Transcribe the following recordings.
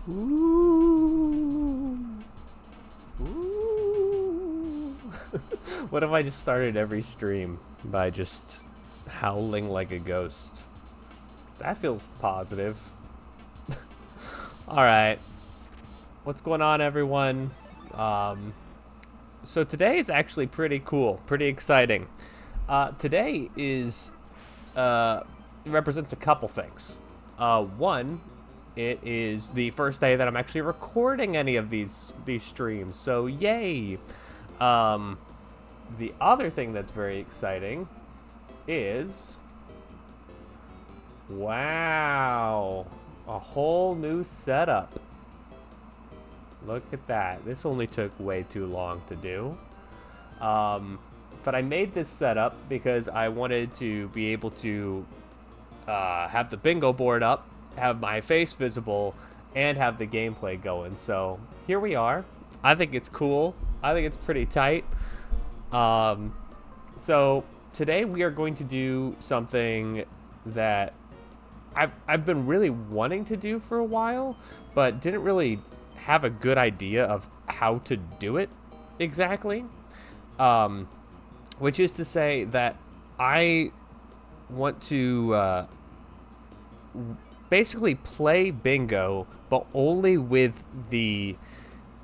Ooh. Ooh. What if I just started every stream by just howling like a ghost? That feels positive. All right. What's going on, everyone? So today is actually pretty cool, pretty exciting. Today is represents a couple things. One, it is the first day that I'm actually recording any of these streams, so yay. The other thing that's very exciting is, wow, a whole new setup. Look at that. This only took way too long to do. But I made this setup because I wanted to be able to have the bingo board up, have my face visible, and have the gameplay going. So here we are. I think it's cool. I think it's pretty tight. So today we are going to do something that I've been really wanting to do for a while, but didn't really have a good idea of how to do it exactly. Which is to say that I want to basically play bingo, but only with the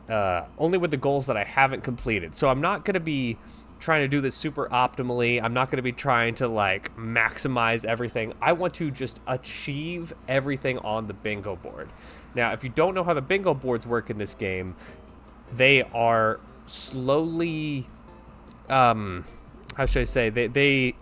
goals that I haven't completed. So I'm not going to be trying to do this super optimally. I'm not going to be trying to like maximize everything. I want to just achieve everything on the bingo board. Now, if you don't know how the bingo boards work in this game, they are slowly, how should I say, they're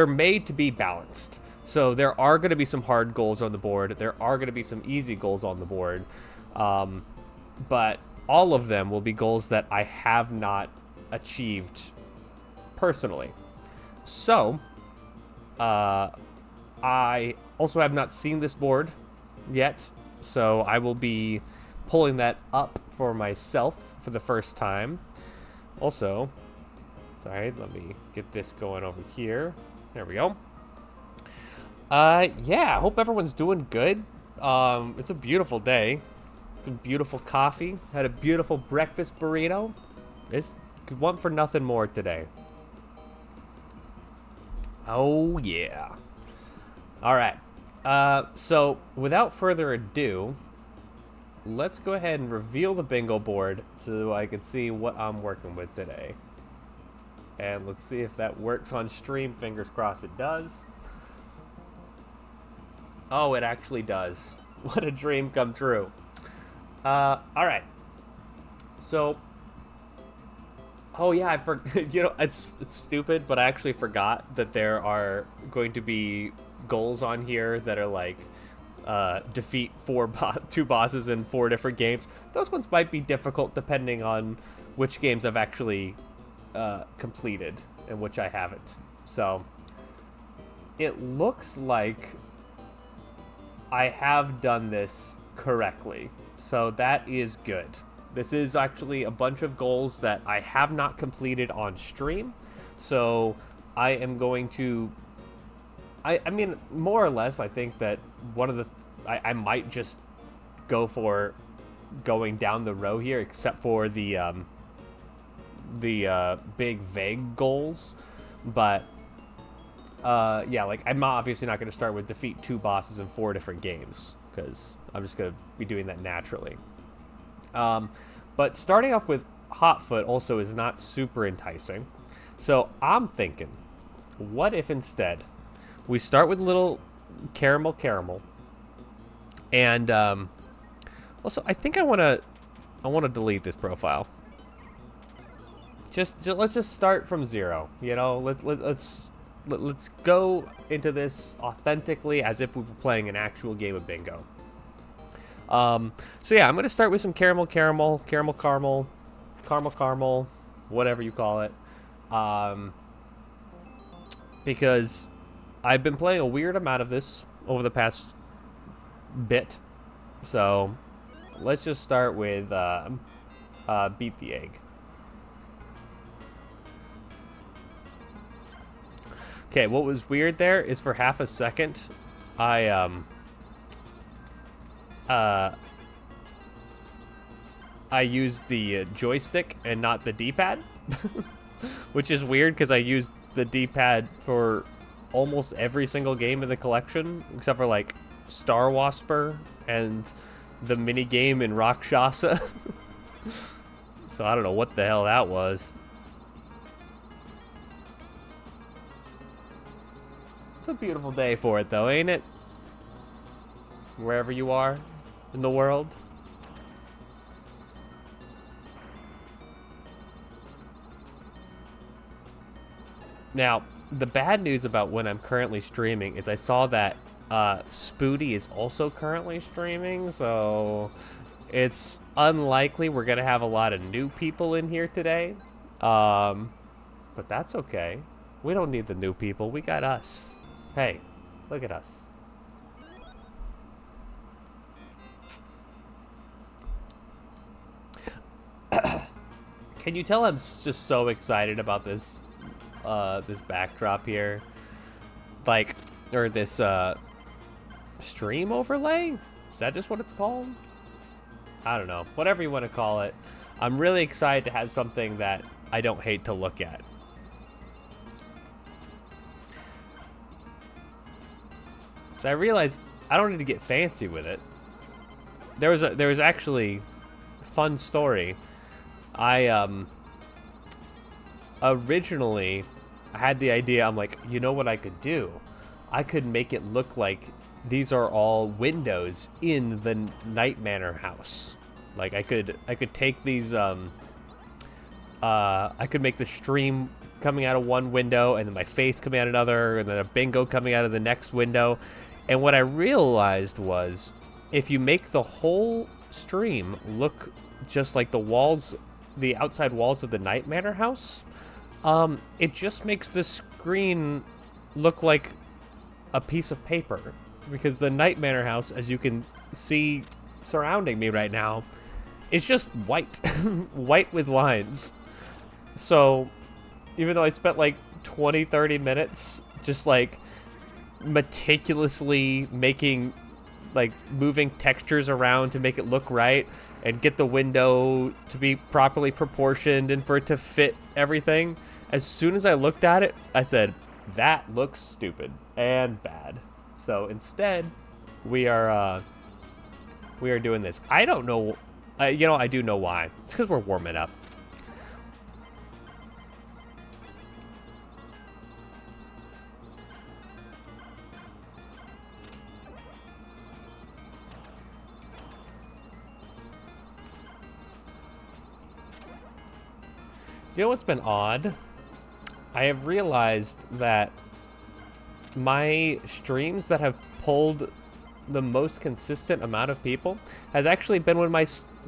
made to be balanced. So there are going to be some hard goals on the board. There are going to be some easy goals on the board. But all of them will be goals that I have not achieved personally. So, I also have not seen this board yet. So I will be pulling that up for myself for the first time. Also, sorry, let me get this going over here. There we go. Yeah, I hope everyone's doing good. It's a beautiful day. Some beautiful coffee. Had a beautiful breakfast burrito. It's could want for nothing more today. Oh, yeah. All right. So without further ado, let's go ahead and reveal the bingo board so I can see what I'm working with today. And let's see if that works on stream. Fingers crossed it does. Oh, it actually does. What a dream come true. All right. So, oh yeah, it's stupid, but I actually forgot that there are going to be goals on here that are like defeat two bosses in 4 different games. Those ones might be difficult depending on which games I've actually completed and which I haven't. So it looks like I have done this correctly. So that is good. This is actually a bunch of goals that I have not completed on stream. So I am going to, I mean, more or less, I think that one of the, I might just go for going down the row here, except for the big vague goals. But yeah, like I'm obviously not going to start with defeat 2 bosses in 4 different games, because I'm just going to be doing that naturally. But starting off with Hotfoot also is not super enticing. So I'm thinking, what if instead we start with little caramel, and also I think I want to delete this profile. Let's just start from 0. You know, let's go into this authentically as if we were playing an actual game of bingo. So yeah, I'm gonna start with some caramel, whatever you call it, because I've been playing a weird amount of this over the past bit. So let's just start with beat the egg. Okay, what was weird there is for half a second, I I used the joystick and not the D-pad, which is weird because I used the D-pad for almost every single game in the collection, except for like Star Wasper and the mini game in Rakshasa. So I don't know what the hell that was. It's a beautiful day for it though, ain't it? Wherever you are in the world. Now, the bad news about when I'm currently streaming is I saw that Spoody is also currently streaming, so it's unlikely we're going to have a lot of new people in here today. But that's okay. We don't need the new people. We got us. Hey, look at us. Can you tell I'm just so excited about this this backdrop here? Like, or this stream overlay? Is that just what it's called? I don't know. Whatever you want to call it. I'm really excited to have something that I don't hate to look at. So I realized I don't need to get fancy with it. There was actually a fun story. I originally I had the idea, I'm like, you know what I could do? I could make it look like these are all windows in the Night Manor house. Like I could take these I could make the stream coming out of one window and then my face coming out another and then a bingo coming out of the next window. And what I realized was if you make the whole stream look just like the walls, the outside walls of the Night Manor house, it just makes the screen look like a piece of paper. Because the Night Manor house, as you can see surrounding me right now, is just white. White with lines. So, even though I spent like 20-30 minutes just like meticulously making, like moving textures around to make it look right and get the window to be properly proportioned and for it to fit everything, as soon as I looked at it, I said, that looks stupid and bad. So instead, we are doing this. I don't know, you know, I do know why. It's because we're warming up. You know what's been odd? I have realized that my streams that have pulled the most consistent amount of people has actually been when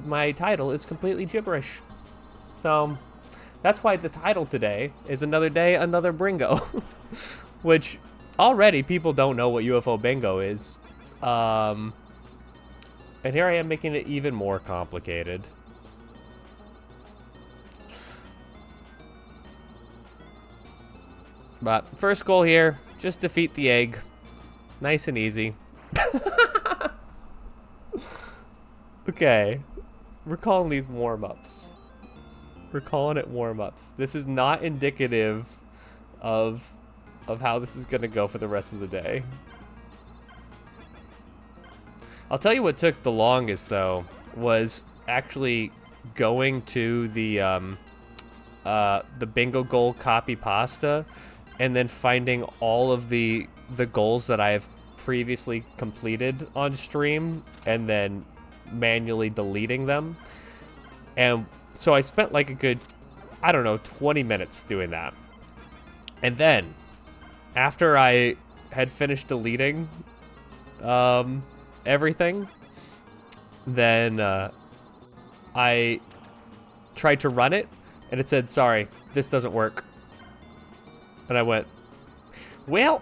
my title is completely gibberish. So that's why the title today is Another Day, Another Bringo. Which already people don't know what UFO bingo is. And here I am making it even more complicated. But first goal here, just defeat the egg. Nice and easy. Okay. We're calling these warm-ups. We're calling it warm-ups. This is not indicative of how this is going to go for the rest of the day. I'll tell you what took the longest, though, was actually going to the bingo goal copy pasta and then finding all of the goals that I have previously completed on stream and then manually deleting them. And so I spent like a good, I don't know, 20 minutes doing that. And then after I had finished deleting everything, then I tried to run it and it said, sorry, this doesn't work. And I went, well,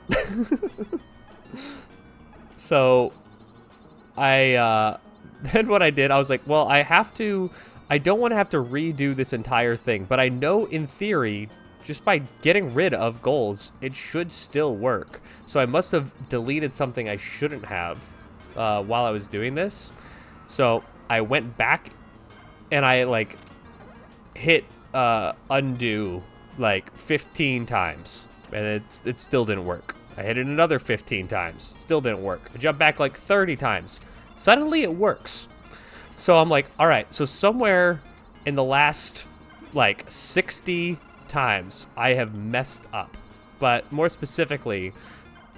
so then what I did, I was like, well, I don't want to have to redo this entire thing, but I know in theory, just by getting rid of goals, it should still work. So I must have deleted something I shouldn't have. while I was doing this. So I went back and I like hit undo like 15 times, and it still didn't work. I hit it another 15 times, still didn't work. I jumped back like 30 times. Suddenly it works. So I'm like, all right, so somewhere in the last like 60 times I have messed up, but more specifically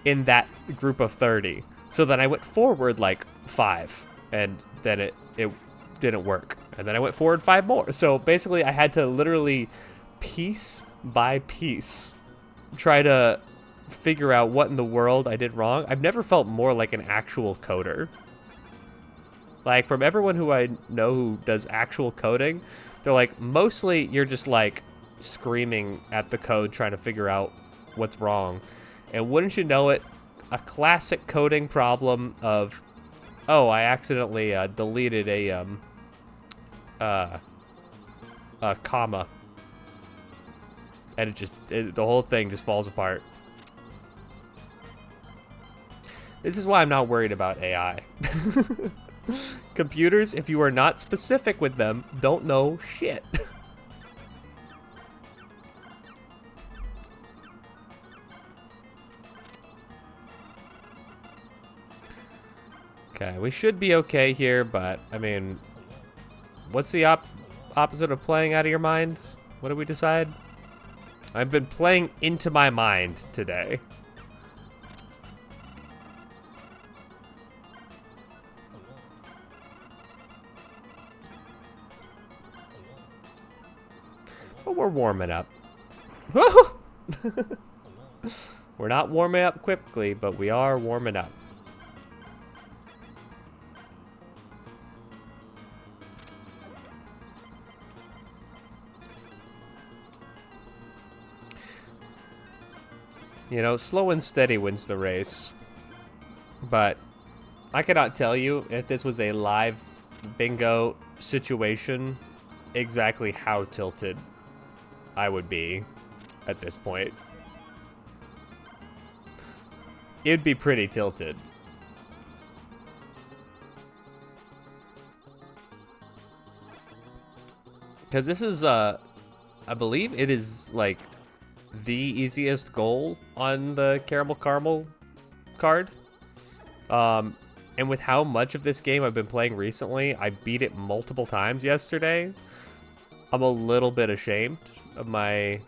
in that group of 30. So then I went forward like 5, and then it didn't work. And then I went forward 5 more. So basically I had to literally piece by piece try to figure out what in the world I did wrong. I've never felt more like an actual coder. Like, from everyone who I know who does actual coding, they're like, mostly you're just like screaming at the code trying to figure out what's wrong. And wouldn't you know it, a classic coding problem of, oh, I accidentally deleted a comma, and the whole thing just falls apart. This is why I'm not worried about AI. Computers, if you are not specific with them, don't know shit. Okay, we should be okay here, but, I mean, what's the opposite of playing out of your minds? What did we decide? I've been playing into my mind today. But we're warming up. We're not warming up quickly, but we are warming up. You know, slow and steady wins the race. But I cannot tell you if this was a live bingo situation exactly how tilted I would be at this point. It'd be pretty tilted. Because this is, I believe it is, like, the easiest goal on the Caramel card. And with how much of this game I've been playing recently, I beat it multiple times yesterday. I'm a little bit ashamed of my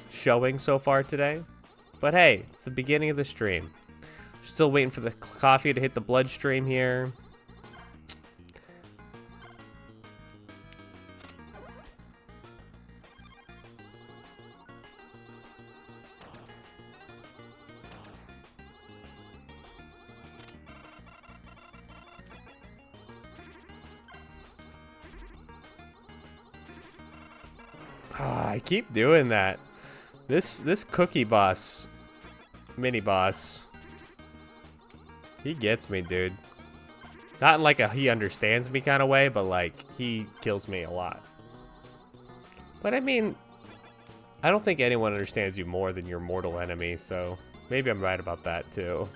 showing so far today. But hey, it's the beginning of the stream. Still waiting for the coffee to hit the bloodstream here. I keep doing that. This cookie boss, mini boss, he gets me, dude. Not in like a he understands me kind of way, but like he kills me a lot. But I mean, I don't think anyone understands you more than your mortal enemy, so maybe I'm right about that too.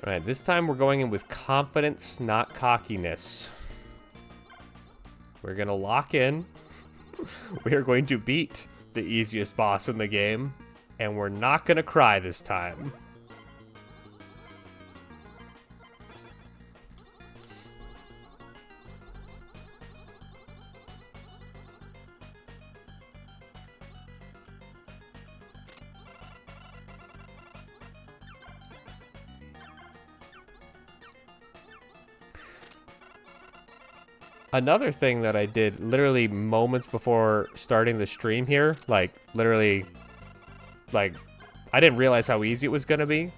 Alright, this time we're going in with confidence, not cockiness. We're gonna lock in. We are going to beat the easiest boss in the game, and we're not gonna cry this time. Another thing that I did literally moments before starting the stream here, like literally, like I didn't realize how easy it was gonna be,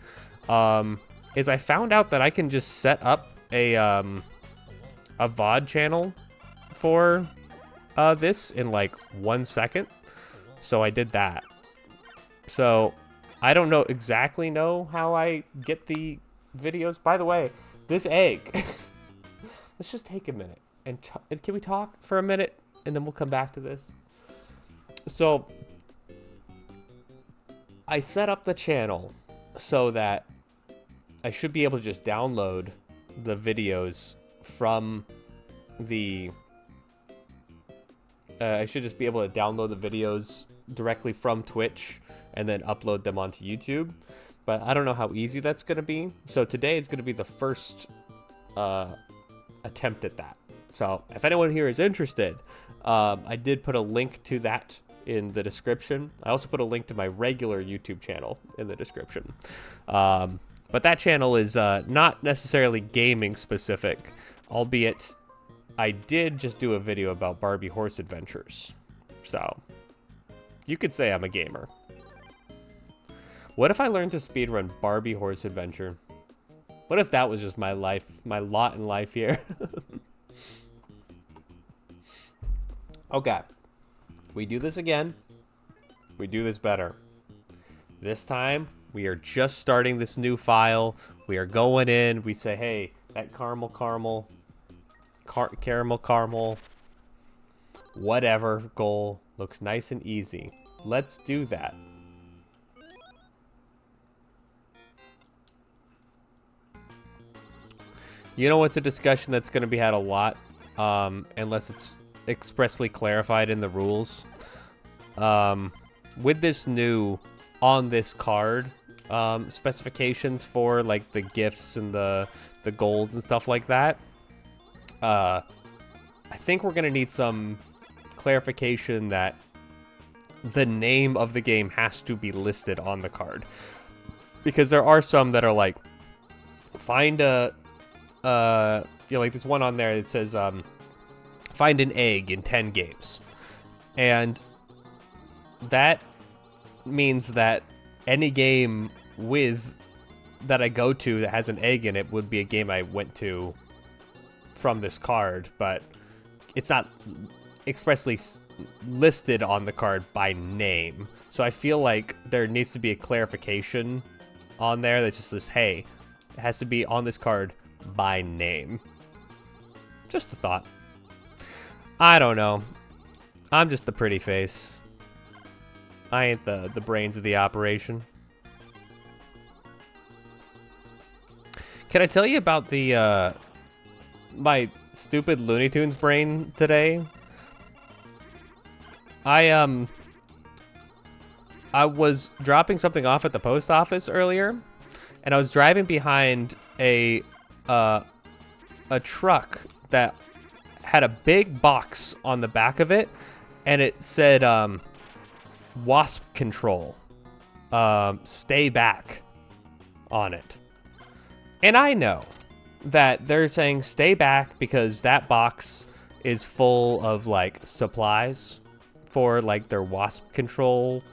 is I found out that I can just set up a VOD channel for this in like 1 second. So I did that. So I don't exactly know how I get the videos. By the way, this egg. Let's just take a minute. And can we talk for a minute? and then we'll come back to this. So I set up the channel so that I should be able to just download the videos from the... I should just be able to download the videos directly from Twitch and then upload them onto YouTube. But I don't know how easy that's going to be. So today is going to be the first attempt at that. So if anyone here is interested, I did put a link to that in the description. I also put a link to my regular YouTube channel in the description. But that channel is not necessarily gaming specific, albeit I did just do a video about Barbie Horse Adventures. So you could say I'm a gamer. What if I learned to speedrun Barbie Horse Adventure? What if that was just my life, my lot in life here? Okay. We do this again. We do this better. This time, we are just starting this new file. We are going in. We say, hey, that caramel, whatever goal looks nice and easy. Let's do that. You know what's a discussion that's going to be had a lot, unless it's expressly clarified in the rules? With this new on this card specifications for like the gifts and the golds and stuff like that, I think we're going to need some clarification that the name of the game has to be listed on the card. Because there are some that are like, find a... like there's one on there that says, find an egg in 10 games. And that means that any game that I go to that has an egg in it would be a game I went to from this card, but it's not expressly listed on the card by name. So I feel like there needs to be a clarification on there that just says, hey, it has to be on this card by name. Just a thought. I don't know. I'm just the pretty face. I ain't the brains of the operation. Can I tell you about the my stupid Looney Tunes brain today? I was dropping something off at the post office earlier, and I was driving behind a truck that had a big box on the back of it, and it said wasp control, stay back on it. And I know that they're saying stay back because that box is full of like supplies for like their wasp control,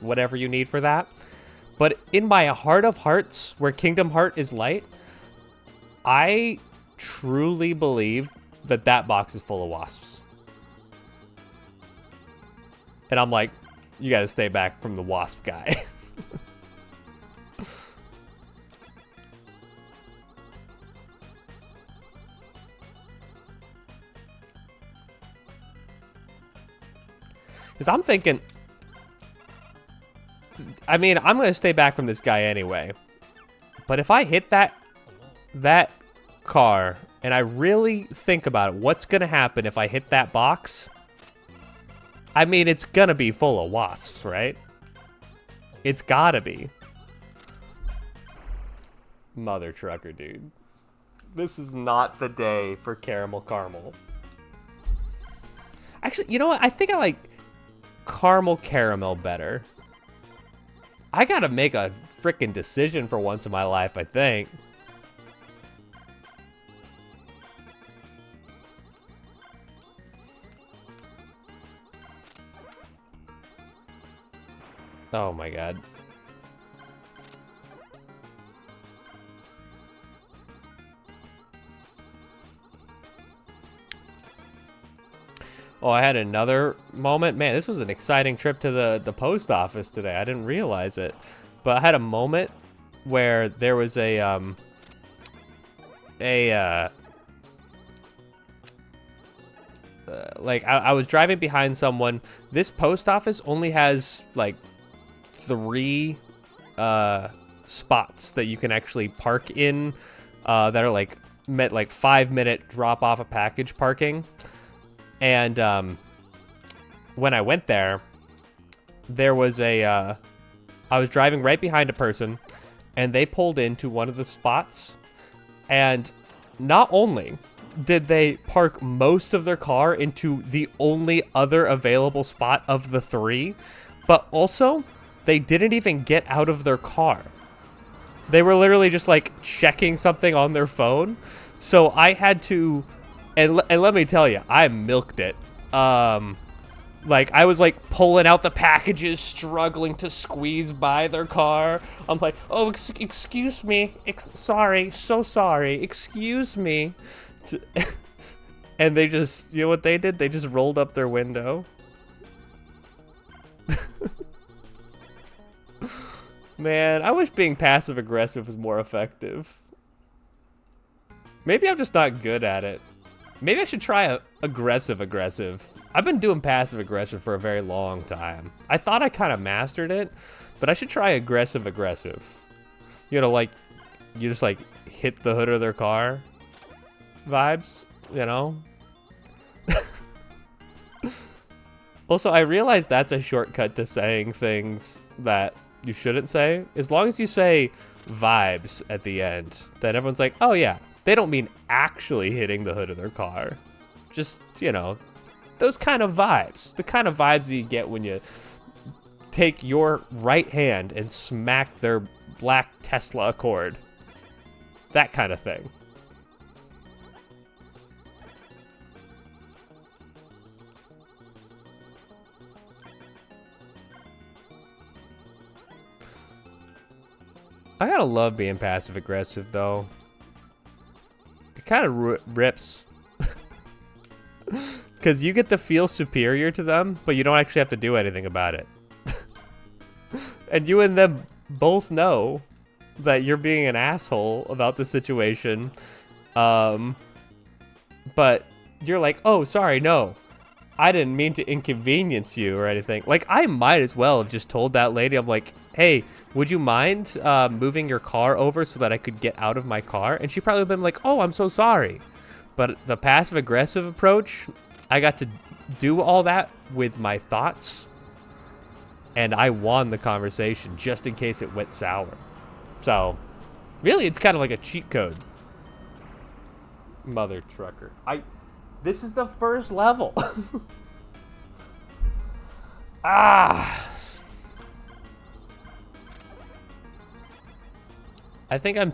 whatever you need for that. But in my heart of hearts, where Kingdom Heart is light, I truly believe that that box is full of wasps. And I'm like, you gotta stay back from the wasp guy. Because I'm thinking, I mean, I'm gonna stay back from this guy anyway. But if I hit that car, and I really think about it, what's gonna happen if I hit that box? I mean, it's gonna be full of wasps, right? It's gotta be. Mother trucker, dude. This is not the day for caramel. Actually, you know what? I think I like caramel better. I gotta make a freaking decision for once in my life, I think. Oh my god. Oh, I had another moment. Man, this was an exciting trip to the post office today. I didn't realize it. But I had a moment where there was a like I was driving behind someone. This post office only has like 3 spots that you can actually park in that are like met like 5-minute drop off a package parking. And when I went there, there was I was driving right behind a person, and they pulled into one of the spots, and not only did they park most of their car into the only other available spot of the 3, but also they didn't even get out of their car. They were literally just like checking something on their phone. So I had to, and let me tell you, I milked it. Like I was like pulling out the packages, struggling to squeeze by their car. I'm like, oh, excuse me, sorry, so sorry, excuse me. And they just, you know what they did? They just rolled up their window. Man, I wish being passive aggressive was more effective. Maybe I'm just not good at it. Maybe I should try aggressive. I've been doing passive aggressive for a very long time. I thought I kind of mastered it, but I should try aggressive. You know, like, you just like hit the hood of their car vibes, you know? Also, I realize that's a shortcut to saying things that you shouldn't say. As long as you say vibes at the end, then everyone's like, oh yeah, they don't mean actually hitting the hood of their car. Just, you know, those kind of vibes. The kind of vibes that you get when you take your right hand and smack their black Tesla Accord. That kind of thing. I gotta love being passive aggressive though. It kind of rips. Because you get to feel superior to them, but you don't actually have to do anything about it. And you and them both know that you're being an asshole about the situation. But you're like, oh, sorry, no. I didn't mean to inconvenience you or anything. Like, I might as well have just told that lady, I'm like, hey, would you mind moving your car over so that I could get out of my car? And she probably would have been like, oh, I'm so sorry. But the passive-aggressive approach, I got to do all that with my thoughts, and I won the conversation just in case it went sour. So, really, it's kind of like a cheat code. Mother trucker. This is the first level. Ah. I think I'm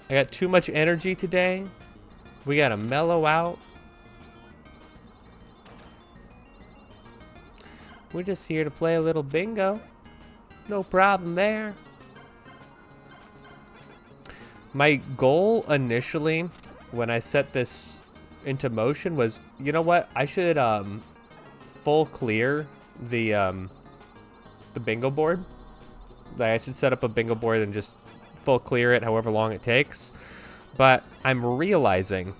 I got too much energy today. We gotta mellow out. We're just here to play a little bingo. No problem there. My goal initially, when I set this into motion, was, you know what? I should full clear the bingo board. Like, I should set up a bingo board and just full clear it however long it takes. But I'm realizing,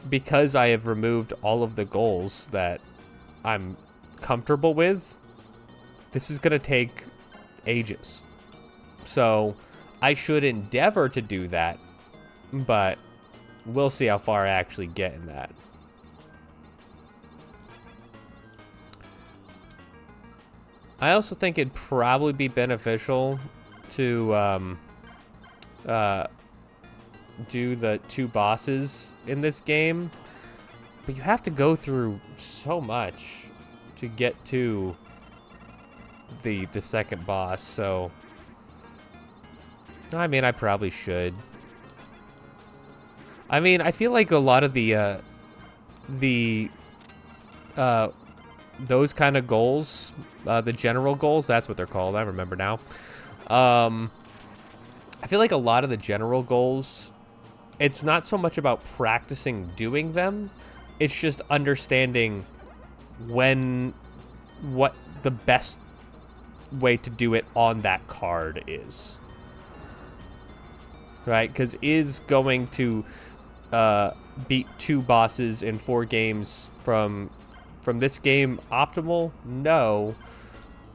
because I have removed all of the goals that I'm comfortable with, this is gonna take ages. So I should endeavor to do that, but we'll see how far I actually get in that. I also think it'd probably be beneficial to do the 2 bosses in this game, but you have to go through so much to get to the second boss. So I mean, I probably should. I mean, I feel like a lot of those kind of goals, the general goals, that's what they're called, I remember now. I feel like a lot of the general goals, it's not so much about practicing doing them, it's just understanding what the best way to do it on that card is. Right? Because is going to beat 2 bosses in 4 games from this game optimal? No.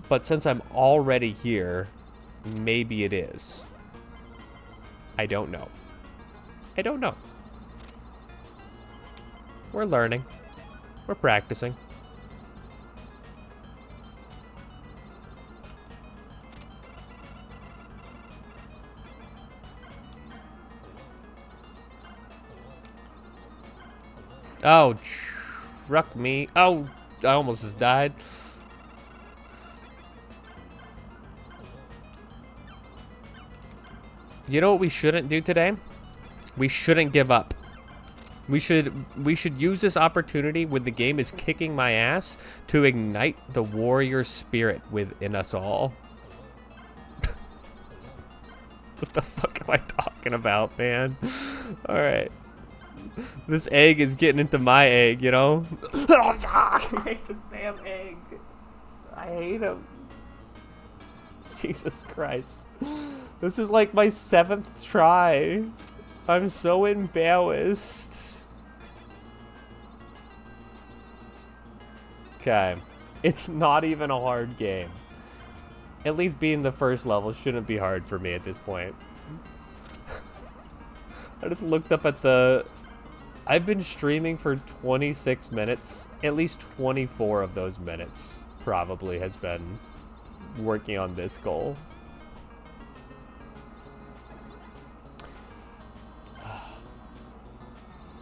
But since I'm already here, maybe it is. I don't know. I don't know. We're learning. We're practicing. Oh, truck me. Oh, I almost just died. You know what we shouldn't do today? We shouldn't give up. We should use this opportunity when the game is kicking my ass to ignite the warrior spirit within us all. What the fuck am I talking about, man? All right. This egg is getting into my egg, you know? I hate this damn egg. I hate him. Jesus Christ. This is like my 7th try. I'm so embarrassed. Okay. It's not even a hard game. At least being the first level shouldn't be hard for me at this point. I just looked up at the... I've been streaming for 26 minutes. At least 24 of those minutes probably has been working on this goal.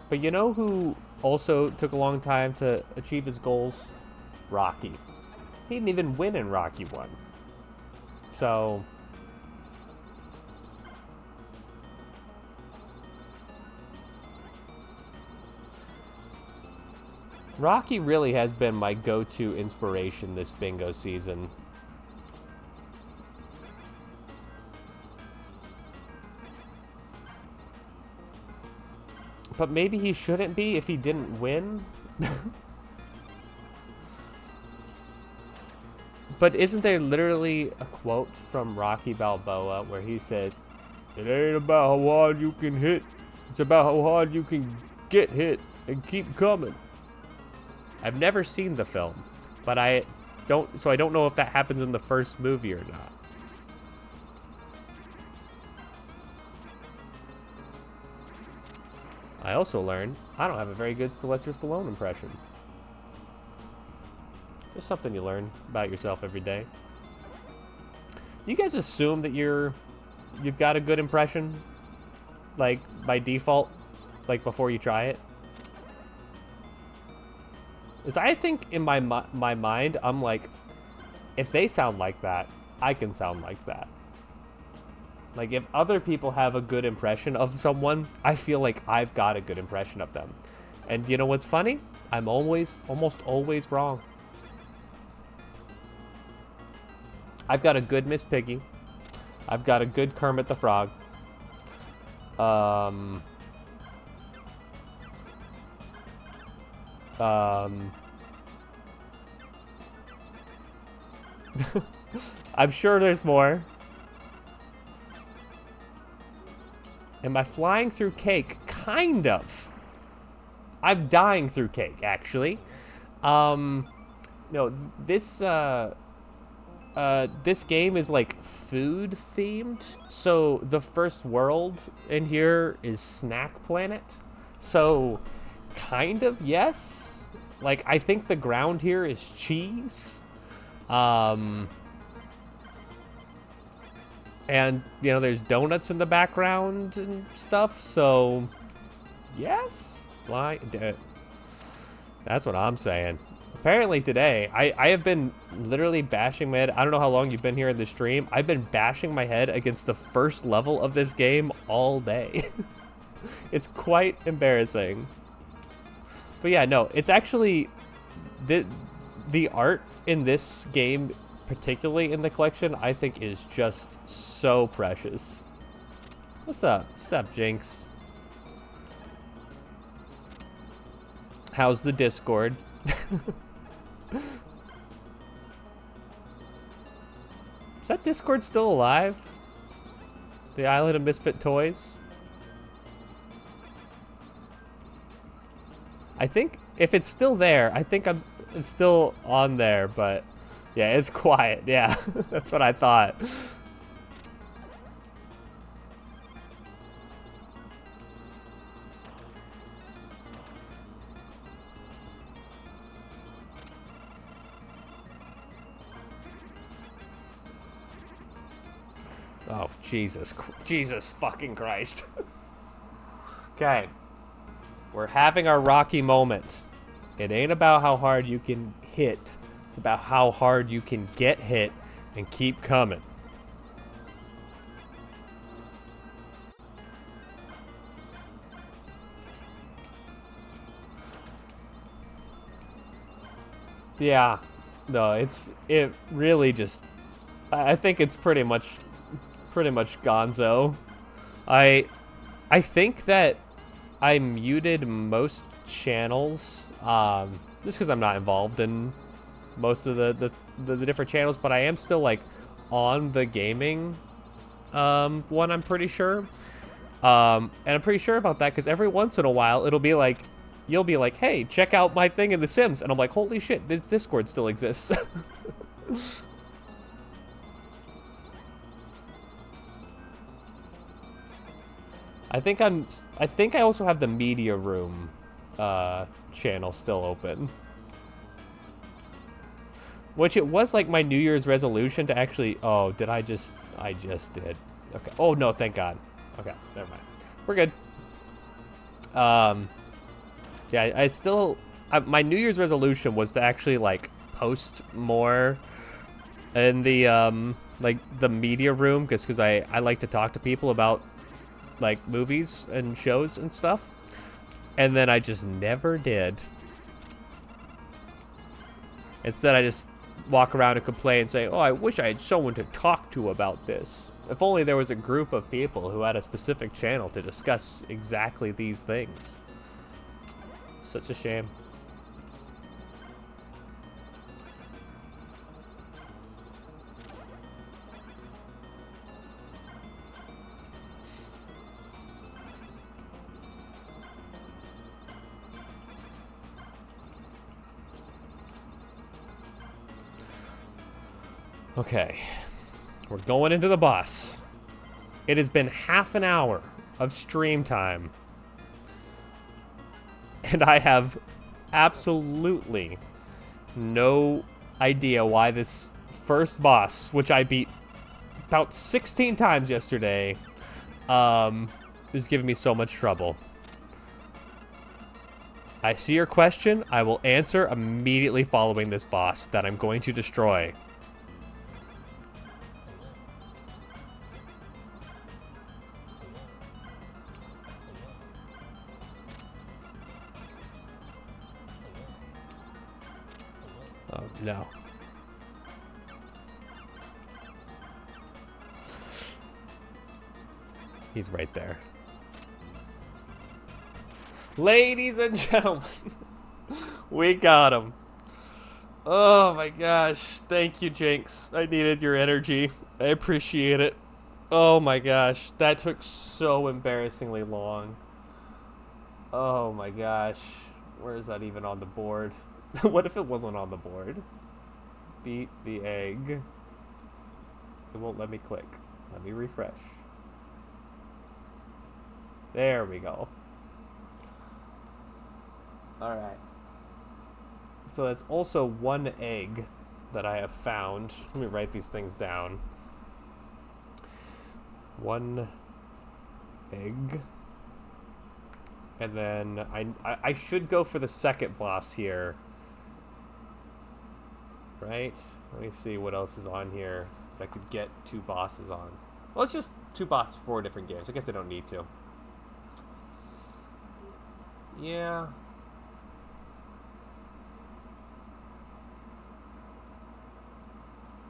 But you know who also took a long time to achieve his goals? Rocky. He didn't even win in Rocky 1. So... Rocky really has been my go-to inspiration this bingo season. But maybe he shouldn't be if he didn't win? But isn't there literally a quote from Rocky Balboa where he says, "It ain't about how hard you can hit, it's about how hard you can get hit and keep coming." I've never seen the film, but I don't know if that happens in the first movie or not. I also learned I don't have a very good Sylvester Stallone impression. Just something you learn about yourself every day. Do you guys assume that you've got a good impression, like by default, like before you try it? Because I think in my mind, I'm like, if they sound like that, I can sound like that. Like, if other people have a good impression of someone, I feel like I've got a good impression of them. And you know what's funny? I'm almost always wrong. I've got a good Miss Piggy. I've got a good Kermit the Frog. I'm sure there's more. Am I flying through cake? Kind of. I'm dying through cake, actually. No, this game is like food themed. So the first world in here is Snack Planet. So kind of, yes. Like, I think the ground here is cheese. And, you know, there's donuts in the background and stuff, so... Yes? That's what I'm saying. Apparently today, I have been literally bashing my head. I don't know how long you've been here in the stream. I've been bashing my head against the first level of this game all day. It's quite embarrassing. But yeah, no, it's actually... The art in this game, particularly in the collection, I think is just so precious. What's up? What's up, Jinx? How's the Discord? Is that Discord still alive? The Island of Misfit Toys? I think if it's still there, I think it's still on there, but yeah, it's quiet. Yeah, that's what I thought. Oh, Jesus fucking Christ. Okay. We're having our Rocky moment. It ain't about how hard you can hit. It's about how hard you can get hit and keep coming. Yeah. No, it really just I think it's pretty much gonzo. I think that I muted most channels, just because I'm not involved in most of the different channels, but I am still like on the gaming one, I'm pretty sure. And I'm pretty sure about that because every once in a while it'll be like, you'll be like, hey, check out my thing in The Sims, and I'm like, holy shit, this Discord still exists. I think I also have the media room channel still open. Which it was like my New Year's resolution to actually, oh, I just did. Okay. Oh no, thank God. Okay, never mind. We're good. Yeah, I still, my New Year's resolution was to actually like post more in the like the media room, because I like to talk to people about like movies and shows and stuff, and then I just never did. Instead, I just walk around and complain and say, oh, I wish I had someone to talk to about this. If only there was a group of people who had a specific channel to discuss exactly these things. Such a shame. Okay, we're going into the boss. It has been half an hour of stream time, and I have absolutely no idea why this first boss, which I beat about 16 times yesterday, is giving me so much trouble. I see your question. I will answer immediately following this boss that I'm going to destroy. Oh, no. He's right there. Ladies and gentlemen, we got him. Oh my gosh. Thank you, Jinx. I needed your energy. I appreciate it. Oh my gosh. That took so embarrassingly long. Oh my gosh. Where is that even on the board? What if it wasn't on the board? Beat the egg. It won't let me click. Let me refresh. There we go. Alright. So that's also one egg that I have found. Let me write these things down. One egg. And then I should go for the second boss here. Right? Let me see what else is on here that I could get two bosses on. Well, it's just two bosses for 4 different games. I guess I don't need to. Yeah.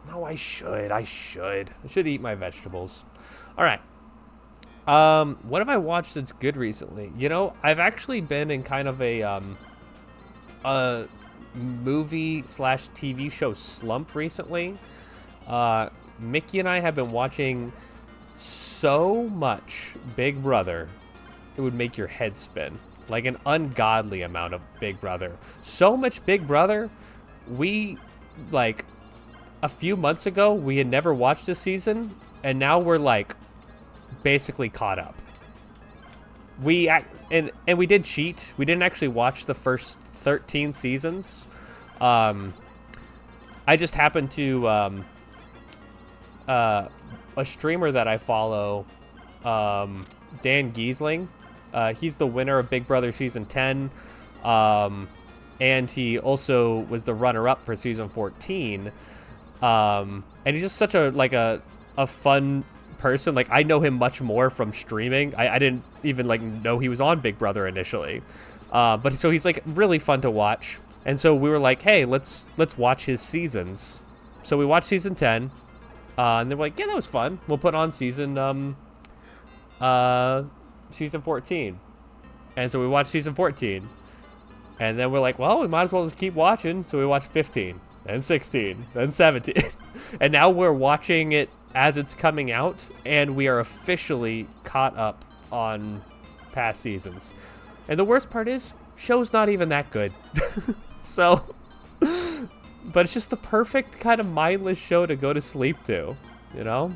No, I should eat my vegetables. All right. What have I watched that's good recently? You know, I've actually been in kind of a movie / TV show slump recently. Mickey and I have been watching so much Big Brother, it would make your head spin. like an ungodly amount of Big Brother. So much Big Brother, we, like, a few months ago, we had never watched this season, and now we're, like, basically caught up. And we did cheat. We didn't actually watch the first 13 seasons. I just happened to, a streamer that I follow, Dan Giesling, he's the winner of Big Brother Season 10, and he also was the runner-up for Season 14, and he's just such a fun person. Like, I know him much more from streaming. I didn't even, like, know he was on Big Brother initially, but so he's, like, really fun to watch, and so we were like, hey, let's watch his seasons. So we watched Season 10, and they were like, yeah, that was fun. We'll put on Season 14. And so we watched Season 14. And then we're like, well, we might as well just keep watching. So we watched 15, then 16, then 17. And now we're watching it as it's coming out, and we are officially caught up on past seasons. And the worst part is, show's not even that good. So, but it's just the perfect kind of mindless show to go to sleep to, you know?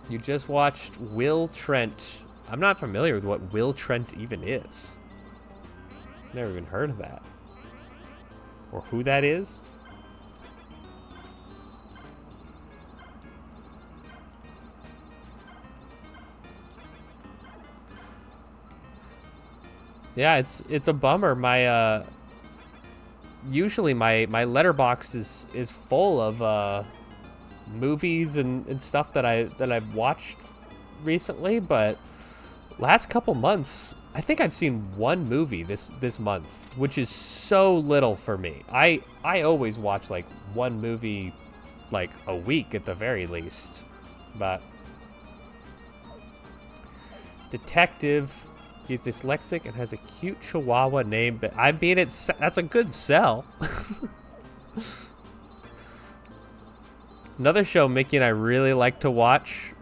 You just watched Will Trent. I'm not familiar with what Will Trent even is. Never even heard of that. Or who that is. Yeah, it's a bummer. My usually my letterbox is full of movies and stuff that I've watched recently, but last couple months I think I've seen one movie this month, which is so little for me. I always watch like one movie like a week at the very least. But detective, he's dyslexic and has a cute chihuahua name, but I mean that's a good sell. Another show Mickey and I really like to watch,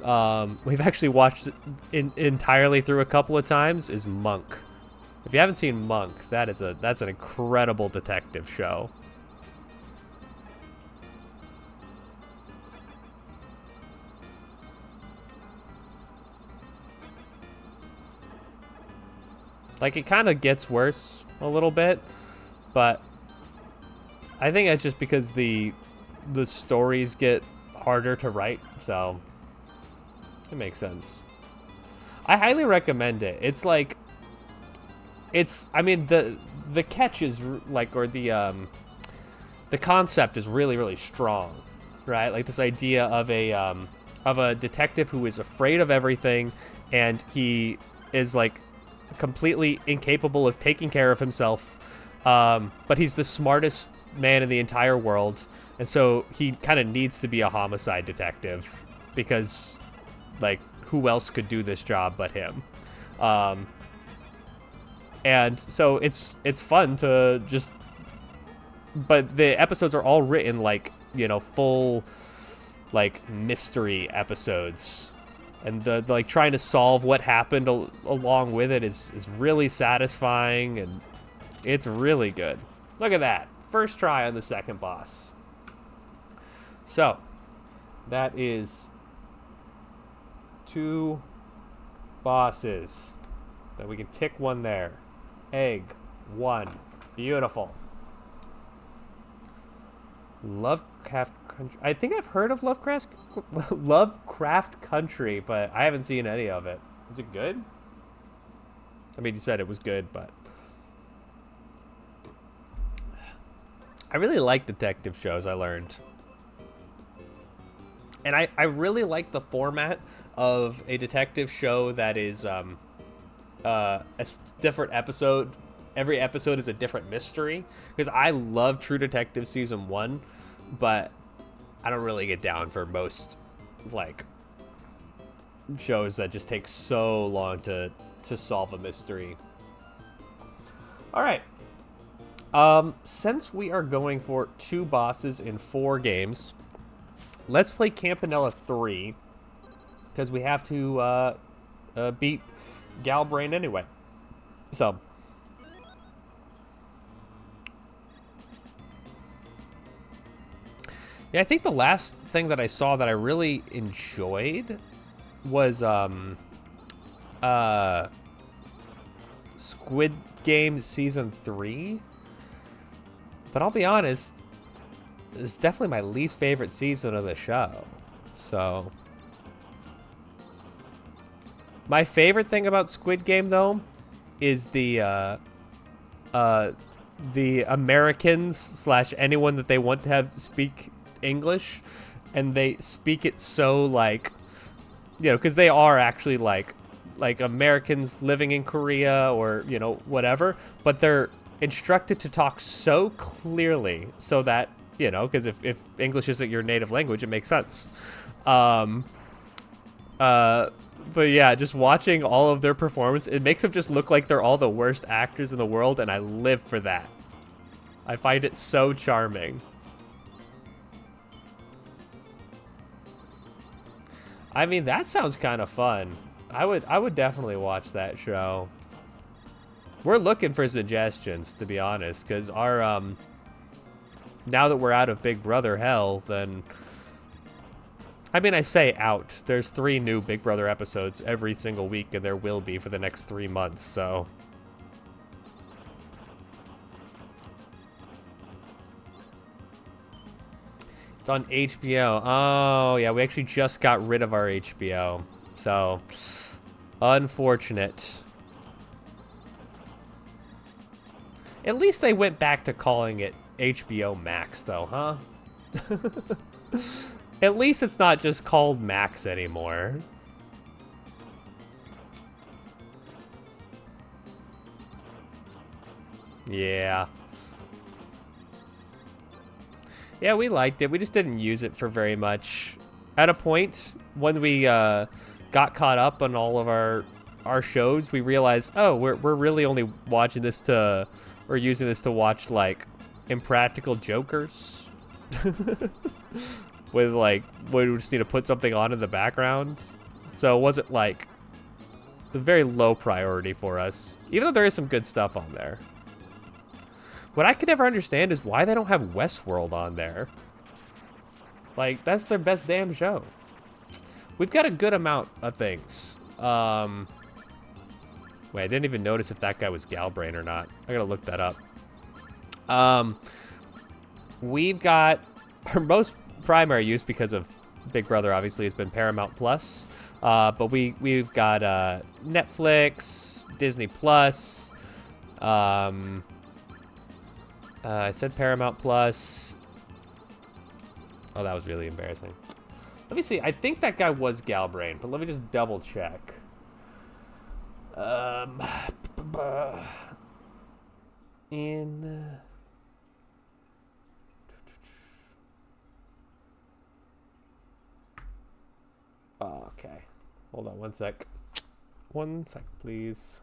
we've actually watched it entirely through a couple of times, is Monk. If you haven't seen Monk, that's an incredible detective show. Like, it kind of gets worse a little bit, but I think that's just because the stories get harder to write, so it makes sense. I highly recommend it. It's like, I mean, the catch is like, or the concept is really, really strong, right? Like this idea of a detective who is afraid of everything, and he is like completely incapable of taking care of himself, but he's the smartest man in the entire world. And so he kind of needs to be a homicide detective because, like, who else could do this job but him? And so it's fun to just... But the episodes are all written like, you know, full, like, mystery episodes. And the like, trying to solve what happened along with it is really satisfying, and it's really good. Look at that. First try on the second boss. So, that is 2 bosses. Then we can tick one there. Egg 1. Beautiful. Lovecraft Country. I think I've heard of Lovecraft Country, but I haven't seen any of it. Is it good? I mean, you said it was good, but I really like detective shows, I learned. And I really like the format of a detective show that is a different episode. Every episode is a different mystery. Because I love True Detective Season 1, but I don't really get down for most, like, shows that just take so long to solve a mystery. All right. Since we are going for 2 bosses in 4 games, let's play Campanella 3, because we have to beat Galbrain anyway. So, yeah, I think the last thing that I saw that I really enjoyed was Squid Game Season 3. But I'll be honest, it's definitely my least favorite season of the show. So, my favorite thing about Squid Game, though, is the Americans slash anyone that they want to have speak English, and they speak it so like, you know, because they are actually like Americans living in Korea or, you know, whatever, but they're instructed to talk so clearly so that, you know, because if English isn't your native language, it makes sense. But yeah, just watching all of their performance, it makes them just look like they're all the worst actors in the world, and I live for that. I find it so charming. I mean, that sounds kind of fun. I would definitely watch that show. We're looking for suggestions, to be honest, because our now that we're out of Big Brother hell, then I mean, I say out. There's 3 new Big Brother episodes every single week, and there will be for the next 3 months, so. It's on HBO. Oh, yeah, we actually just got rid of our HBO. So, unfortunate. At least they went back to calling it HBO Max, though, huh? At least it's not just called Max anymore. Yeah. Yeah, we liked it. We just didn't use it for very much. At a point, when we got caught up on all of our shows, we realized, oh, we're really only watching this to, or using this to watch, like, Impractical Jokers. With, like, we just need to put something on in the background. So it wasn't, like, a very low priority for us. Even though there is some good stuff on there. What I could never understand is why they don't have Westworld on there. Like, that's their best damn show. We've got a good amount of things. Wait, I didn't even notice if that guy was Galbrain or not. I gotta look that up. We've got our most primary use because of Big Brother, obviously, has been Paramount Plus. But we've got Netflix, Disney Plus. I said Paramount Plus. Oh, that was really embarrassing. Let me see. I think that guy was Galbrain, but let me just double check. Okay. Hold on 1 sec. 1 sec, please.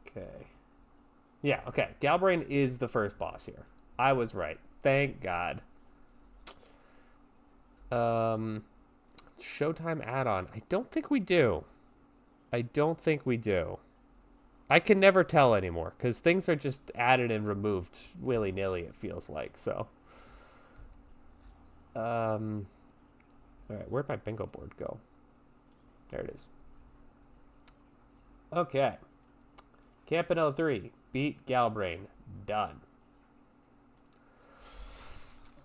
Okay. Yeah, okay. Galbrain is the first boss here. I was right. Thank God. Showtime add-on. I don't think we do. I don't think we do. I can never tell anymore, because things are just added and removed willy-nilly, it feels like, so. Alright, where'd my bingo board go? There it is. Okay. Campanella 3. Beat Galbrain. Done.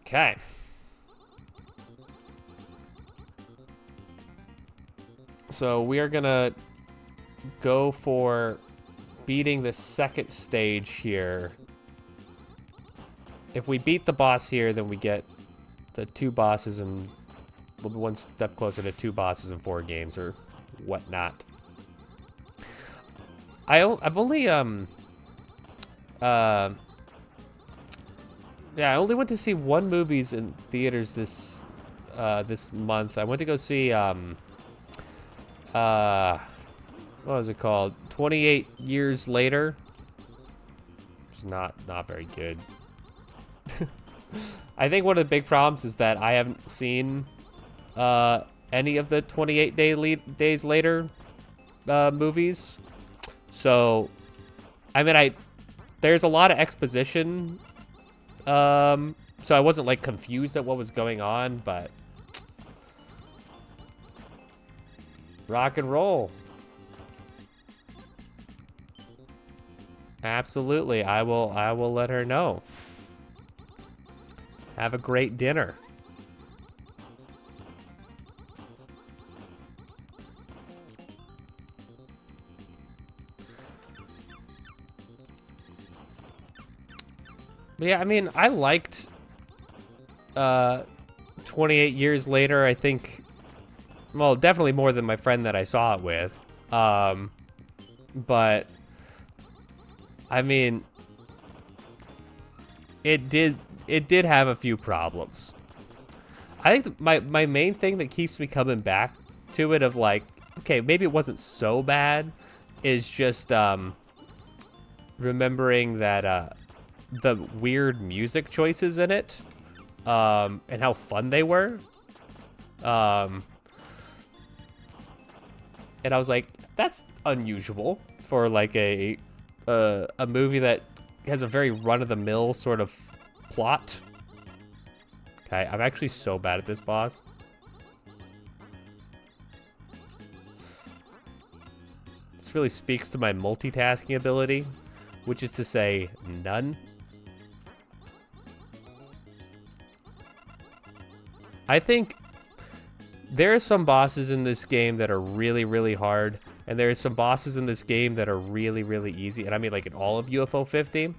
Okay. So we are gonna go for beating the second stage here. If we beat the boss here, then we get the 2 bosses in one step closer to 2 bosses in 4 games or whatnot. I've only yeah, I only went to see 1 movies in theaters this month. I went to go see what was it called? 28 Years Later. It's not very good. I think one of the big problems is that I haven't seen any of the 28 Days Later movies. So, I mean, there's a lot of exposition. So I wasn't like confused at what was going on, but rock and roll. Absolutely. I will let her know. Have a great dinner. But yeah, I mean, I liked 28 Years Later. I think, well, definitely more than my friend that I saw it with. But I mean, it did have a few problems. I think my main thing that keeps me coming back to it of like, okay, maybe it wasn't so bad, is just remembering that the weird music choices in it, and how fun they were. And I was like, that's unusual for like a movie that has a very run-of-the-mill sort of plot. Okay, I'm actually so bad at this boss. This really speaks to my multitasking ability, which is to say, none. I think there are some bosses in this game that are really, really hard, and there are some bosses in this game that are really, really easy, and I mean like in all of UFO 50.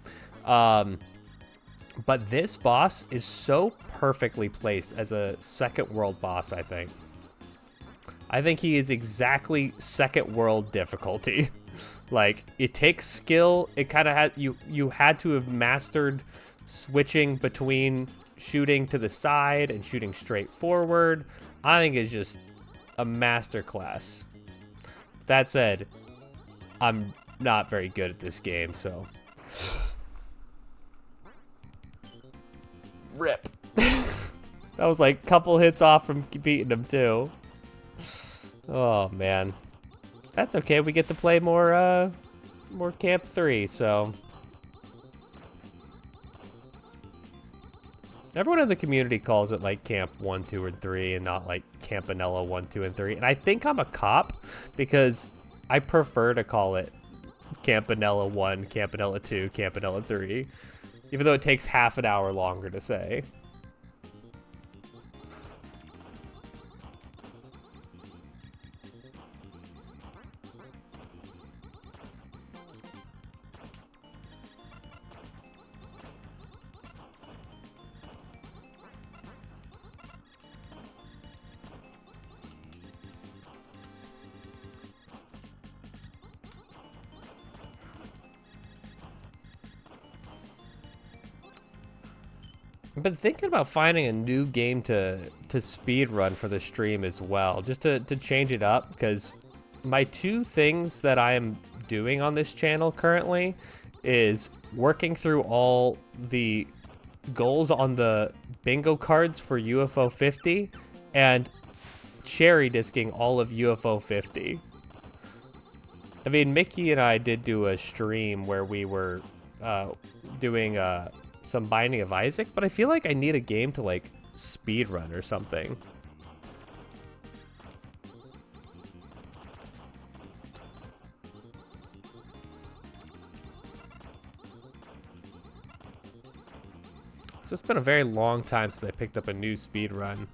But this boss is so perfectly placed as a second world boss, I think. I think he is exactly second world difficulty. Like, it takes skill. It kind of had, you had to have mastered switching between shooting to the side and shooting straight forward. I think it's just a masterclass. That said, I'm not very good at this game, so rip. That was like a couple hits off from beating him too. Oh man, that's okay. We get to play more Camp 3, so everyone in the community calls it like Camp 1, 2, and 3, and not like Campanella 1, 2, and 3. And I think I'm a cop because I prefer to call it Campanella 1, Campanella 2, Campanella 3, even though it takes half an hour longer to say. I've been thinking about finding a new game to speed run for the stream as well, just to change it up, because my 2 things that I am doing on this channel currently is working through all the goals on the bingo cards for UFO 50 and cherry disking all of UFO 50. I mean, Mickey and I did do a stream where we were doing some Binding of Isaac, but I feel like I need a game to like speed run or something. So it's been a very long time since I picked up a new speed run.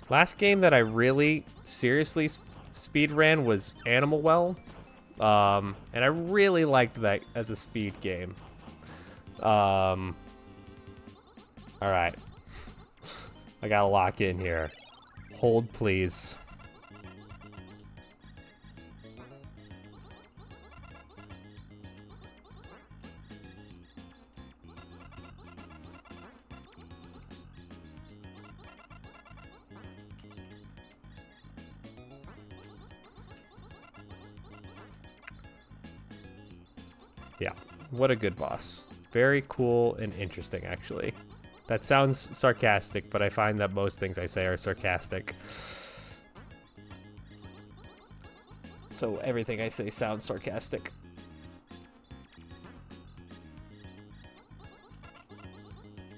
Last game that I really seriously speed ran was Animal Well, and I really liked that as a speed game. All right, I gotta lock in here. Hold, please. Yeah, what a good boss. Very cool and interesting, actually. That sounds sarcastic, but I find that most things I say are sarcastic. So everything I say sounds sarcastic.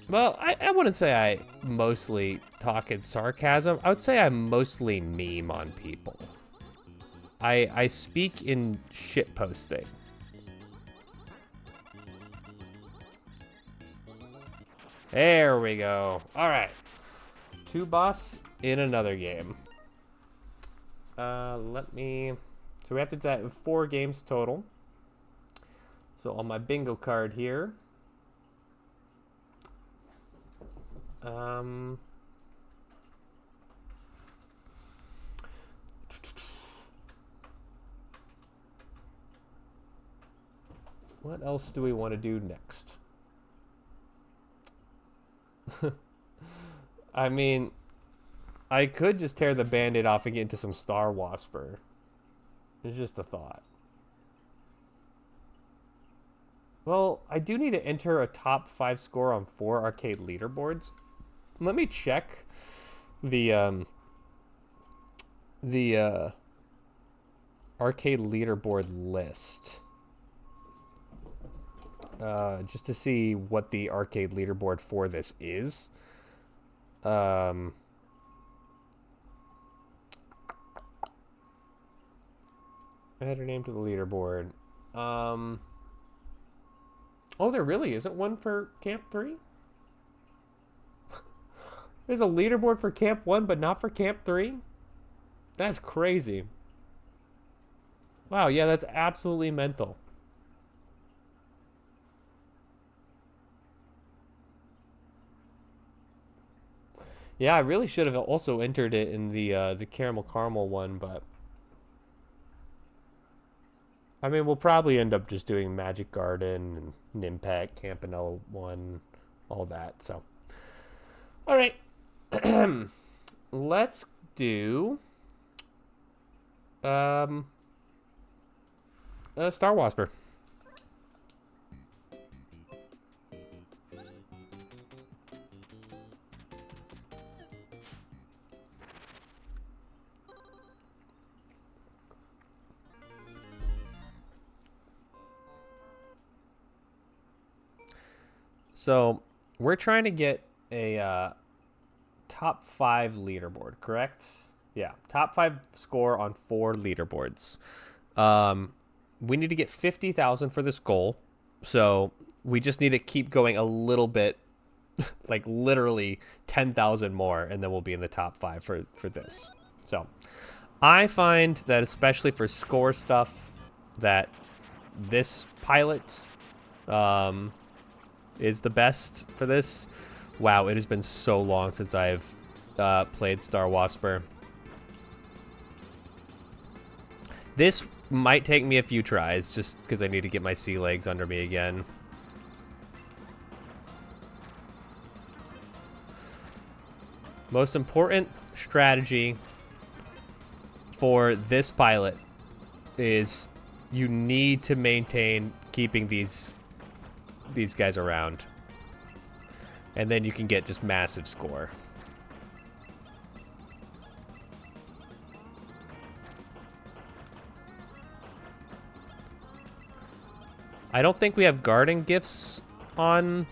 Well, I wouldn't say I mostly talk in sarcasm. I would say I mostly meme on people. I speak in shitposting. There we go. All right. 2 boss in another game. Let me... So we have to do 4 games total. So on my bingo card here... What else do we want to do next? I mean, I could just tear the Band-Aid off and get into some Star Wasper. It's just a thought. Well, I do need to enter a top 5 score on 4 arcade leaderboards. Let me check the arcade leaderboard list. Just to see what the arcade leaderboard for this is. Add her name to the leaderboard. Oh, there really isn't one for Camp 3? There's a leaderboard for Camp 1, but not for Camp 3? That's crazy. Wow, yeah, that's absolutely mental. Yeah, I really should have also entered it in the caramel one, but I mean, we'll probably end up just doing Magic Garden and Nimpact, Campanella 1, all that. So, all right, let's do Star Wasper. So we're trying to get a top 5 leaderboard, correct? Yeah, top 5 score on 4 leaderboards. We need to get 50,000 for this goal. So we just need to keep going a little bit, like literally 10,000 more, and then we'll be in the top 5 for this. So I find that especially for score stuff, that this pilot is the best for this. Wow, it has been so long since I've played Star Wasper. This might take me a few tries, just because I need to get my sea legs under me again. Most important strategy for this pilot is you need to maintain keeping these guys around, and then you can get just massive score. I don't think we have garden gifts on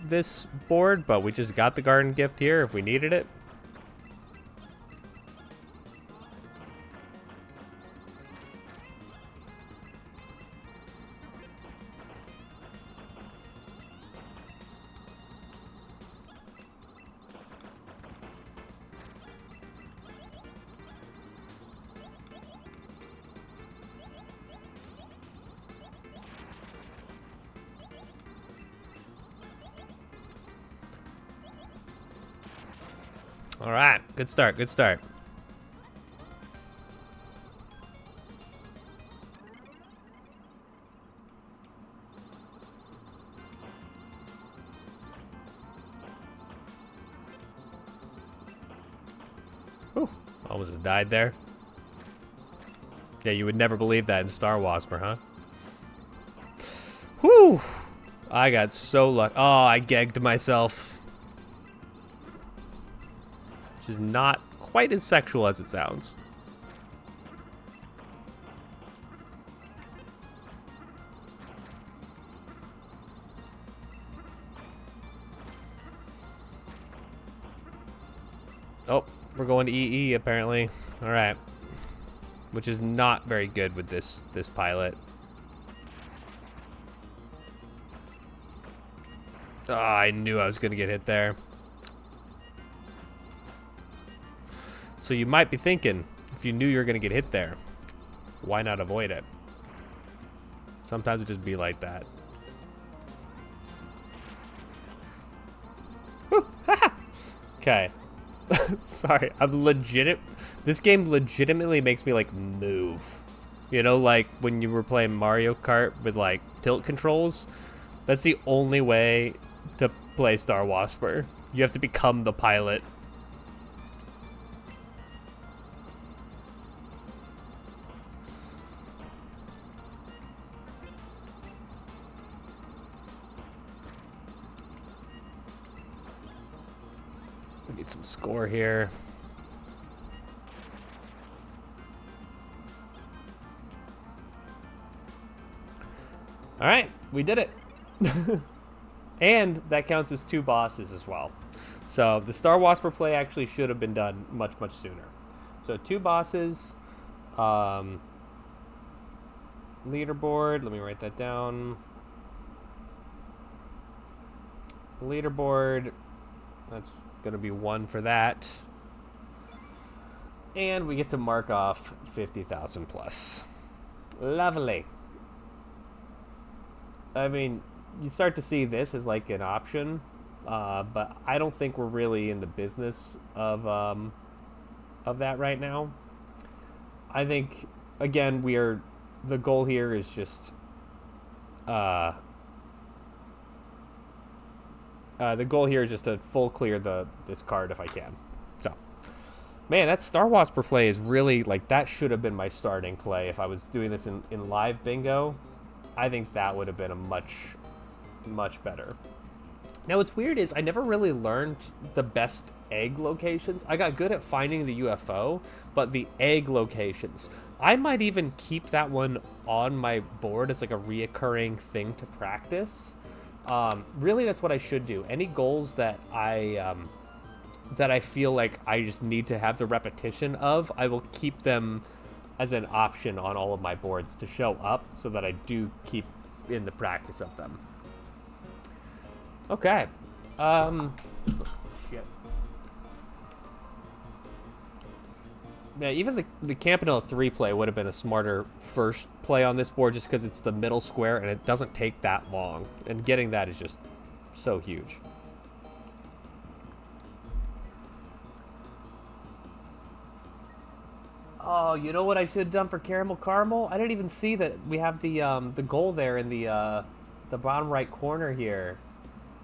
this board, but we just got the garden gift here if we needed it. All right, good start, good start. Almost just died there. Yeah, you would never believe that in Star Wasper, huh? Whew! I got so lucky. Oh, I gagged myself. Which is not quite as sexual as it sounds. Oh, we're going to EE apparently. All right. Which is not very good with this pilot. Oh, I knew I was going to get hit there. So you might be thinking, if you knew you were going to get hit there, why not avoid it? Sometimes it just be like that. Okay. Sorry, this game legitimately makes me, like, move. You know, like, when you were playing Mario Kart with, like, tilt controls? That's the only way to play Star Wasper. You have to become the pilot. We need some score here. All right, we did it. And that counts as 2 bosses as well. So the Star Wasper play actually should have been done much, much sooner. So 2 bosses. Leaderboard, let me write that down. Leaderboard, that's going to be 1 for that. And we get to mark off 50,000 plus. Lovely. I mean, you start to see this as like an option, but I don't think we're really in the business of that right now. I think, again, the goal here is just the goal here is just to full clear this card if I can. So, man, that Star Wasper play is really, like, that should have been my starting play if I was doing this in live bingo. I think that would have been a much better. Now, what's weird is I never really learned the best egg locations. I got good at finding the UFO, but the egg locations, I might even keep that one on my board as like a reoccurring thing to practice. Really, that's what I should do. Any goals that I feel like I just need to have the repetition of, I will keep them as an option on all of my boards to show up so that I do keep in the practice of them. Okay. Shit. Yeah, even the Campanella 3 play would have been a smarter first play on this board just because it's the middle square and it doesn't take that long. And getting that is just so huge. Oh, you know what I should have done for Caramel? I didn't even see that we have the goal there in the bottom right corner here.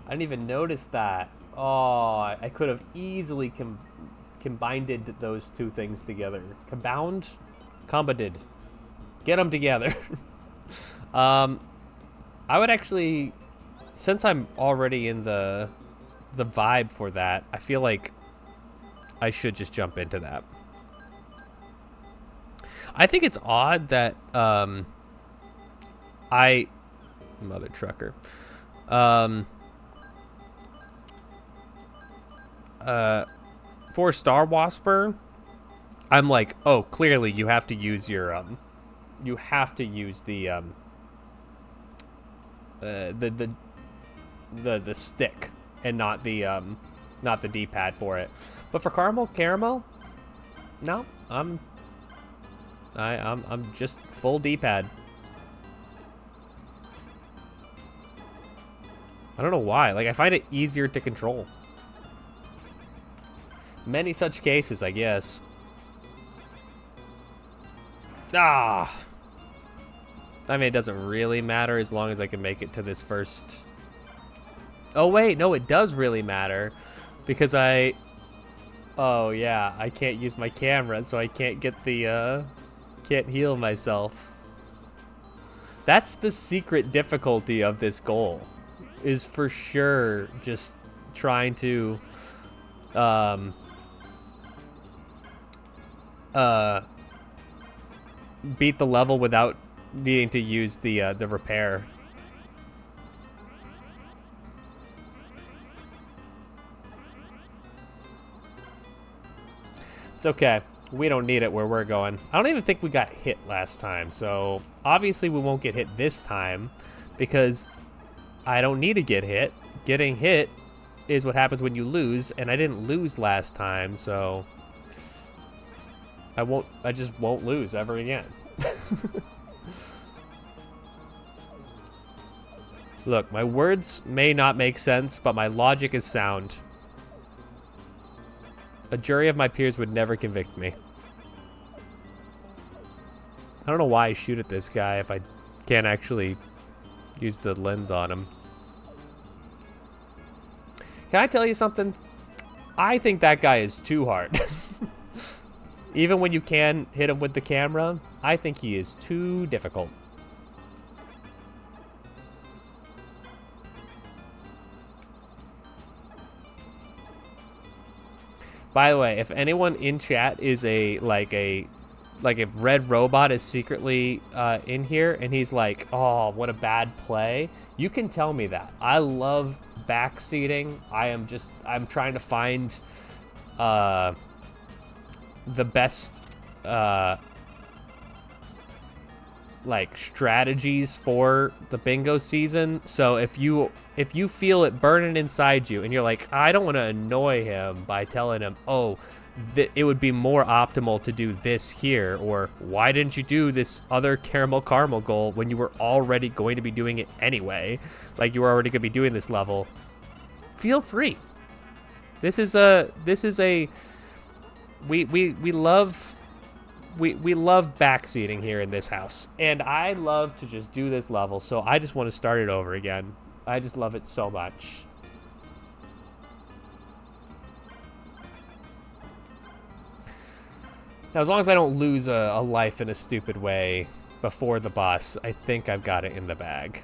I didn't even notice that. Oh, I could have easily combined those 2 things together. Combined. Get them together. I would actually, since I'm already in the vibe for that, I feel like I should just jump into that. I think it's odd that mother trucker. For Star Wasper, I'm like, oh, clearly you have to use your the stick and not the D-pad for it. But for Caramel, no, I'm just full D-pad. I don't know why. Like, I find it easier to control. Many such cases, I guess. Ah! I mean, it doesn't really matter as long as I can make it to this first... Oh, wait. No, it does really matter. Because I Oh yeah, I can't use my camera, so I can't get the can't heal myself. That's the secret difficulty of this goal, is for sure just trying to um uh beat the level without needing to use the repair. It's okay. We don't need it where we're going. I don't even think we got hit last time, so obviously we won't get hit this time because I don't need to get hit. Getting hit is what happens when you lose, and I didn't lose last time, so I just won't lose ever again. Look, my words may not make sense, but my logic is sound. A jury of my peers would never convict me. I don't know why I shoot at this guy if I can't actually use the lens on him. Can I tell you something? I think that guy is too hard. Even when you can hit him with the camera, I think he is too difficult. By the way, if anyone in chat is like if Red Robot is secretly in here and he's like, oh, what a bad play, you can tell me that. I love backseating. I'm trying to find the best like strategies for the bingo season. So if you feel it burning inside you and you're like, I don't want to annoy him by telling him, oh, it would be more optimal to do this here, or why didn't you do this other caramel goal when you were already going to be doing it anyway? Like, you were already going to be doing this level. Feel free. We love backseating here in this house, and I love to just do this level, so I just want to start it over again. I just love it so much. Now, as long as I don't lose a life in a stupid way before the boss, I think I've got it in the bag.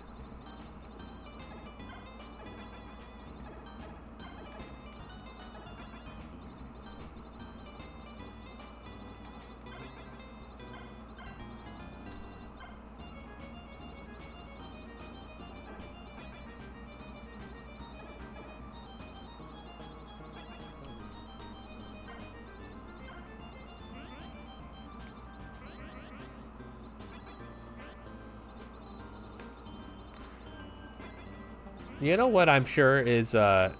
You know what I'm sure is, like,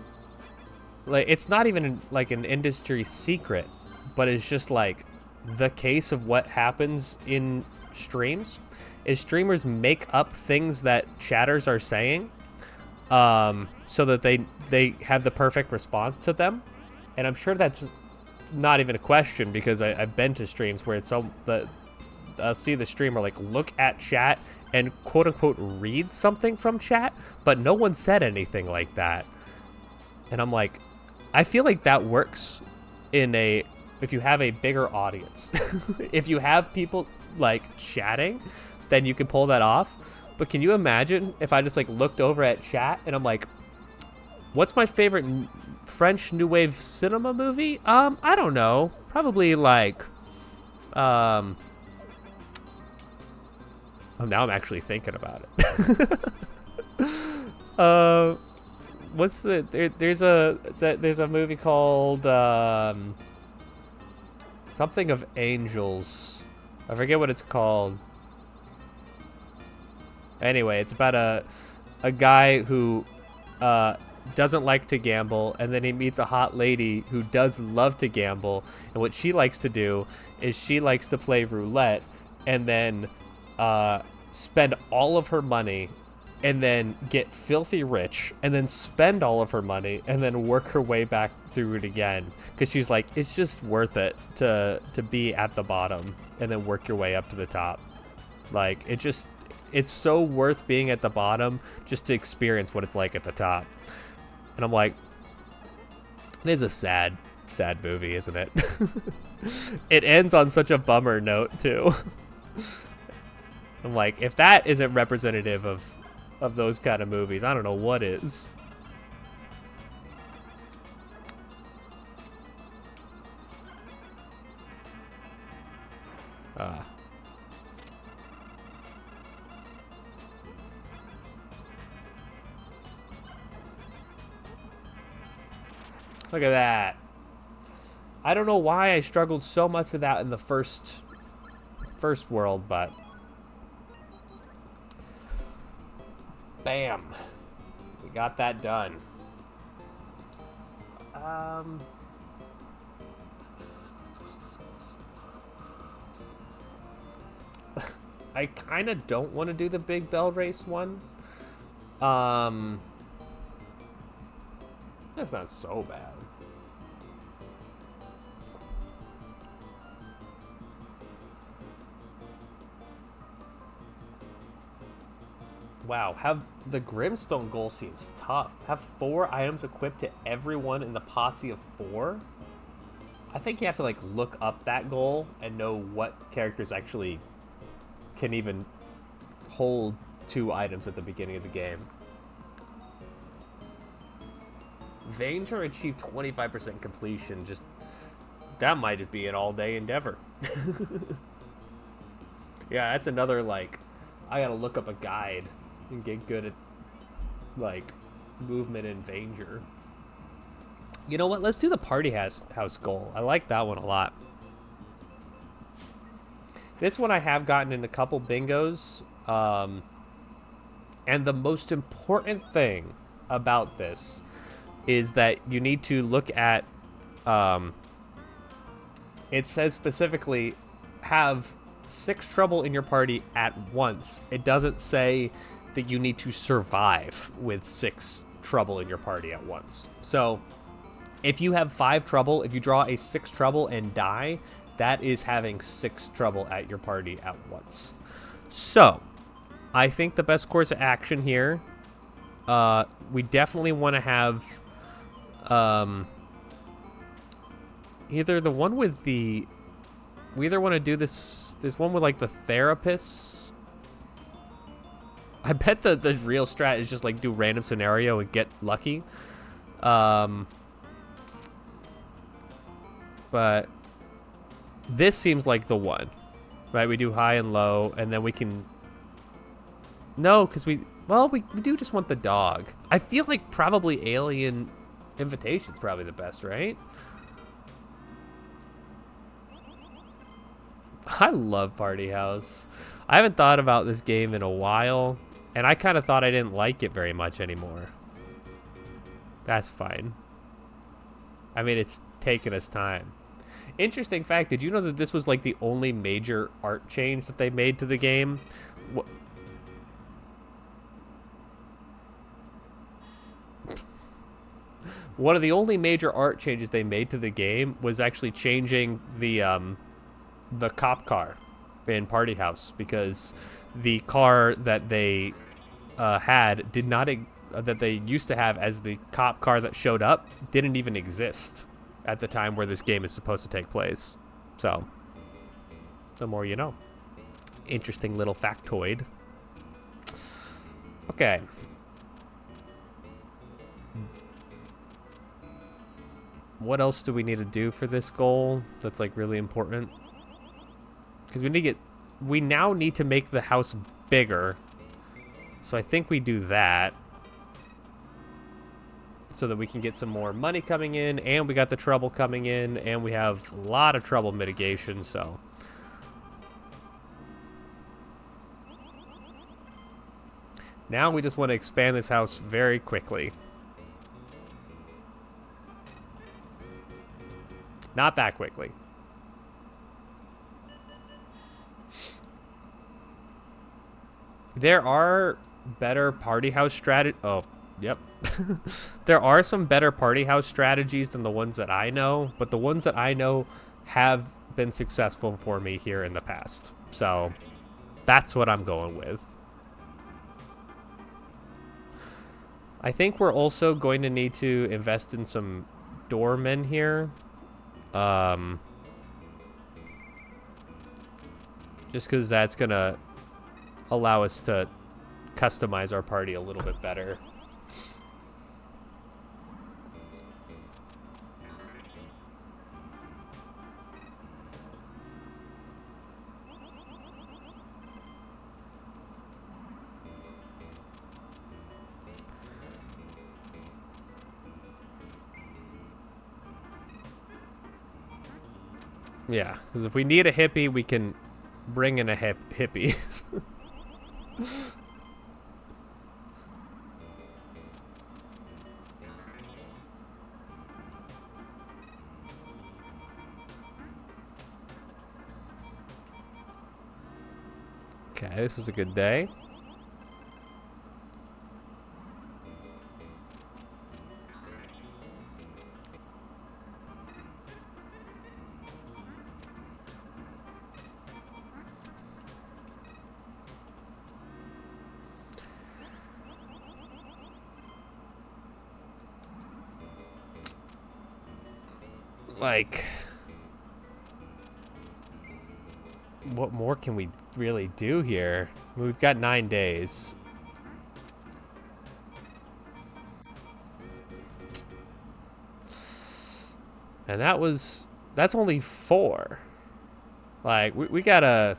it's not even like an industry secret, but it's just like the case of what happens in streams is streamers make up things that chatters are saying, so that they have the perfect response to them. And I'm sure that's not even a question, because I've been to streams where it's I'll see the streamer like look at chat and quote unquote read something from chat, but no one said anything like that. And I'm like, I feel like that works if you have a bigger audience. If you have people like chatting, then you can pull that off. But can you imagine if I just like looked over at chat and I'm like, what's my favorite French New Wave cinema movie? I don't know. Probably like, oh, now I'm actually thinking about it. There's a movie called something of Angels. I forget what it's called. Anyway, it's about a guy who doesn't like to gamble, and then he meets a hot lady who does love to gamble, and what she likes to do is she likes to play roulette and then spend all of her money and then get filthy rich and then spend all of her money and then work her way back through it again, because she's like, it's just worth it to be at the bottom and then work your way up to the top. Like, it's so worth being at the bottom just to experience what it's like at the top. And I'm like, this is sad. sad movie, isn't it? It ends on such a bummer note, too. I'm like, if that isn't representative of those kind of movies, I don't know what is. Look at that. I don't know why I struggled so much with that in the first world, but bam, we got that done. I kind of don't want to do the Big Bell Race one. That's not so bad. Wow, have the Grimstone goal seems tough. Have 4 items equipped to everyone in the posse of 4? I think you have to like look up that goal and know what characters actually can even hold 2 items at the beginning of the game. Vanger achieved 25% completion. Just that might just be an all-day endeavor. Yeah, that's another like I gotta look up a guide and get good at like movement in Vanger. You know what? Let's do the party house goal. I like that one a lot. This one I have gotten in a couple bingos. And the most important thing about this is that you need to look at, it says specifically, have 6 trouble in your party at once. It doesn't say that you need to survive with 6 trouble in your party at once. So if you have 5 trouble, if you draw a 6 trouble and die, that is having 6 trouble at your party at once. So I think the best course of action here, we definitely want to have either the one with the, we either want to do this one with like the therapists. I bet the real strat is just like do random scenario and get lucky. But this seems like the one, right? We do high and low, and then we can, no, because we do just want the dog. I feel like probably Alien Invitation's probably the best, right? I love Party House. I haven't thought about this game in a while, and I kind of thought I didn't like it very much anymore. That's fine. I mean, it's taken us time. Interesting fact, did you know that this was like the only major art change that they made to the game? One of the only major art changes they made to the game was actually changing the cop car in Party House, because the car that they had did not that they used to have as the cop car that showed up didn't even exist at the time where this game is supposed to take place. So, the more you know. Interesting little factoid. Okay. What else do we need to do for this goal that's like really important? Because we now need to make the house bigger. So I think we do that so that we can get some more money coming in, and we got the trouble coming in, and we have a lot of trouble mitigation, so. Now we just want to expand this house very quickly. Not that quickly. There are better party house strategy. Oh, yep. There are some better party house strategies than the ones that I know, but the ones that I know have been successful for me here in the past. So that's what I'm going with. I think we're also going to need to invest in some doormen here. Just because that's gonna allow us to customize our party a little bit better. Yeah, because if we need a hippie, we can bring in a hippie. Okay, this was a good day. Like, what more can we really do here? We've got 9 days. And that's only 4. Like, we gotta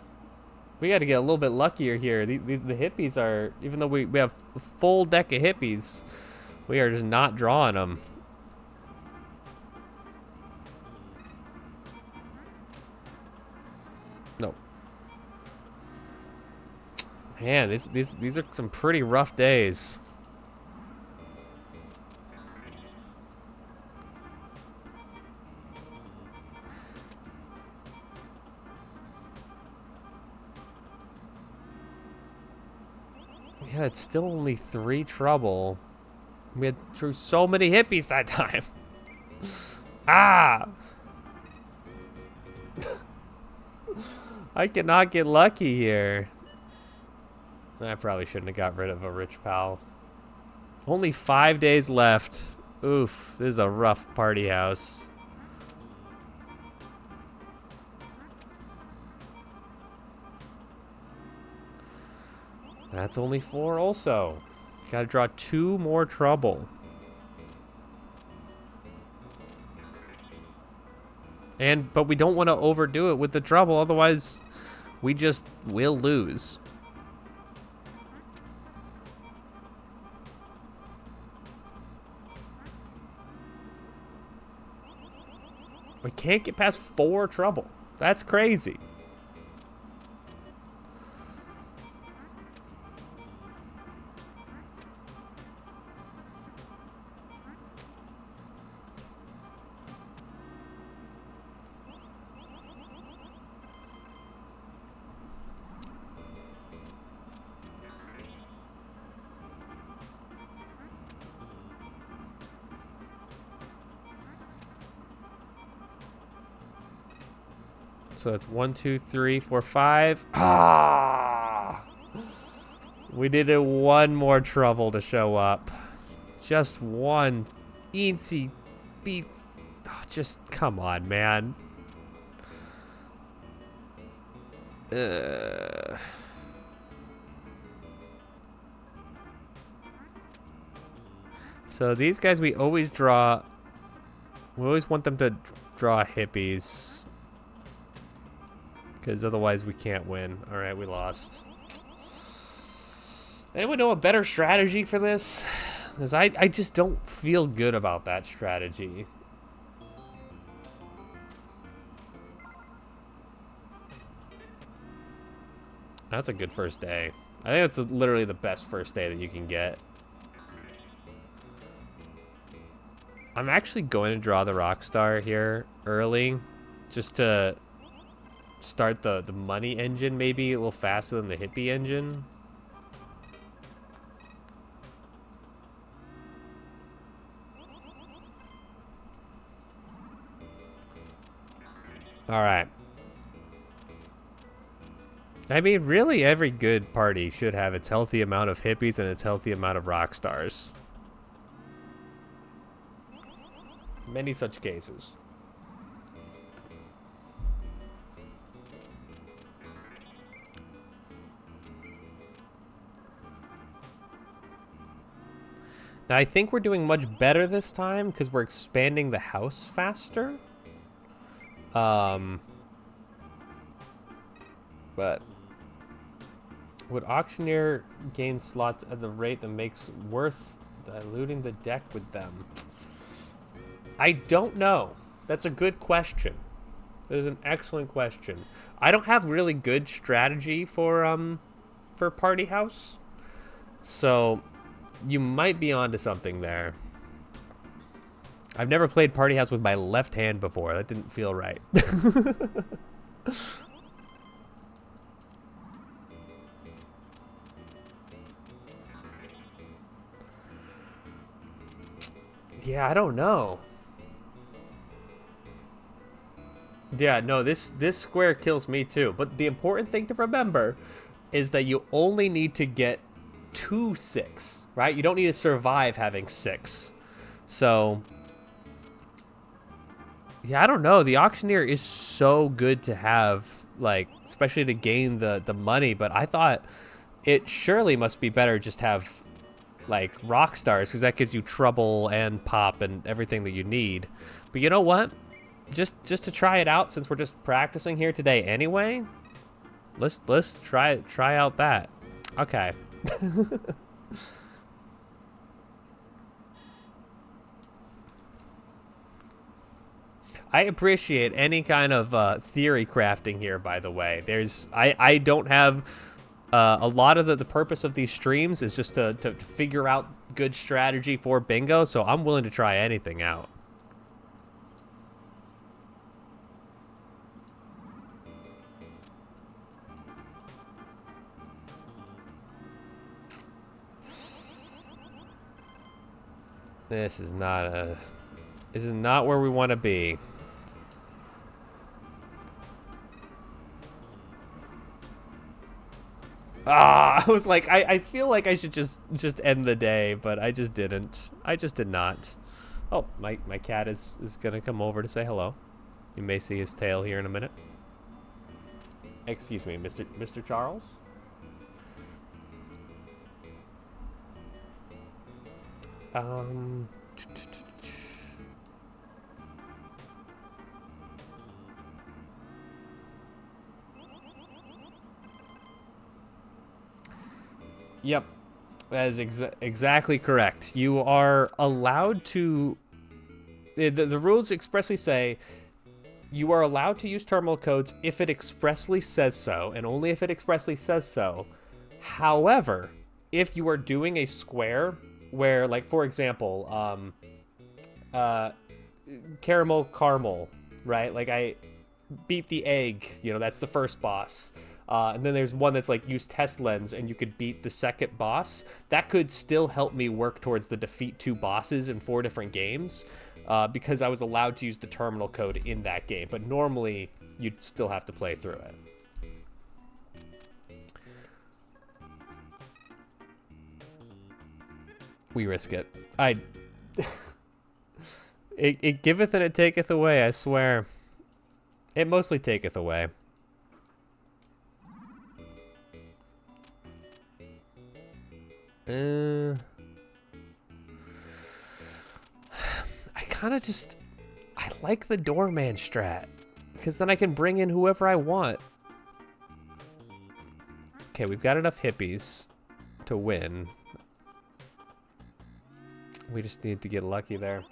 get a little bit luckier here. The hippies are, even though we have a full deck of hippies, we are just not drawing them. No. Man, these are some pretty rough days. Yeah, it's still only 3 trouble. We had through so many hippies that time. Ah! I cannot get lucky here. I probably shouldn't have got rid of a rich pal. Only 5 days left. Oof, this is a rough party house. That's only 4 also. Gotta draw 2 more trouble. But we don't want to overdo it with the trouble, otherwise we just will lose. We can't get past 4 trouble. That's crazy. So that's 1, 2, 3, 4, 5. Ah! We needed 1 more trouble to show up. Just 1. Eensy beats. Oh, just come on, man. So these guys, we always draw. We always want them to draw hippies. Because otherwise we can't win. Alright, we lost. Anyone know a better strategy for this? Because I just don't feel good about that strategy. That's a good first day. I think that's literally the best first day that you can get. I'm actually going to draw the Rockstar here early. Just to start the money engine maybe a little faster than the hippie engine. All right. I mean, really every good party should have its healthy amount of hippies and its healthy amount of rock stars. Many such cases. Now, I think we're doing much better this time because we're expanding the house faster. But would auctioneer gain slots at the rate that makes worth diluting the deck with them? I don't know. That's a good question. That is an excellent question. I don't have really good strategy for Party House, so you might be onto something there. I've never played Party House with my left hand before. That didn't feel right. Yeah, I don't know. Yeah, no, this square kills me too. But the important thing to remember is that you only need to get 6, right? You don't need to survive having 6. So, yeah, I don't know. The auctioneer is so good to have, like, especially to gain the money. But I thought it surely must be better just have, like, rock stars, because that gives you trouble and pop and everything that you need. But you know what? Just to try it out, since we're just practicing here today anyway, let's try out that. Okay. I appreciate any kind of theory crafting here, by the way. I don't have a lot of the purpose of these streams is just to figure out good strategy for bingo, so I'm willing to try anything out. This is not where we want to be. Ah, I was like, I feel like I should just end the day, but I just didn't. I just did not. Oh, my cat is gonna come over to say hello. You may see his tail here in a minute. Excuse me, Mr. Charles. Yep, that is exactly correct. You are allowed to... The rules expressly say you are allowed to use terminal codes if it expressly says so, and only if it expressly says so. However, if you are doing a square where, like, for example, caramel, right? Like, I beat the egg, you know, that's the first boss. And then there's one that's like use test lens and you could beat the second boss. That could still help me work towards the defeat 2 bosses in 4 different games, because I was allowed to use the terminal code in that game. But normally you'd still have to play through it. We risk it. It giveth and it taketh away, I swear. It mostly taketh away. I kind of just... I like the doorman strat, because then I can bring in whoever I want. Okay, we've got enough hippies to win. We just need to get lucky there.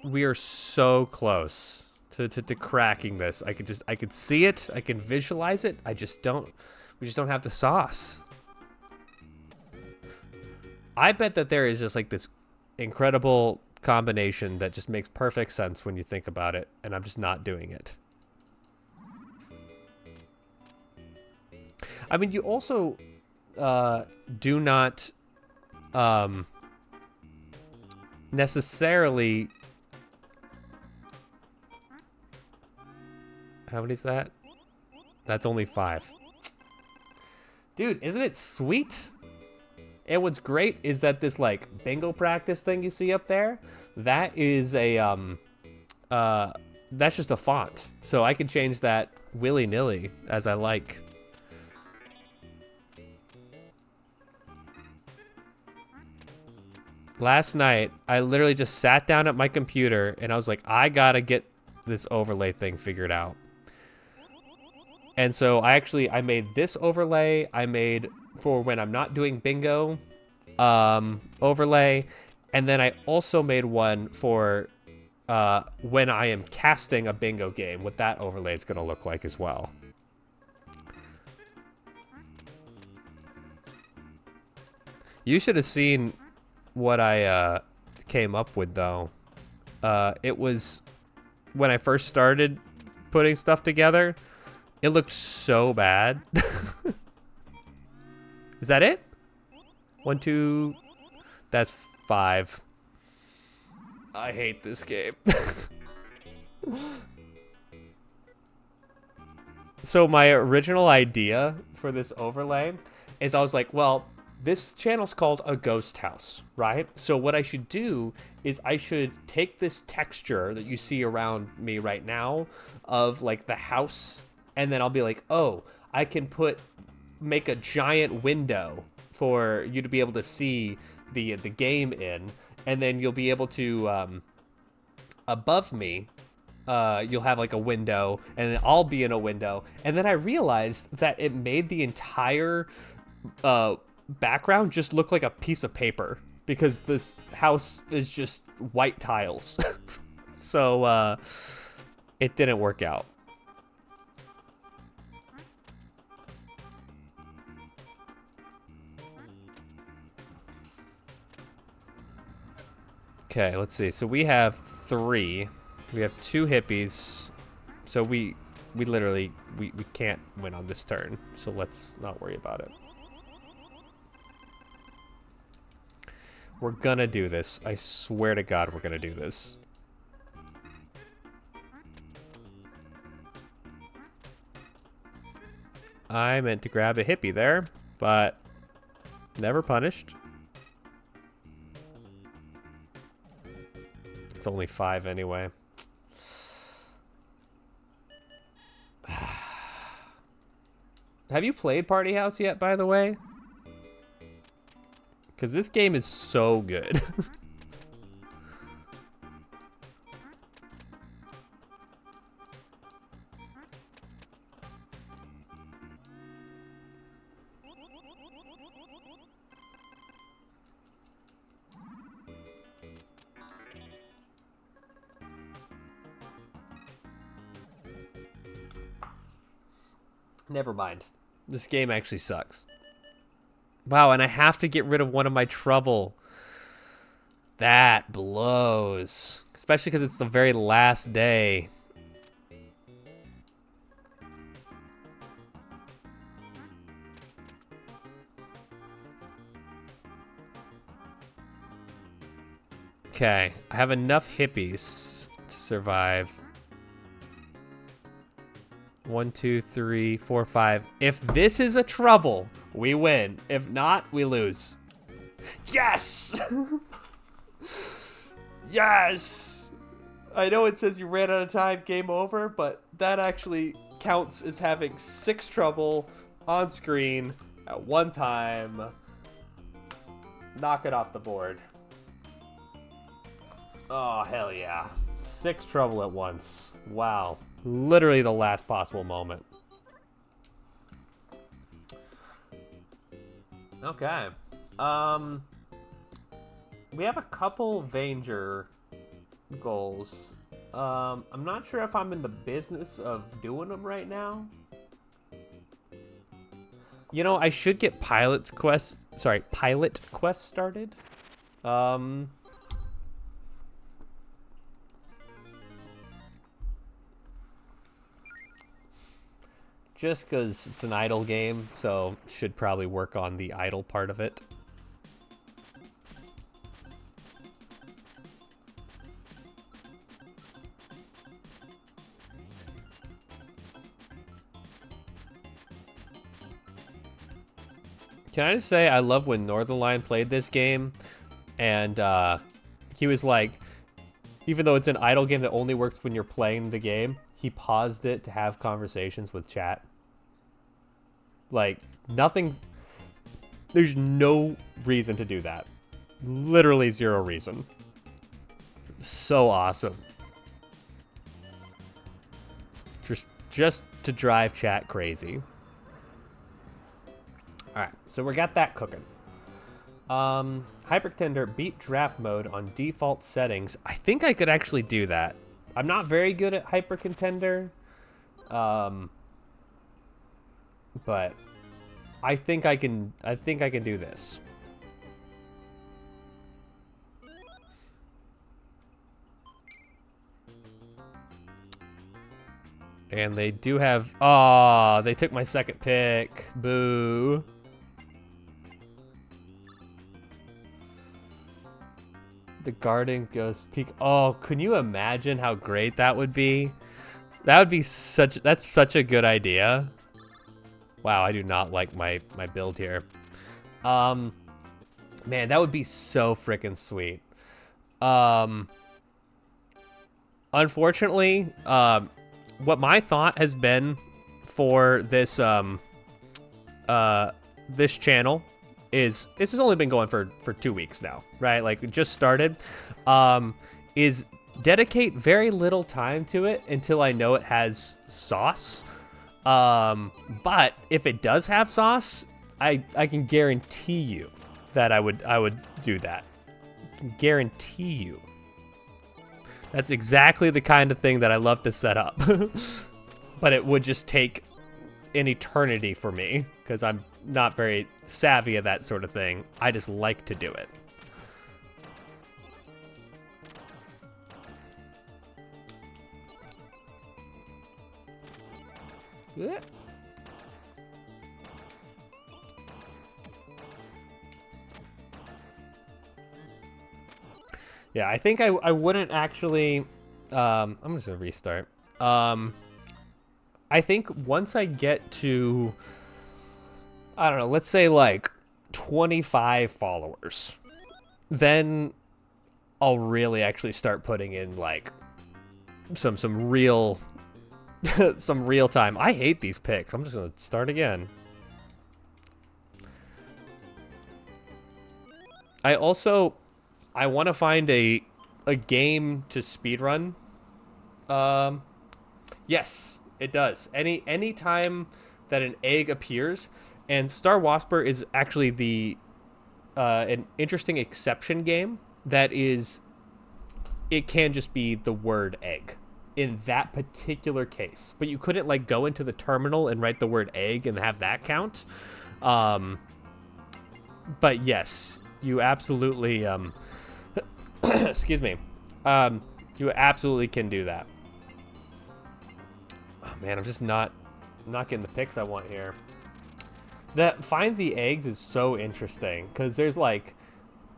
We are so close to cracking this. I could see it, I can visualize it. We just don't have the sauce. I bet that there is just like this incredible combination that just makes perfect sense when you think about it, and I'm just not doing it. I mean, you also do not necessarily... How many is that? That's only 5. Dude, isn't it sweet? And what's great is that this like bingo practice thing you see up there, that is a that's just a font. So I can change that willy-nilly as I like. Last night, I literally just sat down at my computer and I was like, I gotta get this overlay thing figured out. And so I made this overlay. I made for when I'm not doing bingo overlay. And then I also made one for when I am casting a bingo game, what that overlay is gonna look like as well. You should have seen what I came up with though. It was when I first started putting stuff together, it looked so bad. Is that it? 1, 2, that's 5. I hate this game. So my original idea for this overlay is I was like, well, this channel's called A Ghost House, right? So what I should do is I should take this texture that you see around me right now of like the house, and then I'll be like, oh, I can make a giant window for you to be able to see the game in, and then you'll be able to above me you'll have like a window, and then I'll be in a window. And then I realized that it made the entire background just look like a piece of paper because this house is just white tiles. So it didn't work out. Okay, let's see. So we have 3. We have 2 hippies. So we literally we can't win on this turn. So let's not worry about it. We're gonna do this. I swear to God, we're gonna do this. I meant to grab a hippie there, but never punished. It's only 5 anyway. Have you played Party House yet, by the way? Because this game is so good. Never mind. This game actually sucks. Wow, and I have to get rid of one of my trouble. That blows. Especially because it's the very last day. Okay, I have enough hippies to survive. 1, 2, 3, 4, 5. If this is a trouble, we win. If not, we lose. Yes! Yes! I know it says you ran out of time, game over, but that actually counts as having 6 trouble on screen at one time. Knock it off the board. Oh, hell yeah. 6 trouble at once. Wow. Literally the last possible moment. Okay. We have a couple Vanger goals. I'm not sure if I'm in the business of doing them right now. You know, I should get Pilot Quest started. Just because it's an idle game, so should probably work on the idle part of it. Can I just say I love when Northernlion played this game, and he was like, even though it's an idle game that only works when you're playing the game, he paused it to have conversations with chat. Like, nothing... There's no reason to do that. Literally 0 reason. So awesome. Just to drive chat crazy. Alright, so we got that cooking. Hypercontender beat draft mode on default settings. I think I could actually do that. I'm not very good at Hypercontender. But I think I can do this. And they do have... Aw, they took my second pick. Boo. The Garden Ghost Peak. Oh, can you imagine how great that would be? That would be such... That's such a good idea. Wow, I do not like my build here. Man, that would be so freaking sweet. Unfortunately, what my thought has been for this this channel is this has only been going for 2 weeks now, right? Like, it just started. Is dedicate very little time to it until I know it has sauce. But if it does have sauce, I can guarantee you that I would do that. I can guarantee you. That's exactly the kind of thing that I love to set up. But it would just take an eternity for me, because I'm not very savvy at that sort of thing. I just like to do it. Yeah. Yeah, I think I wouldn't actually... I'm just going to restart. I think once I get to... I don't know, let's say like 25 followers, then I'll really actually start putting in like some real... some real time. I hate these picks. I'm just going to start again. I want to find a game to speedrun. Yes, it does. Any time that an egg appears, and Star Wasper is actually the an interesting exception game that is, it can just be the word egg in that particular case, but you couldn't like go into the terminal and write the word egg and have that count. But yes, you absolutely excuse me. You absolutely can do that. Oh man, I'm just not getting the picks I want here. That find the eggs is so interesting because there's like,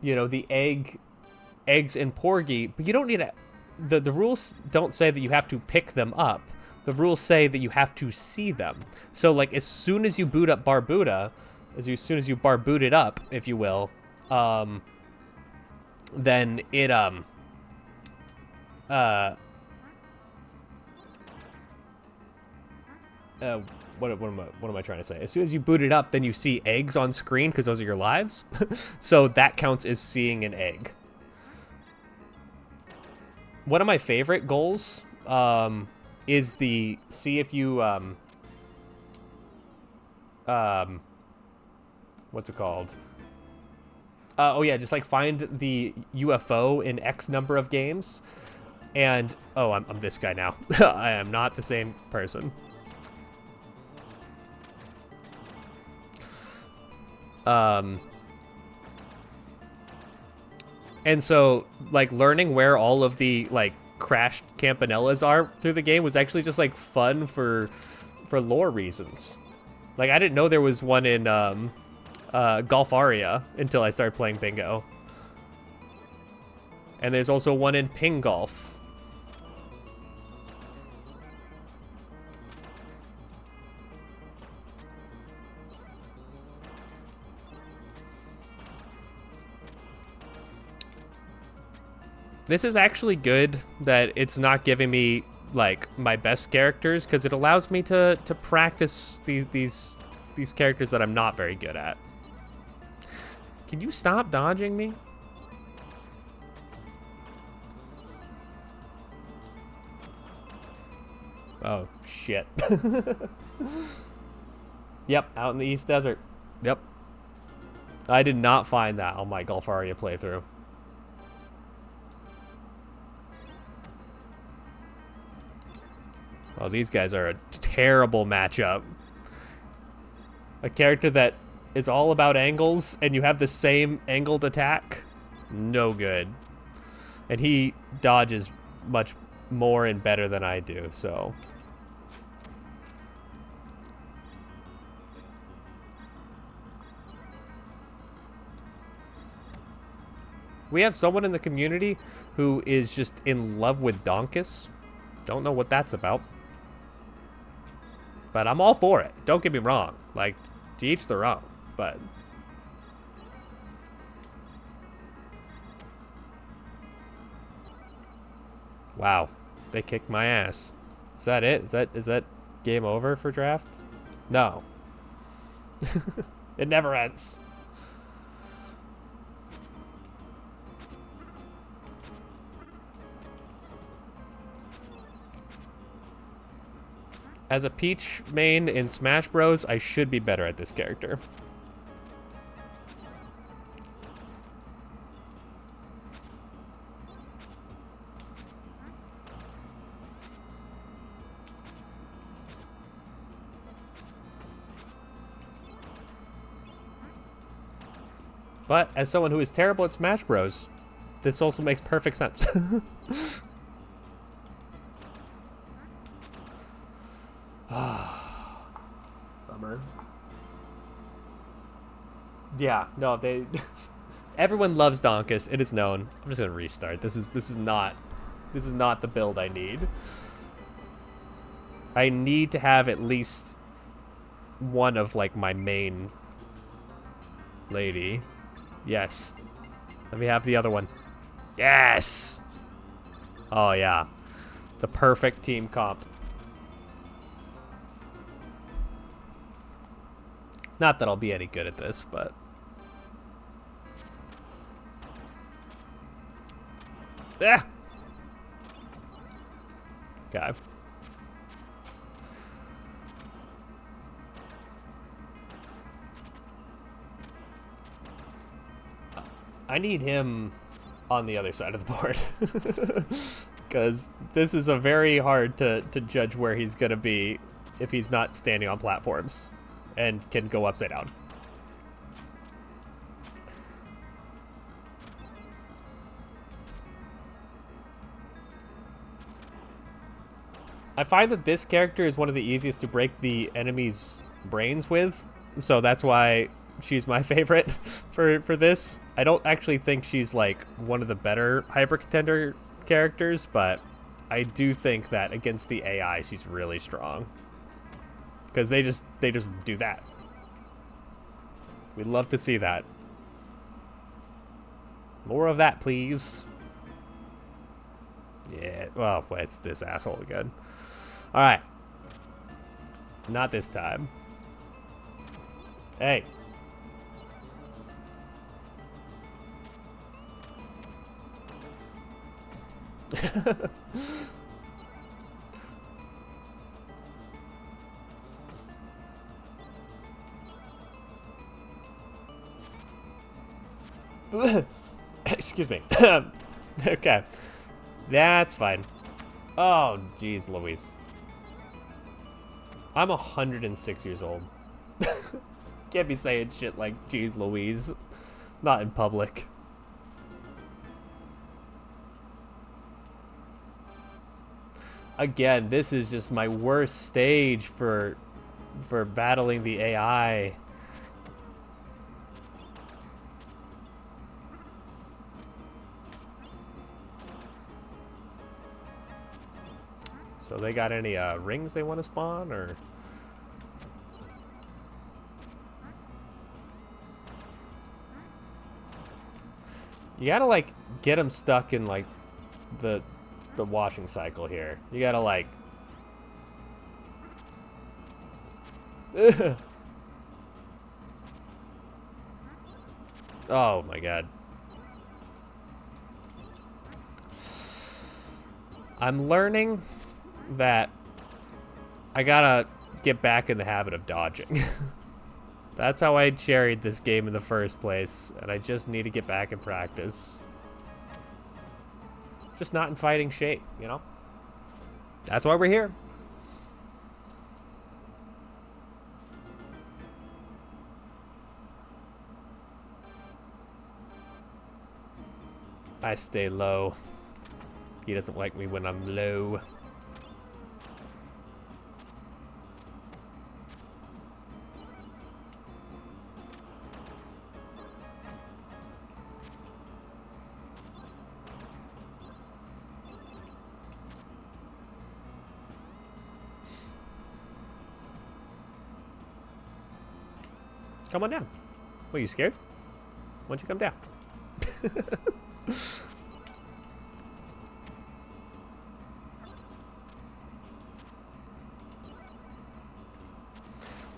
you know, the eggs in Porgy, but you don't need a. The rules don't say that you have to pick them up. The rules say that you have to see them. So like as soon as you boot up Barbuda, as soon as you Barboot it up, if you will, then it what am I trying to say? As soon as you boot it up, then you see eggs on screen because those are your lives. So that counts as seeing an egg. One of my favorite goals is the see if you what's it called? Oh yeah, just like find the UFO in X number of games. And oh, I'm this guy now. I am not the same person. And so like learning where all of the like crashed campanellas are through the game was actually just like fun for lore reasons. Like I didn't know there was one in Golf Aria until I started playing Bingo. And there's also one in Ping Golf. This is actually good that it's not giving me like my best characters, because it allows me to practice these characters that I'm not very good at. Can you stop dodging me? Oh shit. Yep, out in the East Desert. Yep. I did not find that on my Golfaria playthrough. Oh, these guys are a terrible matchup. A character that is all about angles, and you have the same angled attack? No good. And he dodges much more and better than I do, so... We have someone in the community who is just in love with Donkus. Don't know what that's about. But I'm all for it. Don't get me wrong. Like, to each their own. But... Wow. They kicked my ass. Is that it? Is that game over for drafts? No. It never ends. As a Peach main in Smash Bros, I should be better at this character. But as someone who is terrible at Smash Bros, this also makes perfect sense. Bummer. Yeah, no, they... Everyone loves Donkus. It is known. I'm just gonna restart. This is not the build I need. I need to have at least one of like my main lady. Yes. Let me have the other one. Yes. Oh yeah. The perfect team comp. Not that I'll be any good at this, but... Ah! Okay. I need him on the other side of the board. Because this is a very hard to judge where he's going to be if he's not standing on platforms and can go upside down. I find that this character is one of the easiest to break the enemy's brains with, so that's why she's my favorite for this. I don't actually think she's like one of the better Hyper Contender characters, but I do think that against the AI she's really strong. Because they just do that. We'd love to see that. More of that, please. Yeah, well, it's this asshole again. Alright. Not this time. Hey. Excuse me. Okay. That's fine. Oh, geez, Louise. I'm 106 years old. Can't be saying shit like, geez, Louise. Not in public. Again, this is just my worst stage for battling the AI. So they got any rings they want to spawn, or? You gotta like get them stuck in like the washing cycle here. You gotta like. Oh my god. I'm learning that I gotta get back in the habit of dodging. That's how I cherried this game in the first place, and I just need to get back in practice. Just not in fighting shape, you know? That's why we're here. I stay low. He doesn't like me when I'm low. Come on down. What, are you scared? Why don't you come down?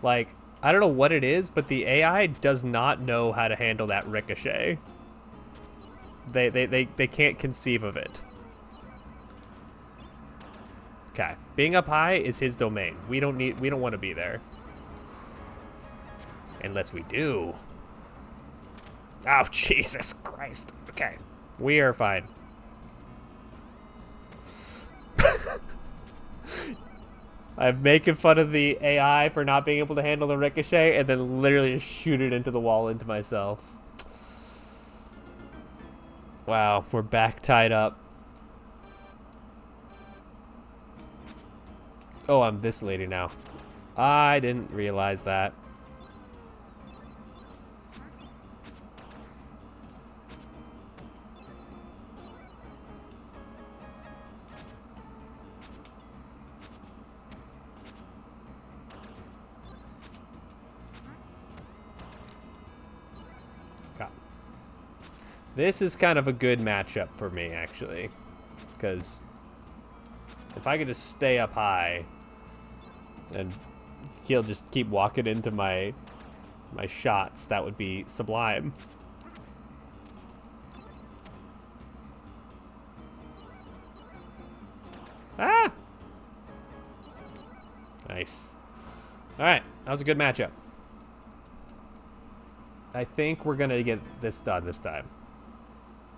Like, I don't know what it is, but the AI does not know how to handle that ricochet. They can't conceive of it. Okay, being up high is his domain. We don't want to be there. Unless we do. Oh, Jesus Christ. Okay, we are fine. I'm making fun of the AI for not being able to handle the ricochet and then literally just shoot it into the wall into myself. Wow, we're back tied up. Oh, I'm this lady now. I didn't realize that. This is kind of a good matchup for me, actually. Because if I could just stay up high and he'll just keep walking into my shots, that would be sublime. Ah! Nice. Alright, that was a good matchup. I think we're gonna get this done this time.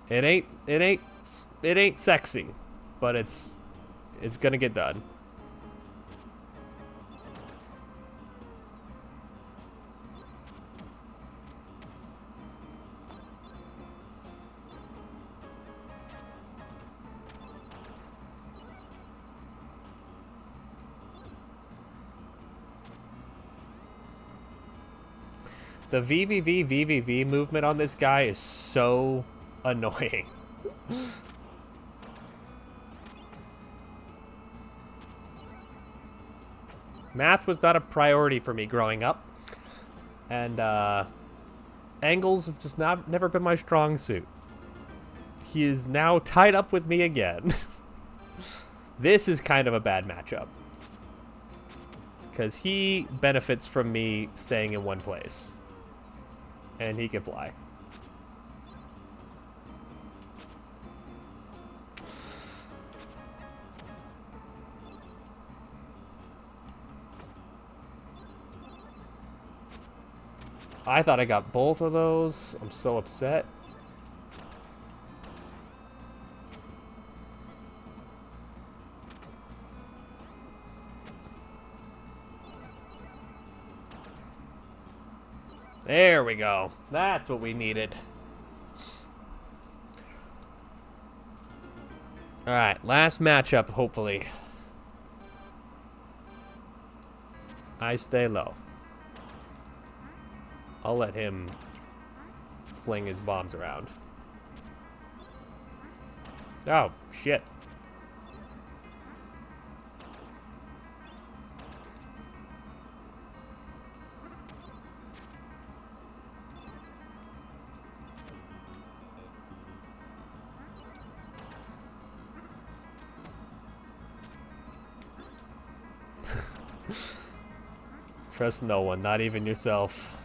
It ain't sexy, but it's gonna get done. The VVV movement on this guy is so annoying. Math was not a priority for me growing up, and angles have just never been my strong suit. He is now tied up with me again. This is kind of a bad matchup, because he benefits from me staying in one place, and he can fly. I thought I got both of those. I'm so upset. There we go. That's what we needed. All right, last matchup, hopefully. I stay low. I'll let him fling his bombs around. Oh, shit. Trust no one, not even yourself.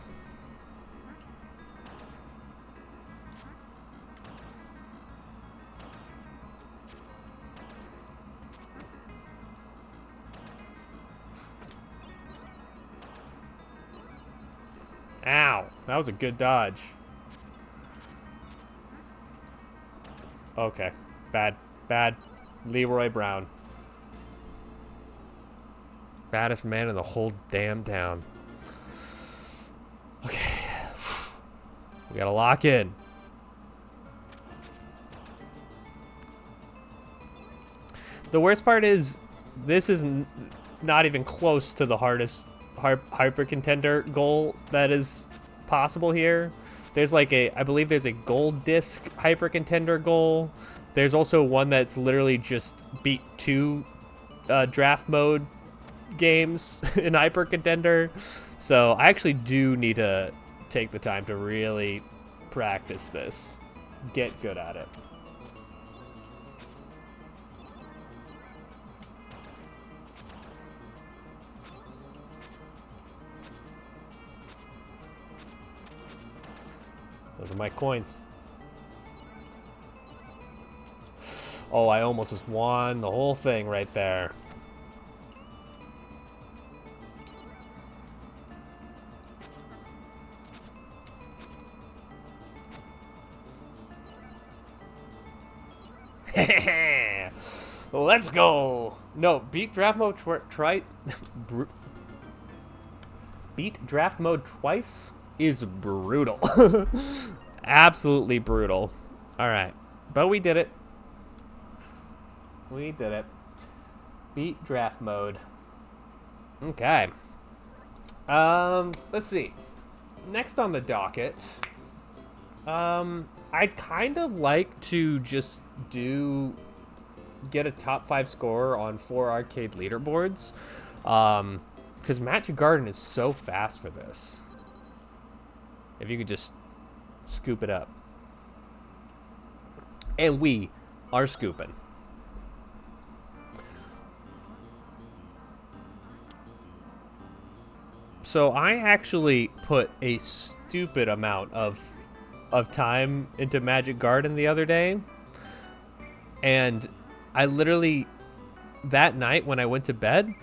Ow, that was a good dodge. Okay, bad, bad. Leroy Brown. Baddest man in the whole damn town. Okay. We gotta lock in. The worst part is, this is not even close to the hardest hyper contender goal that is possible here. There's like I believe there's a gold disc hyper contender goal. There's also one that's literally just beat 2 draft mode games in hyper contender. So I actually do need to take the time to really practice this, get good at it. Those are my coins. Oh, I almost just won the whole thing right there. Let's go. No, beat draft mode beat draft mode twice is brutal. Absolutely brutal. All right, but we did it. We did it. Beat draft mode. Okay. Let's see. Next on the docket, I'd kind of like to just get a top 5 score on 4 arcade leaderboards, because Magic Garden is so fast for this. If you could just scoop it up. And we are scooping. So I actually put a stupid amount of time into Magic Garden the other day. And I literally, that night when I went to bed,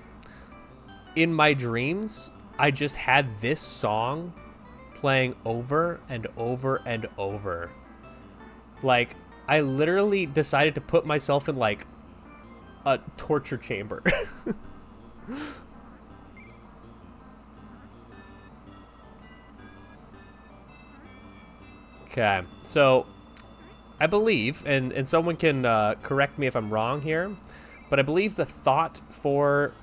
in my dreams, I just had this song playing over and over and over. Like, I literally decided to put myself in, like, a torture chamber. Okay, so I believe, and someone can correct me if I'm wrong here, but I believe the thought for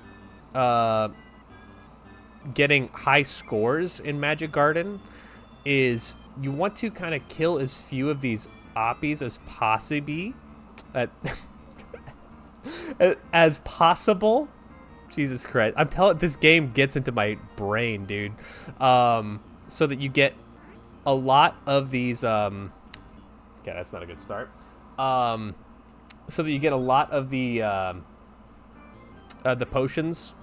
getting high scores in Magic Garden is you want to kind of kill as few of these oppies as as possible. Jesus Christ. I'm telling, this game gets into my brain, dude. So that you get a lot of these, okay, that's not a good start. So that you get a lot of the potions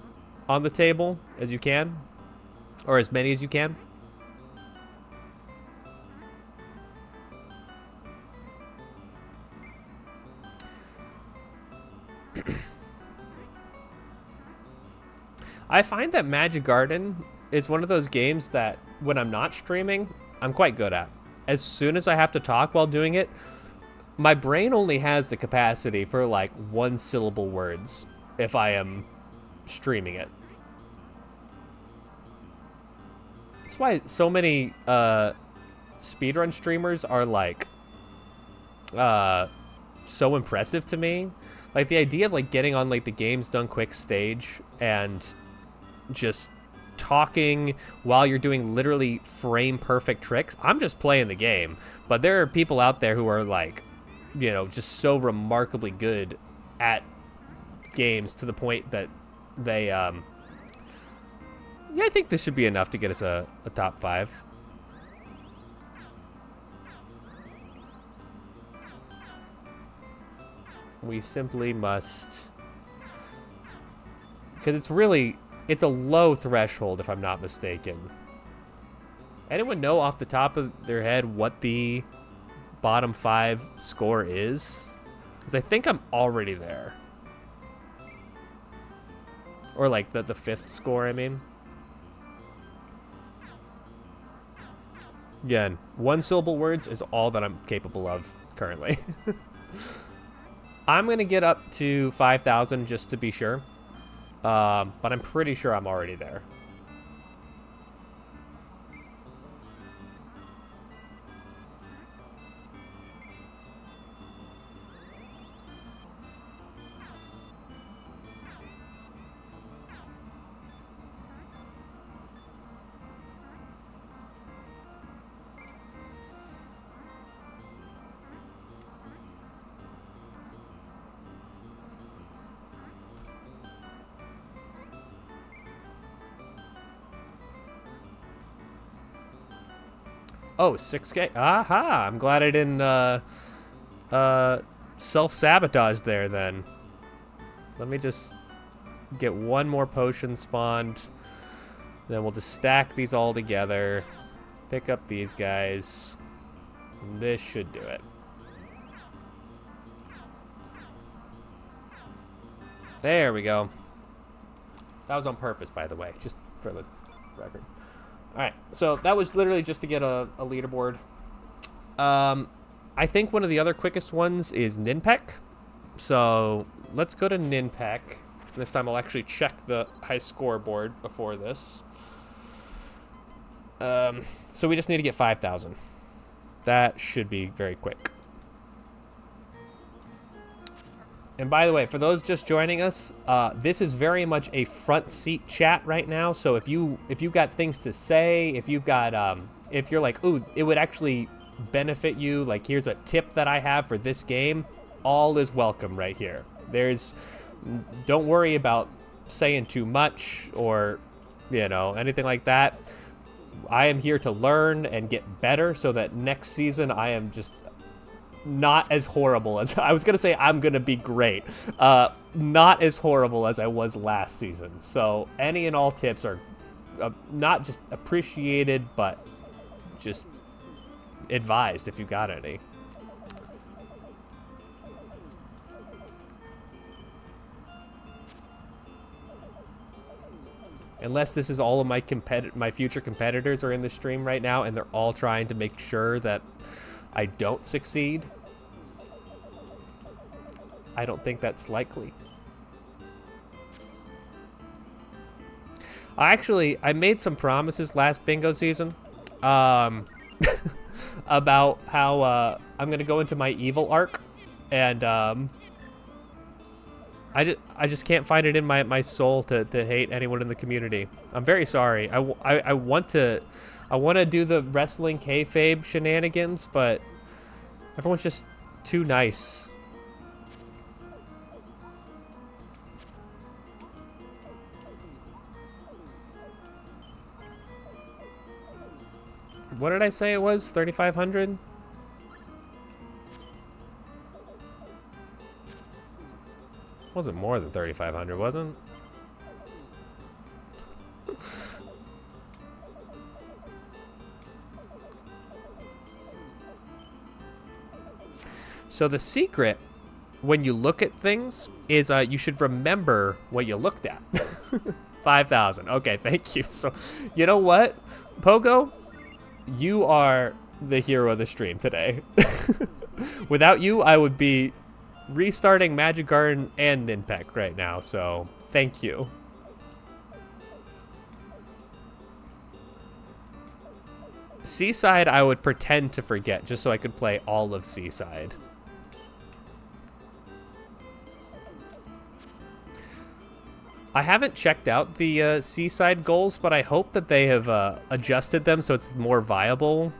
on the table as you can, or as many as you can. I find that Magic Garden is one of those games that when I'm not streaming, I'm quite good at. As soon as I have to talk while doing it, my brain only has the capacity for like 1-syllable words if I am streaming it. That's why so many speedrun streamers are like so impressive to me. Like the idea of like getting on like the Games Done Quick stage and just talking while you're doing literally frame perfect tricks. I'm just playing the game, but there are people out there who are like, you know, just so remarkably good at games to the point that they yeah, I think this should be enough to get us a top 5. We simply must, because it's really It's a low threshold, if I'm not mistaken. Anyone know off the top of their head what the bottom 5 score is? Because I think I'm already there. Or like the 5th score, I mean. Again, one-syllable words is all that I'm capable of currently. I'm going to get up to 5,000 just to be sure. But I'm pretty sure I'm already there. Oh, 6K. Aha! I'm glad I didn't self-sabotage there then. Let me just get one more potion spawned. Then we'll just stack these all together. Pick up these guys. And this should do it. There we go. That was on purpose, by the way, just for the record. Alright, so that was literally just to get a leaderboard. I think one of the other quickest ones is Ninpek. So let's go to Ninpek. This time I'll actually check the high scoreboard before this. So we just need to get 5,000. That should be very quick. And by the way, for those just joining us, this is very much a front seat chat right now. So if you got things to say, if you've got if you're like, ooh, it would actually benefit you, like here's a tip that I have for this game, all is welcome right here. Don't worry about saying too much or, you know, anything like that. I am here to learn and get better so that next season I am just not as horrible as I was gonna say. I'm gonna be great, not as horrible as I was last season. So any and all tips are not just appreciated, but just advised if you got any. Unless this is all of my future competitors are in the stream right now, and they're all trying to make sure that I don't succeed. I don't think that's likely. I made some promises last bingo season about how I'm going to go into my evil arc, and I just can't find it in my soul to hate anyone in the community. I'm very sorry. I want to do the wrestling kayfabe shenanigans, but everyone's just too nice. What did I say it was? 3,500? Wasn't more than 3,500, wasn't? So the secret, when you look at things, is you should remember what you looked at. 5,000. Okay, thank you. So, you know what, Pogo? You are the hero of the stream today. Without you, I would be restarting Magic Garden and Ninpek right now, so thank you. Seaside, I would pretend to forget just so I could play all of Seaside. I haven't checked out the Seaside goals, but I hope that they have adjusted them so it's more viable.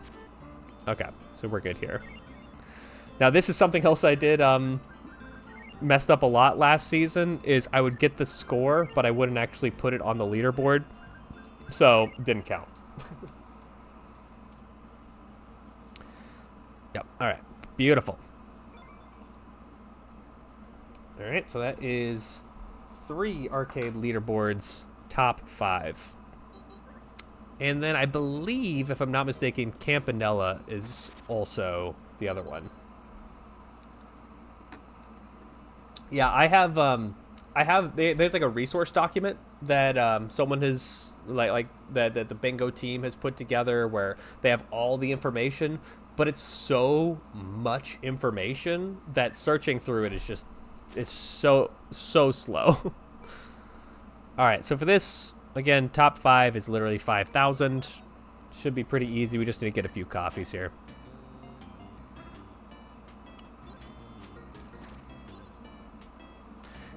Okay, so we're good here. Now, this is something else I did messed up a lot last season, is I would get the score, but I wouldn't actually put it on the leaderboard, so didn't count. Yep, all right, beautiful. All right, so that is 3 arcade leaderboards top 5. And then I believe, if I'm not mistaken, Campanella is also the other one. Yeah, I have there's like a resource document that someone has like that the bingo team has put together where they have all the information, but it's so much information that searching through it is just it's so slow. All right, so for this, again, top 5 is literally 5,000. Should be pretty easy. We just need to get a few coffees here.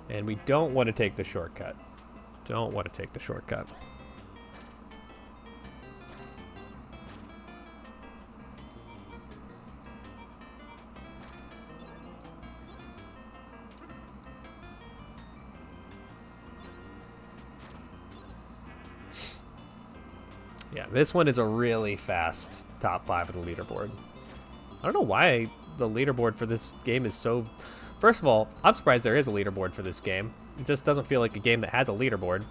And we don't want to take the shortcut. Don't want to take the shortcut. Yeah, this one is a really fast top 5 of the leaderboard. I don't know why the leaderboard for this game is so... First of all, I'm surprised there is a leaderboard for this game. It just doesn't feel like a game that has a leaderboard.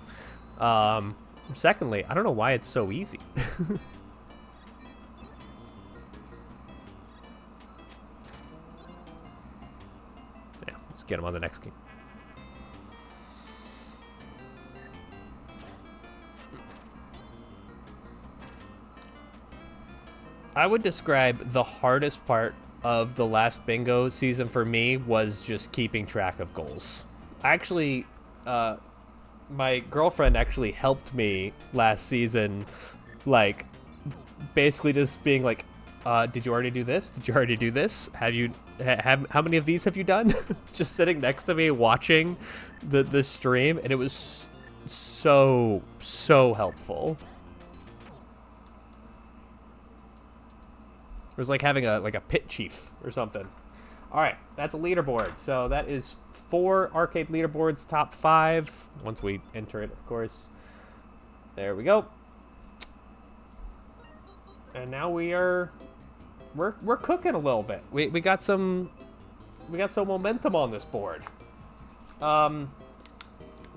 Secondly, I don't know why it's so easy. Yeah, let's get him on the next game. I would describe the hardest part of the last bingo season for me was just keeping track of goals. Actually, my girlfriend actually helped me last season, like, basically just being like, did you already do this? Did you already do this? How many of these have you done? Just sitting next to me watching the stream, and it was so helpful. It was like having a pit chief or something. All right, that's a leaderboard. So that is 4 arcade leaderboards, top 5. Once we enter it, of course. There we go. And now we're cooking a little bit. We got some momentum on this board.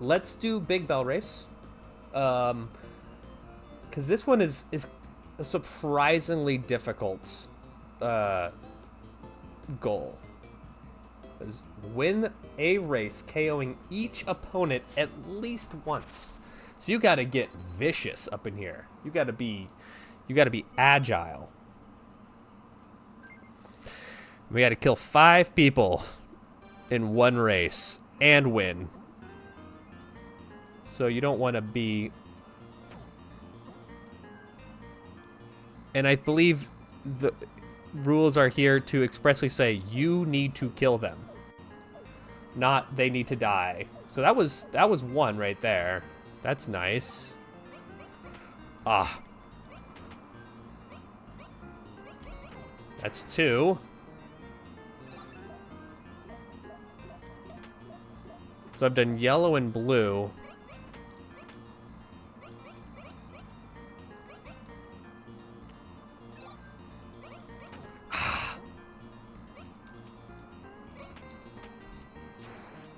Let's do Big Bell Race. Because this one is a surprisingly difficult goal. Is win a race, KOing each opponent at least once. So you got to get vicious up in here. You got to be agile. We got to kill 5 people in one race and win. So you don't want to be... And I believe the rules are here to expressly say you need to kill them, not they need to die. So that was 1 right there. That's nice. Ah. That's 2. So I've done yellow and blue.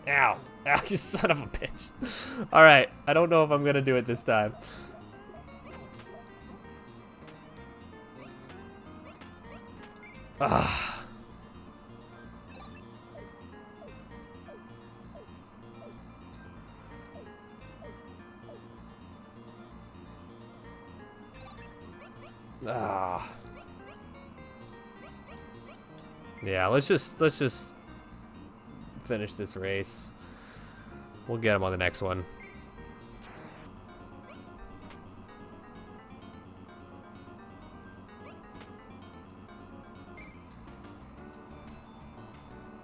Ow. Ow, you son of a bitch. Alright, I don't know if I'm gonna do it this time. Ah. Ah. Yeah, let's just finish this race. We'll get him on the next one.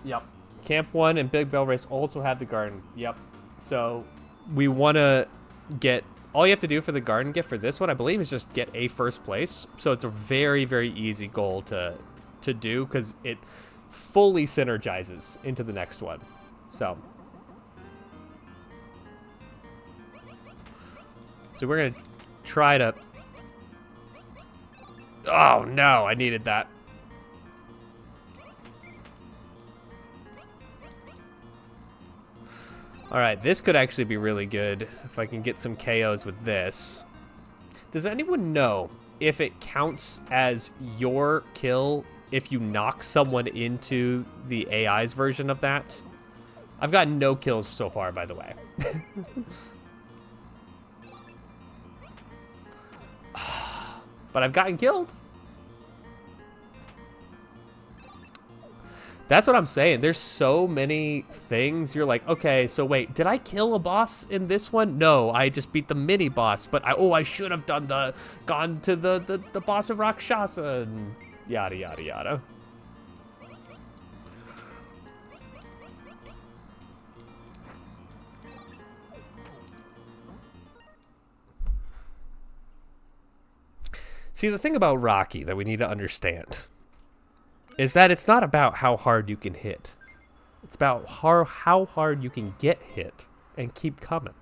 Yep. Camp 1 and Big Bell Race also have the garden. Yep. So we want to get... All you have to do for the garden gift for this one, I believe, is just get a first place. So it's a very, very easy goal to do because it fully synergizes into the next one. So we're going to try to... Oh, no, I needed that. All right, this could actually be really good if I can get some KOs with this. Does anyone know if it counts as your kill if you knock someone into the AI's version of that? I've gotten no kills so far, by the way. But I've gotten killed. That's what I'm saying. There's so many things. You're like, okay, so wait, did I kill a boss in this one? No, I just beat the mini boss. But I should have gone to the boss of Rakshasa and yada yada yada. See, the thing about Rocky that we need to understand is that it's not about how hard you can hit. It's about how hard you can get hit and keep coming.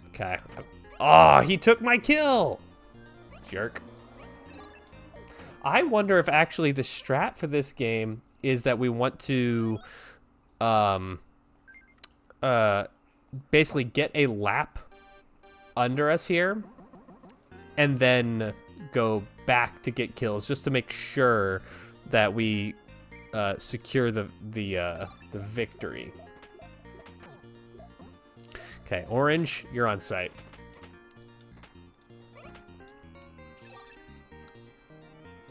Okay. Oh, he took my kill! Jerk. I wonder if actually the strat for this game is that we want to basically get a lap under us here and then go back to get kills just to make sure that we secure the victory. Okay, Orange, you're on site.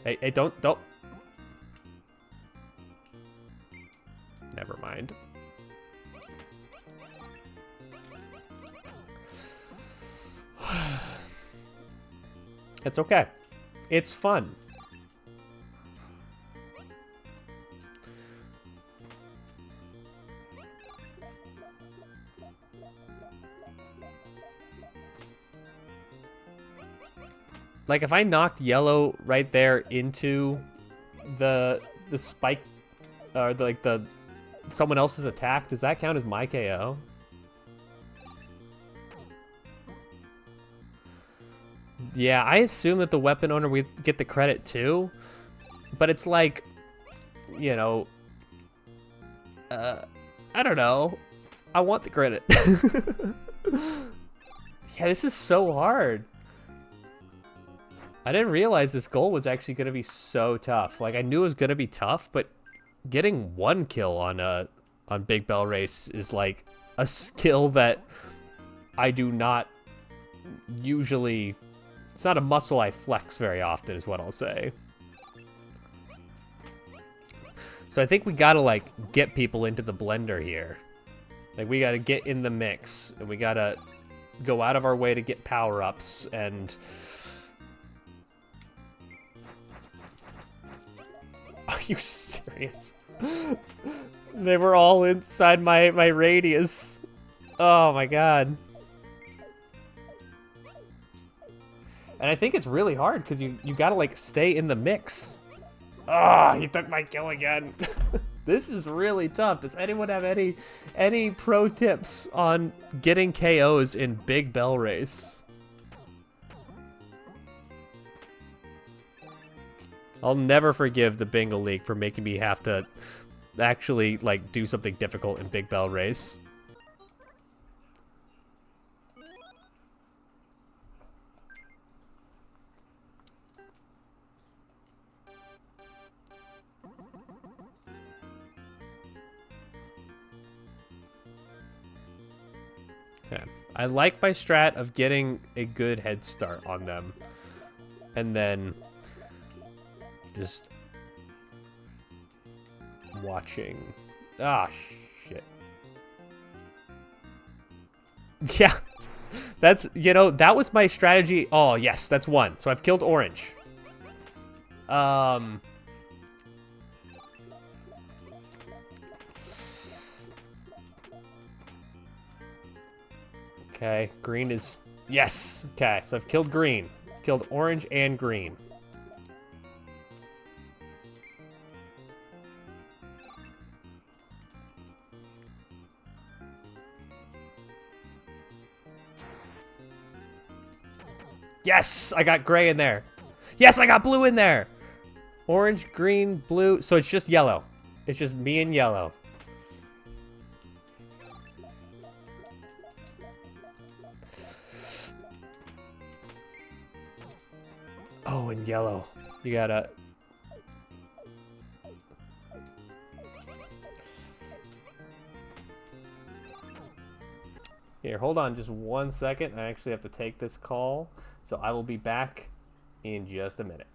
Hey, don't. Never mind. It's okay. It's fun. Like, if I knocked yellow right there into the spike, or the someone else's attack, does that count as my KO? Yeah, I assume that the weapon owner would get the credit too, but it's like, you know, I don't know. I want the credit. Yeah, this is so hard. I didn't realize this goal was actually going to be so tough. Like, I knew it was going to be tough, but getting one kill on Big Bell Race is like a skill that I do not usually. It's not a muscle I flex very often, is what I'll say. So I think we gotta like get people into the blender here. Like, we gotta get in the mix, and we gotta go out of our way to get power-ups and. Are you serious? They were all inside my radius. Oh my god. And I think it's really hard because you gotta like stay in the mix. Ah, he took my kill again. This is really tough. Does anyone have any pro tips on getting KOs in Big Bell Race? I'll never forgive the Bingo League for making me have to actually, like, do something difficult in Big Bell Race. Okay. I like my strat of getting a good head start on them. And then just watching. Ah, shit. Yeah. That's, you know, that was my strategy. Oh, yes, that's one. So I've killed Orange. Okay, green is... Yes! Okay, so I've killed green. Killed orange and green. Yes, I got gray in there. Yes, I got blue in there. Orange, green, blue. So it's just yellow. It's just me and yellow. Oh, and yellow. You gotta... Here, hold on just 1 second. I actually have to take this call. So I will be back in just a minute.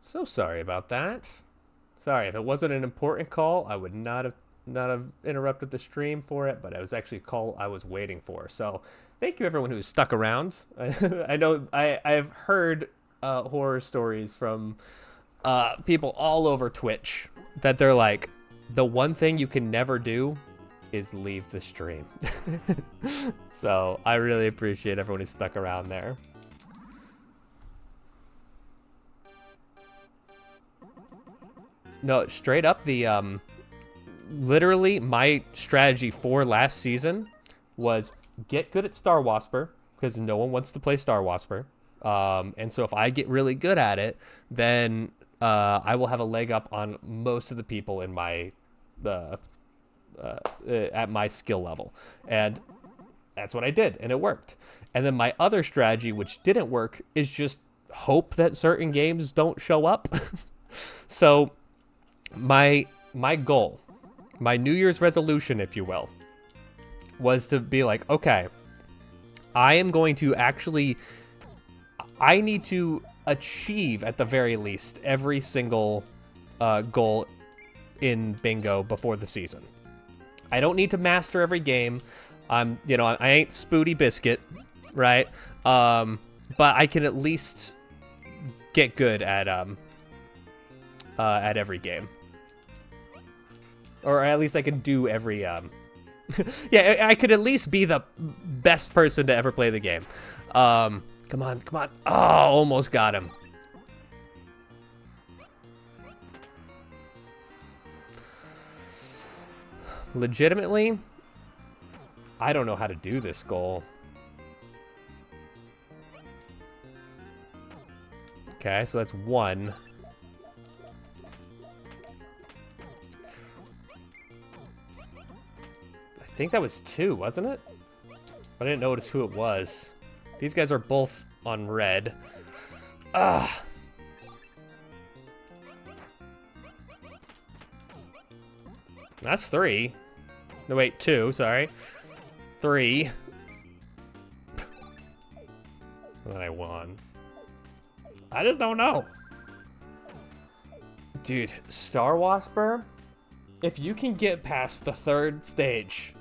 So sorry about that. Sorry, if it wasn't an important call, I would not have interrupted the stream for it, but it was actually a call I was waiting for. So thank you everyone who's stuck around. I know I've heard horror stories from people all over Twitch that they're like, the one thing you can never do is leave the stream. So I really appreciate everyone who stuck around there. No, straight up, the literally my strategy for last season was get good at Star Wasper, because no one wants to play Star Wasper. And so if I get really good at it, then I will have a leg up on most of the people in my at my skill level. And that's what I did, and it worked. And then my other strategy, which didn't work, is just hope that certain games don't show up. So my goal, my New Year's resolution, if you will, was to be like, okay, I am going to actually, I need to achieve at the very least every single goal in bingo before the season. I don't need to master every game. I ain't Spooty Biscuit, right? But I can at least get good at every game. Or at least I can do every, yeah, I could at least be the best person to ever play the game. Come on. Oh, almost got him. Legitimately, I don't know how to do this goal. Okay, so that's 1. I think that was 2, wasn't it? I didn't notice who it was. These guys are both on red. Ugh. That's 3. No, wait, 2, sorry. 3. And then I won. I just don't know. Dude, Star Wasper, if you can get past the 3rd stage,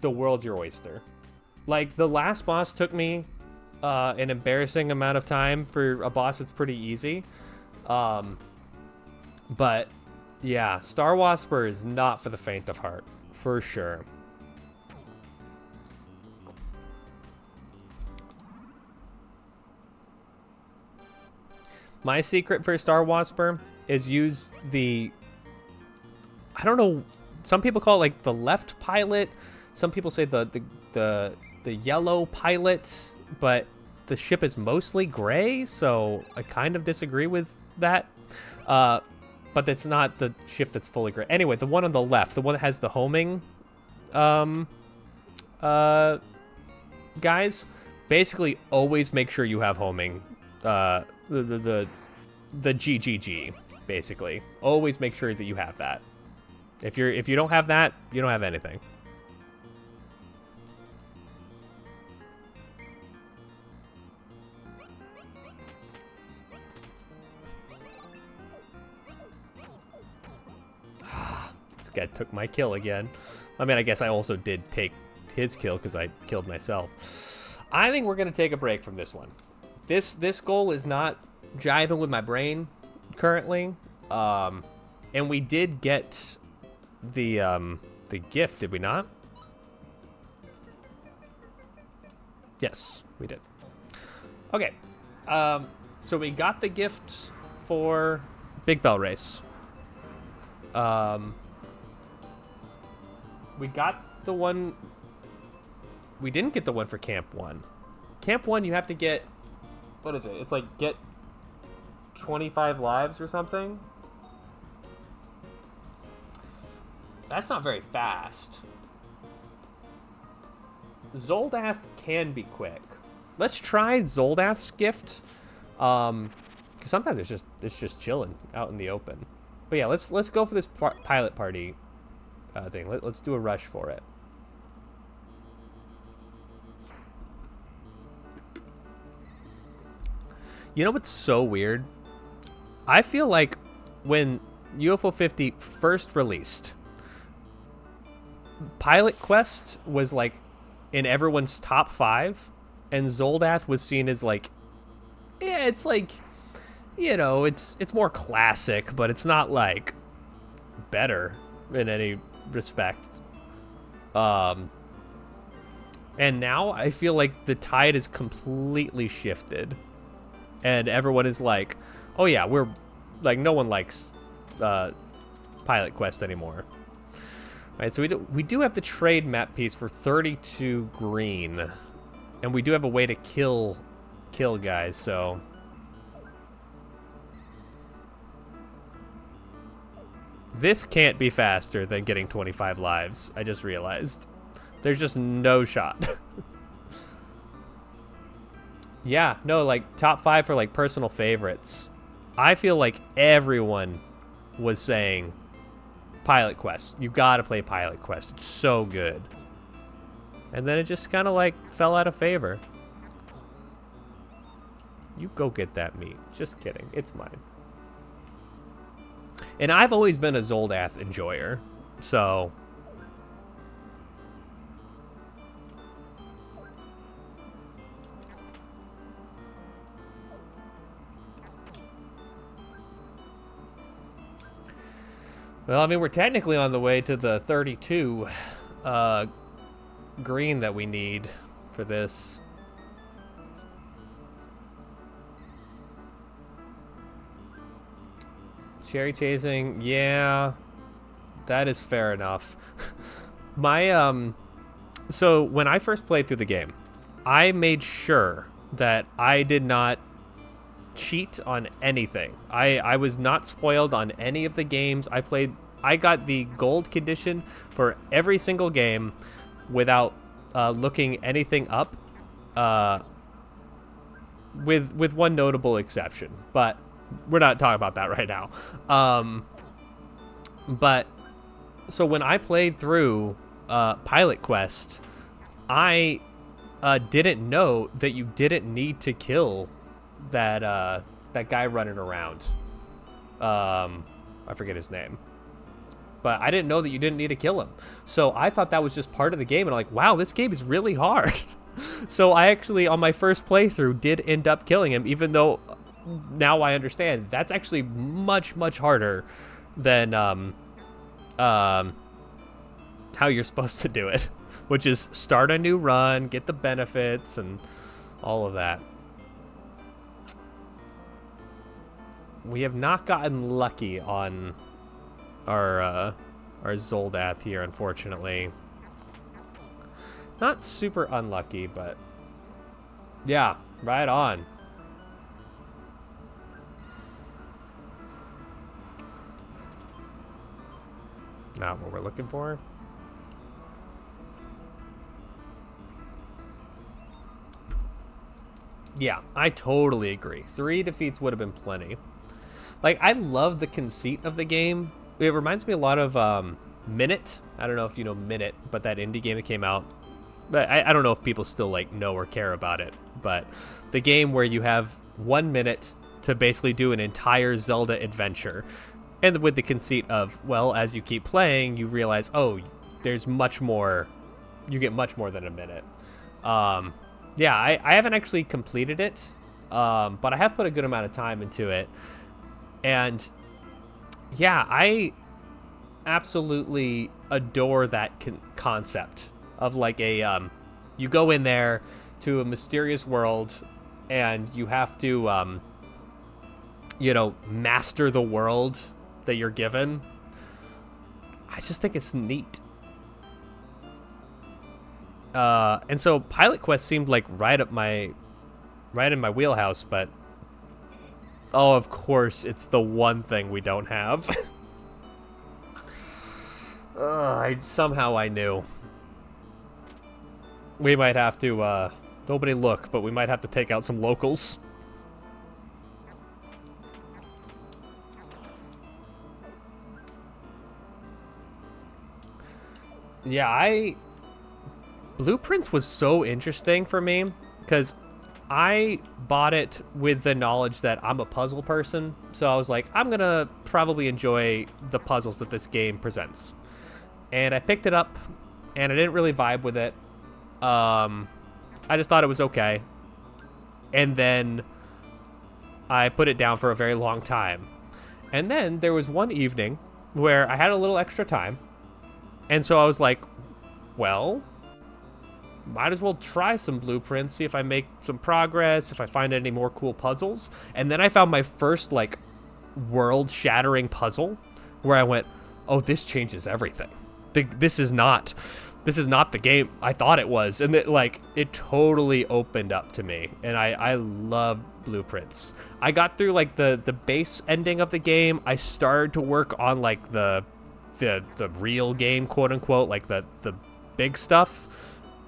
the world's your oyster. Like, the last boss took me an embarrassing amount of time for a boss that's pretty easy. But, yeah, Star Wasper is not for the faint of heart, for sure. My secret for Star Wasper is use the, I don't know, some people call it like the left pilot. Some people say the yellow pilot, but the ship is mostly gray, so I kind of disagree with that. But it's not the ship that's fully gray. Anyway, the one on the left, the one that has the homing guys, basically always make sure you have homing. The GGG, basically. Always make sure that you have that. If you don't have that, you don't have anything. This guy took my kill again. I mean, I guess I also did take his kill because I killed myself. I think we're gonna take a break from this one. This goal is not jiving with my brain currently, and we did get the gift, did we not? Yes, we did. Okay, so we got the gift for Big Bell Race. We got the one. We didn't get the one for Camp 1. Camp 1, you have to get, what is it? It's like get 25 lives or something. That's not very fast. Zoldath can be quick. Let's try Zoldath's gift. Cause sometimes it's just chilling out in the open. But yeah, let's go for this pilot party thing. Let's do a rush for it. You know what's so weird? I feel like when UFO 50 first released, Pilot Quest was like in everyone's top 5, and Zoldath was seen as like, yeah, it's like, you know, it's more classic, but it's not like better in any respect. And now I feel like the tide is completely shifted. And everyone is like, oh yeah, we're like, no one likes Pilot Quest anymore. All right, so we do have the trade map piece for 32 green, and we do have a way to kill guys. So this can't be faster than getting 25 lives. I just realized there's just no shot. Yeah, no, like top 5 for like personal favorites. I feel like everyone was saying Pilot Quest. You gotta play Pilot Quest. It's so good. And then it just kind of like fell out of favor. You go get that meat. Just kidding. It's mine. And I've always been a Zoldath enjoyer, so well, I mean, we're technically on the way to the 32 green that we need for this. Cherry chasing, yeah. That is fair enough. My so when I first played through the game, I made sure that I did not cheat on anything. I was not spoiled on any of the games I played. I got the gold condition for every single game without looking anything up, with one notable exception. But we're not talking about that right now. But so when I played through Pilot Quest, I didn't know that you didn't need to kill that guy running around. I forget his name. But I didn't know that you didn't need to kill him. So I thought that was just part of the game. And I'm like, wow, this game is really hard. So I actually, on my first playthrough, did end up killing him, even though now I understand that's actually much, much harder than how you're supposed to do it, which is start a new run, get the benefits, and all of that. We have not gotten lucky on our Zoldath here, unfortunately. Not super unlucky, but yeah, right on. Not what we're looking for. Yeah, I totally agree. 3 defeats would have been plenty. Like, I love the conceit of the game. It reminds me a lot of Minute. I don't know if you know Minute, but that indie game that came out. I don't know if people still like know or care about it, but the game where you have 1 minute to basically do an entire Zelda adventure. And with the conceit of, well, as you keep playing, you realize, oh, there's much more. You get much more than a minute. Yeah, I haven't actually completed it, but I have put a good amount of time into it. And yeah, I absolutely adore that concept of like a, you go in there to a mysterious world and you have to, you know, master the world that you're given. I just think it's neat. And so Pilot Quest seemed like right in my wheelhouse, but oh, of course, it's the one thing we don't have. Somehow I knew. We might have to, nobody look, but we might have to take out some locals. Yeah, Blueprints was so interesting for me because I bought it with the knowledge that I'm a puzzle person. So I was like, I'm going to probably enjoy the puzzles that this game presents. And I picked it up and I didn't really vibe with it. I just thought it was okay. And then I put it down for a very long time. And then there was one evening where I had a little extra time. And so I was like, well, might as well try some Blueprints, see if I make some progress, if I find any more cool puzzles. And then I found my first, like, world-shattering puzzle where I went, oh, this changes everything. This is not the game I thought it was. And it totally opened up to me. And I love Blueprints. I got through, like, the base ending of the game. I started to work on, like, the real game, quote unquote, like the big stuff.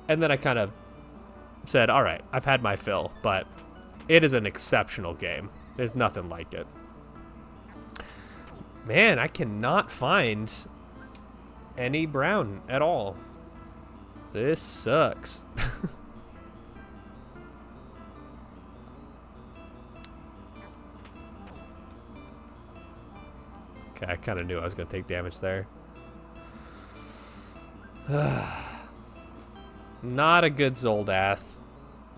And then I kind of said, all right, I've had my fill, but it is an exceptional game. There's nothing like it. Man, I cannot find any brown at all. This sucks. Okay, I kind of knew I was going to take damage there. Not a good Zoldath.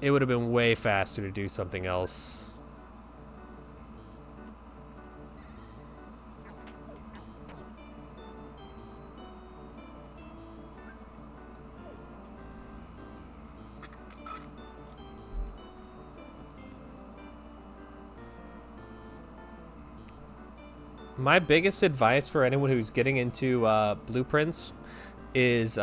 It would have been way faster to do something else. My biggest advice for anyone who's getting into blueprints is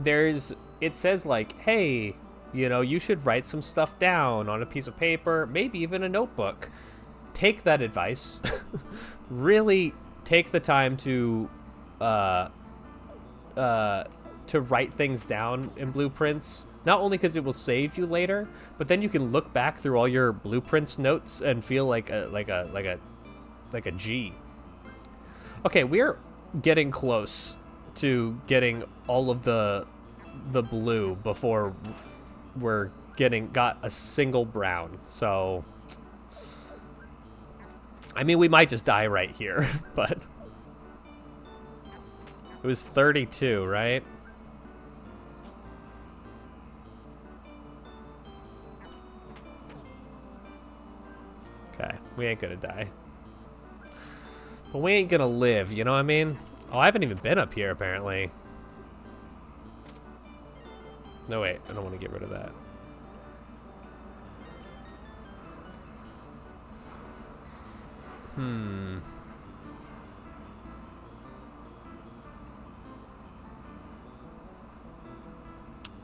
it says like, hey, you know, you should write some stuff down on a piece of paper, maybe even a notebook. Take that advice. Really take the time to write things down in blueprints. Not only because it will save you later, but then you can look back through all your blueprints notes and feel like a G. Okay, we're getting close to getting all of the blue before we're got a single brown. So I mean, we might just die right here, but it was 32, right? Okay, we ain't gonna die. But we ain't gonna live, you know what I mean? Oh, I haven't even been up here, apparently. No, wait, I don't want to get rid of that.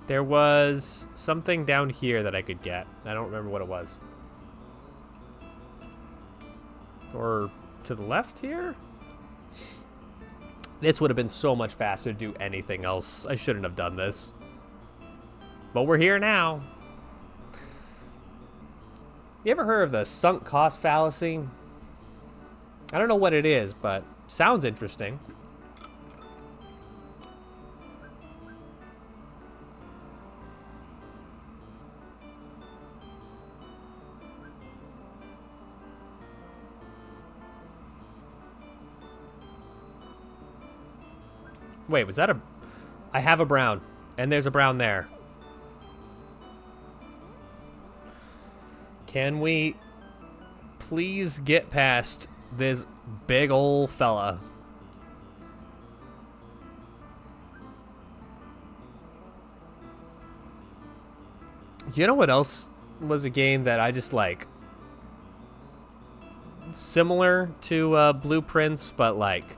There was something down here that I could get. I don't remember what it was. Or to the left here? This would have been so much faster to do anything else. I shouldn't have done this. But we're here now. You ever heard of the sunk cost fallacy? I don't know what it is, but sounds interesting. Wait, was that a... I have a brown, and there's a brown there. Can we please get past this big ol' fella? You know what else was a game that I just like? Similar to Blueprints, but like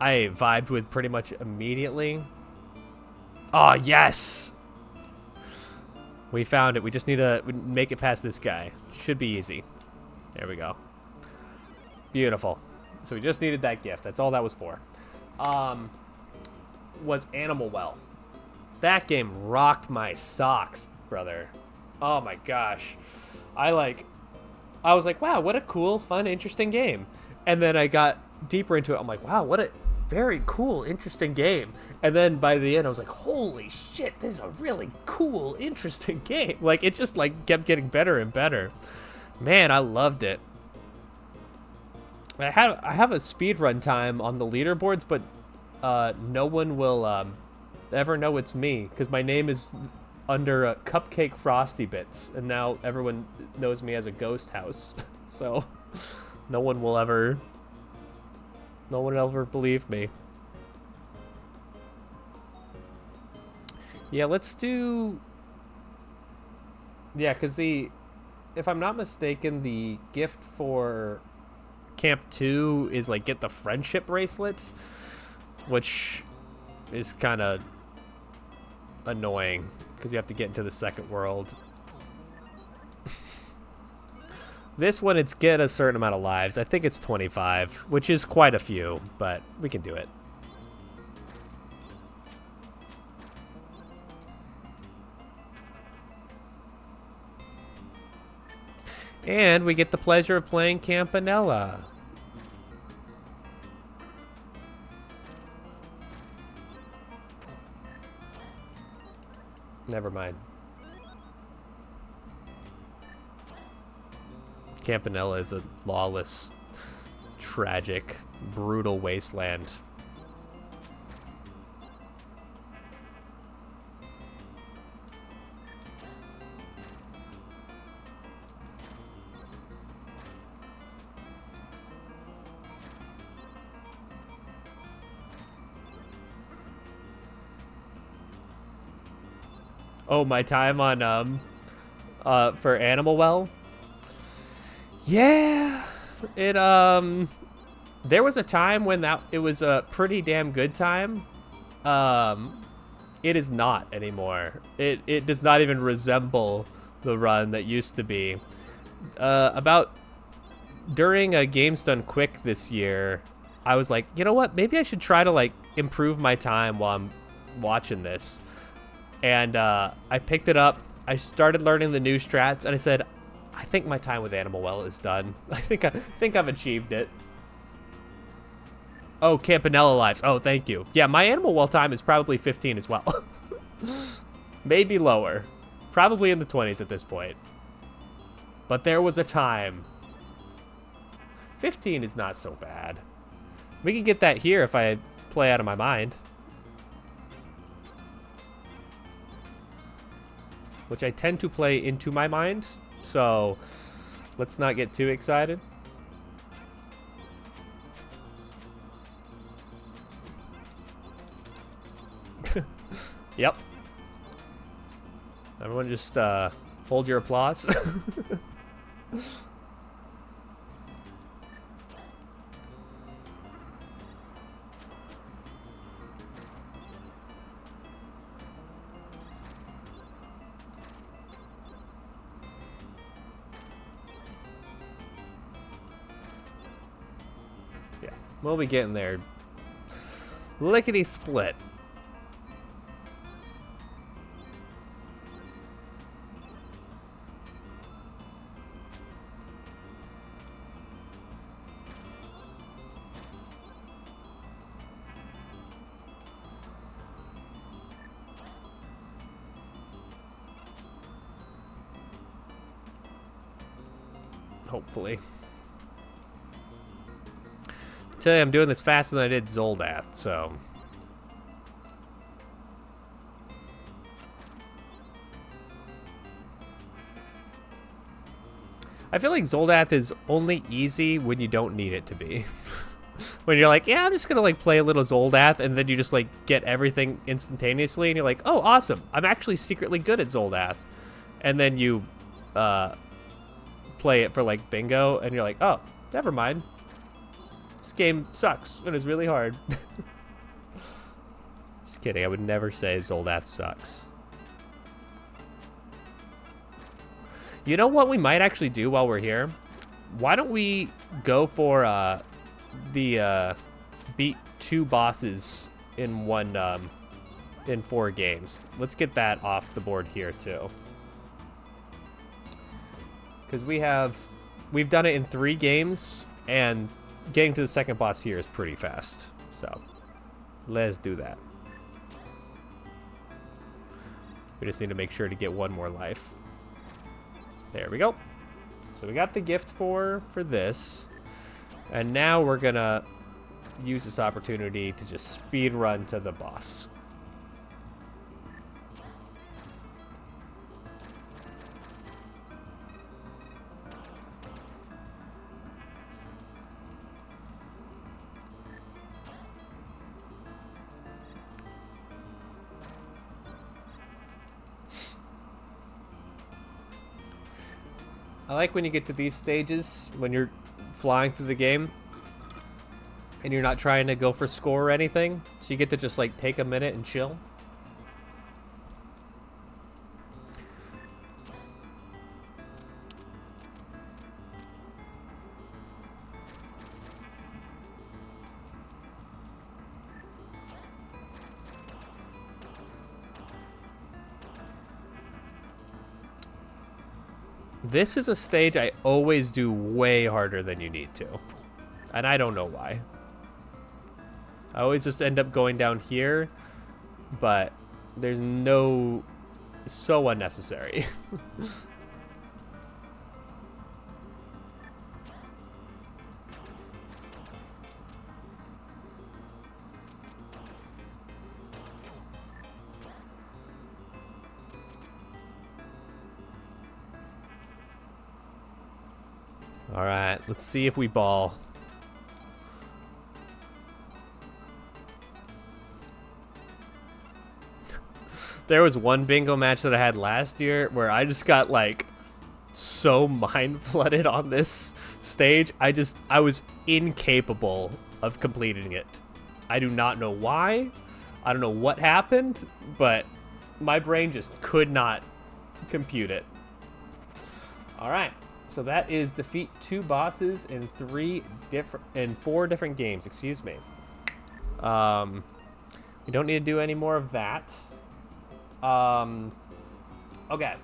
I vibed with pretty much immediately. Oh, yes! We found it. We just need to make it past this guy. Should be easy. There we go. Beautiful. So we just needed that gift. That's all that was for. Was Animal Well. That game rocked my socks, brother. Oh my gosh. I was like, wow, what a cool, fun, interesting game. And then I got deeper into it. I'm like, wow, what a very cool, interesting game. And then by the end, I was like, holy shit, this is a really cool, interesting game. Like, it just like kept getting better and better. Man, I loved it. I have a speedrun time on the leaderboards, but no one will ever know it's me because my name is under Cupcake Frosty Bits, and now everyone knows me as a ghost house. So no one will ever believe me. Yeah, let's do... Yeah, because if I'm not mistaken, the gift for Camp 2 is, like, get the friendship bracelet, which is kind of annoying, because you have to get into the second world. This one, it's get a certain amount of lives. I think it's 25, which is quite a few, but we can do it. And we get the pleasure of playing Campanella. Never mind. Campanella is a lawless, tragic, brutal wasteland. Oh, my time on for Animal Well. Yeah, It there was a time when it was a pretty damn good time. It is not anymore. It does not even resemble the run that used to be. About during a Games Done Quick this year, I was like, you know what? Maybe I should try to like improve my time while I'm watching this. And I picked it up. I started learning the new strats, and I said, I think my time with Animal Well is done. I think I've achieved it. Oh, Campanella Lives. Oh, thank you. Yeah, my Animal Well time is probably 15 as well. Maybe lower. Probably in the 20s at this point. But there was a time. 15 is not so bad. We can get that here if I play out of my mind. Which I tend to play into my mind. So let's not get too excited. Yep. Everyone just hold your applause. Yeah, we'll be getting there. Lickety split. Hopefully. Tell you, I'm doing this faster than I did Zoldath, so. I feel like Zoldath is only easy when you don't need it to be. When you're like, yeah, I'm just gonna like play a little Zoldath, and then you just like get everything instantaneously, and you're like, oh, awesome, I'm actually secretly good at Zoldath. And then you play it for like bingo, and you're like, oh, never mind. This game sucks. It is really hard. Just kidding. I would never say Zoldath sucks. You know what we might actually do while we're here? Why don't we go for the beat 2 bosses in in 4 games? Let's get that off the board here too. Because we've done it in 3 games, and getting to the second boss here is pretty fast. So, let's do that. We just need to make sure to get 1 more life. There we go. So we got the gift for this. And now we're gonna use this opportunity to just speed run to the boss. I like when you get to these stages, when you're flying through the game, and you're not trying to go for score or anything, so you get to just like take a minute and chill. This is a stage I always do way harder than you need to. And I don't know why. I always just end up going down here, but there's no... It's so unnecessary. All right, let's see if we ball. There was one bingo match that I had last year where I just got like so mind flooded on this stage. I was incapable of completing it. I do not know why. I don't know what happened, but my brain just could not compute it. All right. So that is defeat 2 bosses in 4 different games, excuse me. We don't need to do any more of that. Okay.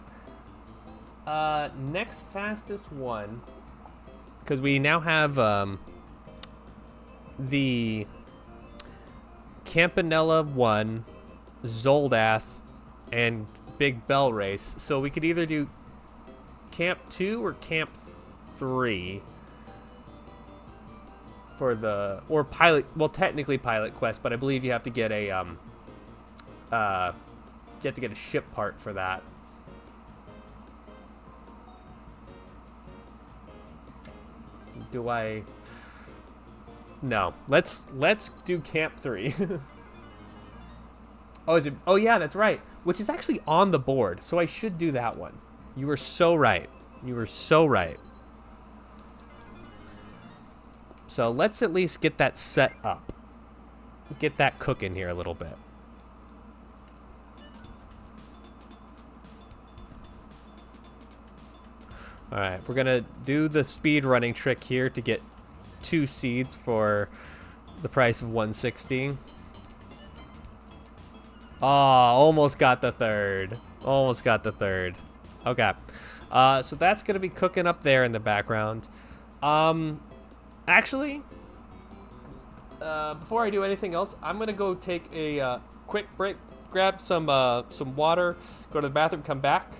Next fastest one, because we now have the Campanella 1, Zoldath, and Big Bell Race. So we could either do Camp 2 or Camp 3 for the, or pilot, well, technically Pilot Quest, but I believe you have to get a you have to get a ship part for that. Do I? No. Let's do Camp 3. Oh, is it? Oh yeah, that's right. Which is actually on the board, so I should do that one. You were so right. You were so right. So let's at least get that set up. Get that cooking here a little bit. All right, we're gonna do the speed running trick here to get 2 seeds for the price of 160. Oh, almost got the 3rd. Almost got the 3rd. Okay. So that's gonna be cooking up there in the background. Actually, before I do anything else, I'm gonna go take a quick break, grab some water, go to the bathroom, come back.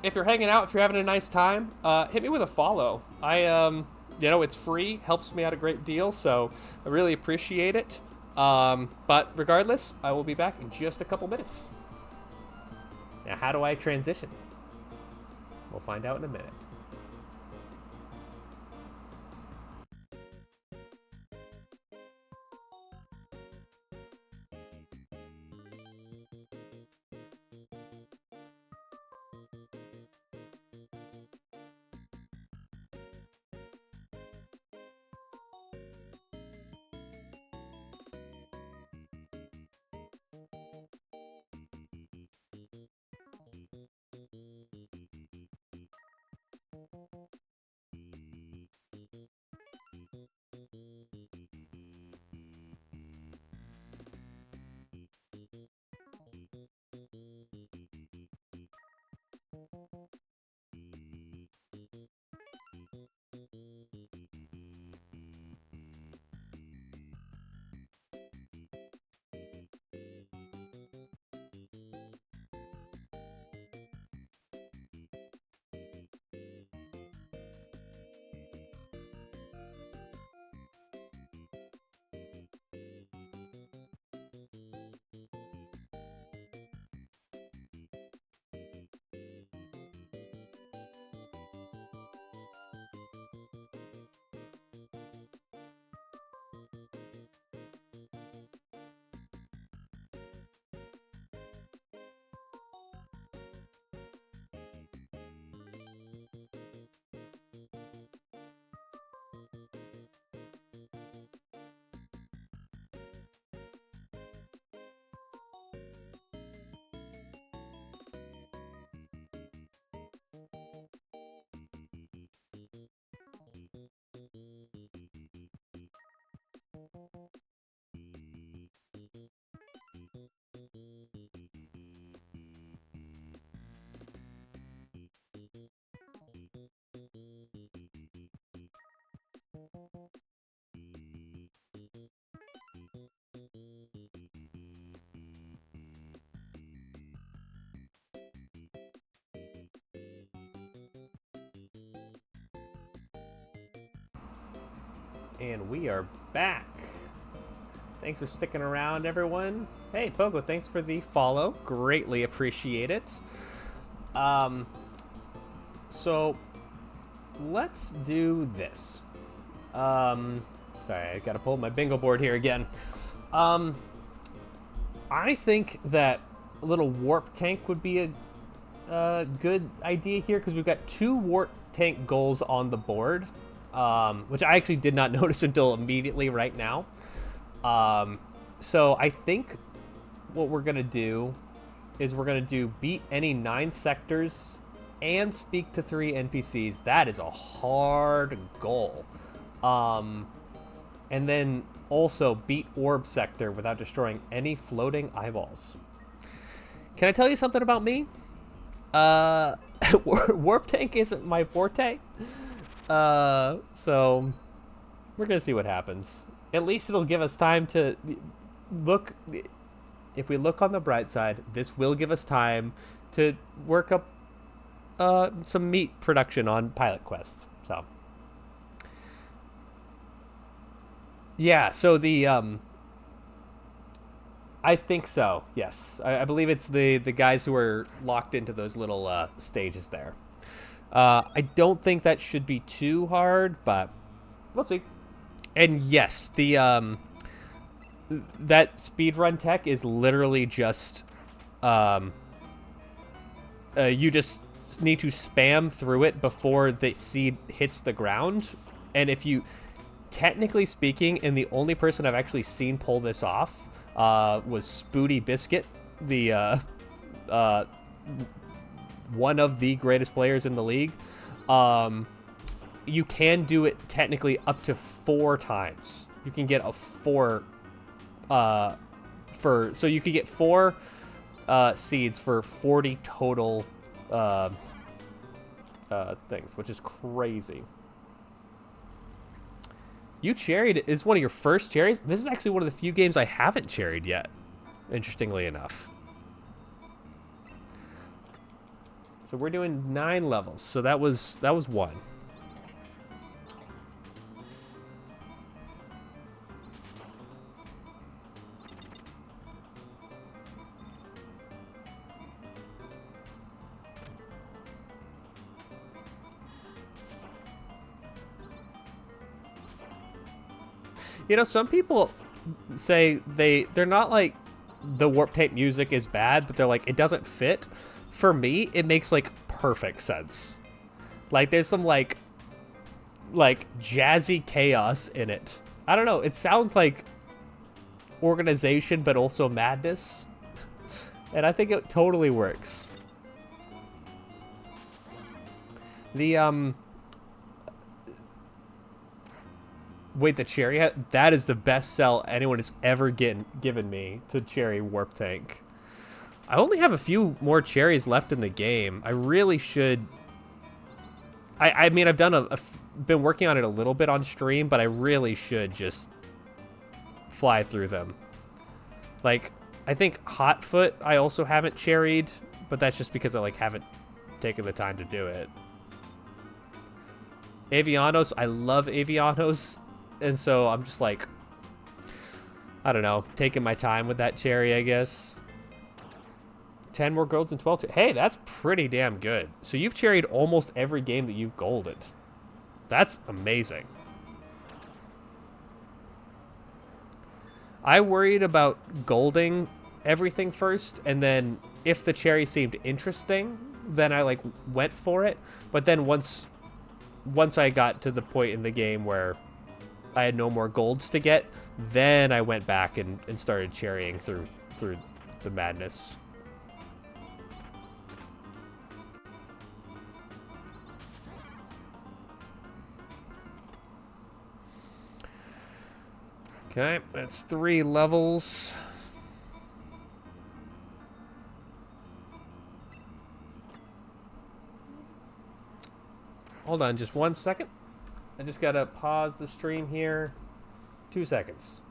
If you're hanging out, if you're having a nice time, hit me with a follow. You know, it's free, helps me out a great deal, so I really appreciate it. But regardless, I will be back in just a couple minutes. Now, how do I transition? We'll find out in a minute. And we are back. Thanks for sticking around, everyone. Hey, Pogo, thanks for the follow. Greatly appreciate it. So let's do this. Sorry, I gotta pull my bingo board here again. I think that a little warp tank would be good idea here because we've got 2 warp tank goals on the board, which I actually did not notice until immediately right now. So I think what we're gonna do is we're gonna do beat any 9 sectors and speak to 3 NPCs. That is a hard goal. And then also beat orb sector without destroying any floating eyeballs. Can I tell you something about me? Warp tank isn't my forte. So we're gonna see what happens. At least it'll give us time to look. If we look on the bright side, this will give us time to work up some meat production on pilot quests. So yeah, so the I think so. Yes, I believe it's the guys who are locked into those little stages there. I don't think that should be too hard, but we'll see. And yes, the that speedrun tech is literally just you just need to spam through it before the seed hits the ground. And if you, technically speaking, and the only person I've actually seen pull this off was Spooty Biscuit, the one of the greatest players in the league. You can do it technically up to 4 times. You can get a 4 so you could get 4 seeds for 40 total things, which is crazy. You cherried is one of your first cherries? This is actually one of the few games I haven't cherried yet, interestingly enough. So we're doing 9 levels. So that was 1. You know, some people say they're not like the warp tape music is bad, but they're like it doesn't fit. For me, it makes like perfect sense. Like there's some like jazzy chaos in it. I don't know, it sounds like organization but also madness. And I think it totally works. The wait, the cherry, that is the best sell anyone has ever given me to cherry warp tank. I only have a few more cherries left in the game. I really should. I mean, I've done been working on it a little bit on stream, but I really should just fly through them. Like, I think Hotfoot I also haven't cherried, but that's just because I like haven't taken the time to do it. Avianos, I love Avianos, and so I'm just like, I don't know, taking my time with that cherry, I guess. 10 more golds and 12. Hey, that's pretty damn good. So you've cherried almost every game that you've golded. That's amazing. I worried about golding everything first, and then if the cherry seemed interesting, then I like went for it. But then once I got to the point in the game where I had no more golds to get, then I went back and started cherrying through the madness. Okay, that's 3 levels. Hold on just 1 second. I just gotta pause the stream here. 2 seconds.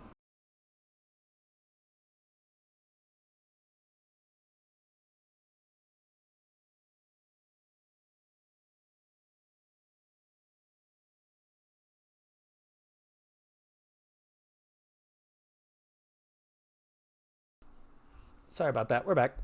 Sorry about that. We're back.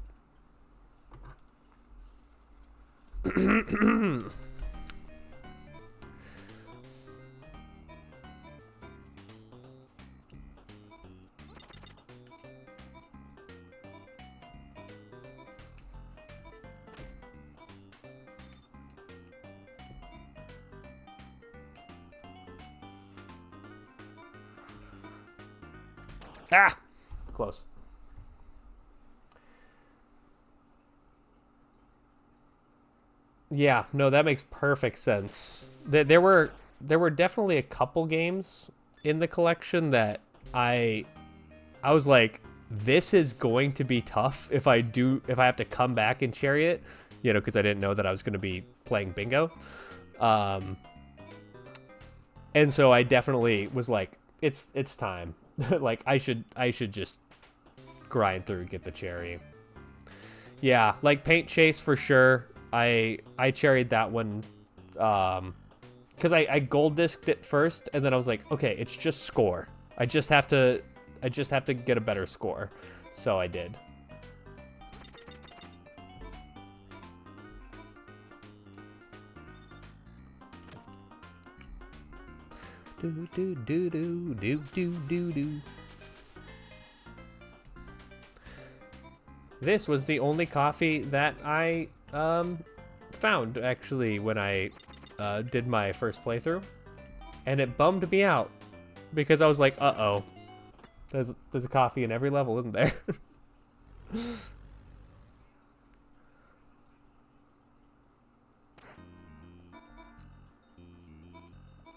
Ah! Close. Yeah, no, that makes perfect sense. There were definitely a couple games in the collection that I I was like, this is going to be tough if I have to come back and Chariot, because I didn't know that I was going to be playing bingo. Um, and so I definitely was like, it's time. Like I should just grind through and get the cherry. Yeah, like Paint Chase for sure. I cherried that one because I gold disked it first, and then I was like, okay, it's just score. I just have to get a better score. So I did. Do do do do do do do do. This was the only coffee that I found actually when I did my first playthrough, and it bummed me out because I was like, uh-oh, there's a coffee in every level, isn't there?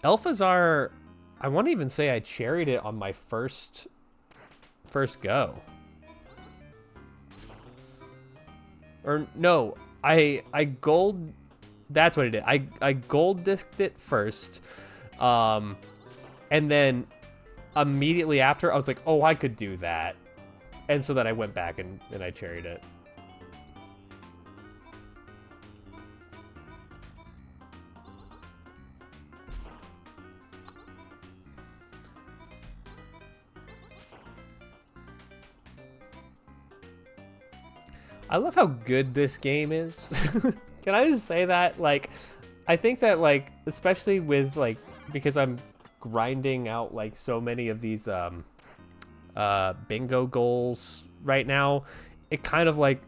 Alphazar, I won't even say I cherried it on my first go. Or no, I gold. That's what I did. I gold disked it first, and then immediately after I was like, oh, I could do that, and so then I went back and I cherried it. I love how good this game is. Can I just say that? Like, I think that, like, especially with, like, because I'm grinding out, like, so many of these, bingo goals right now, it kind of, like,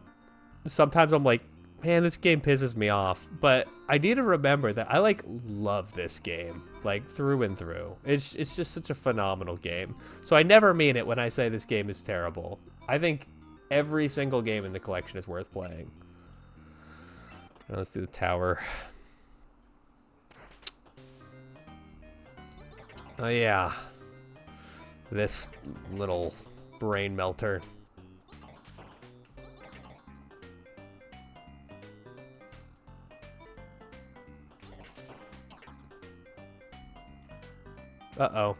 sometimes I'm like, man, this game pisses me off. But I need to remember that I, like, love this game, like, through and through. It's just such a phenomenal game. So I never mean it when I say this game is terrible. I think every single game in the collection is worth playing. Now let's do the tower. Oh yeah. This little brain melter. Uh-oh.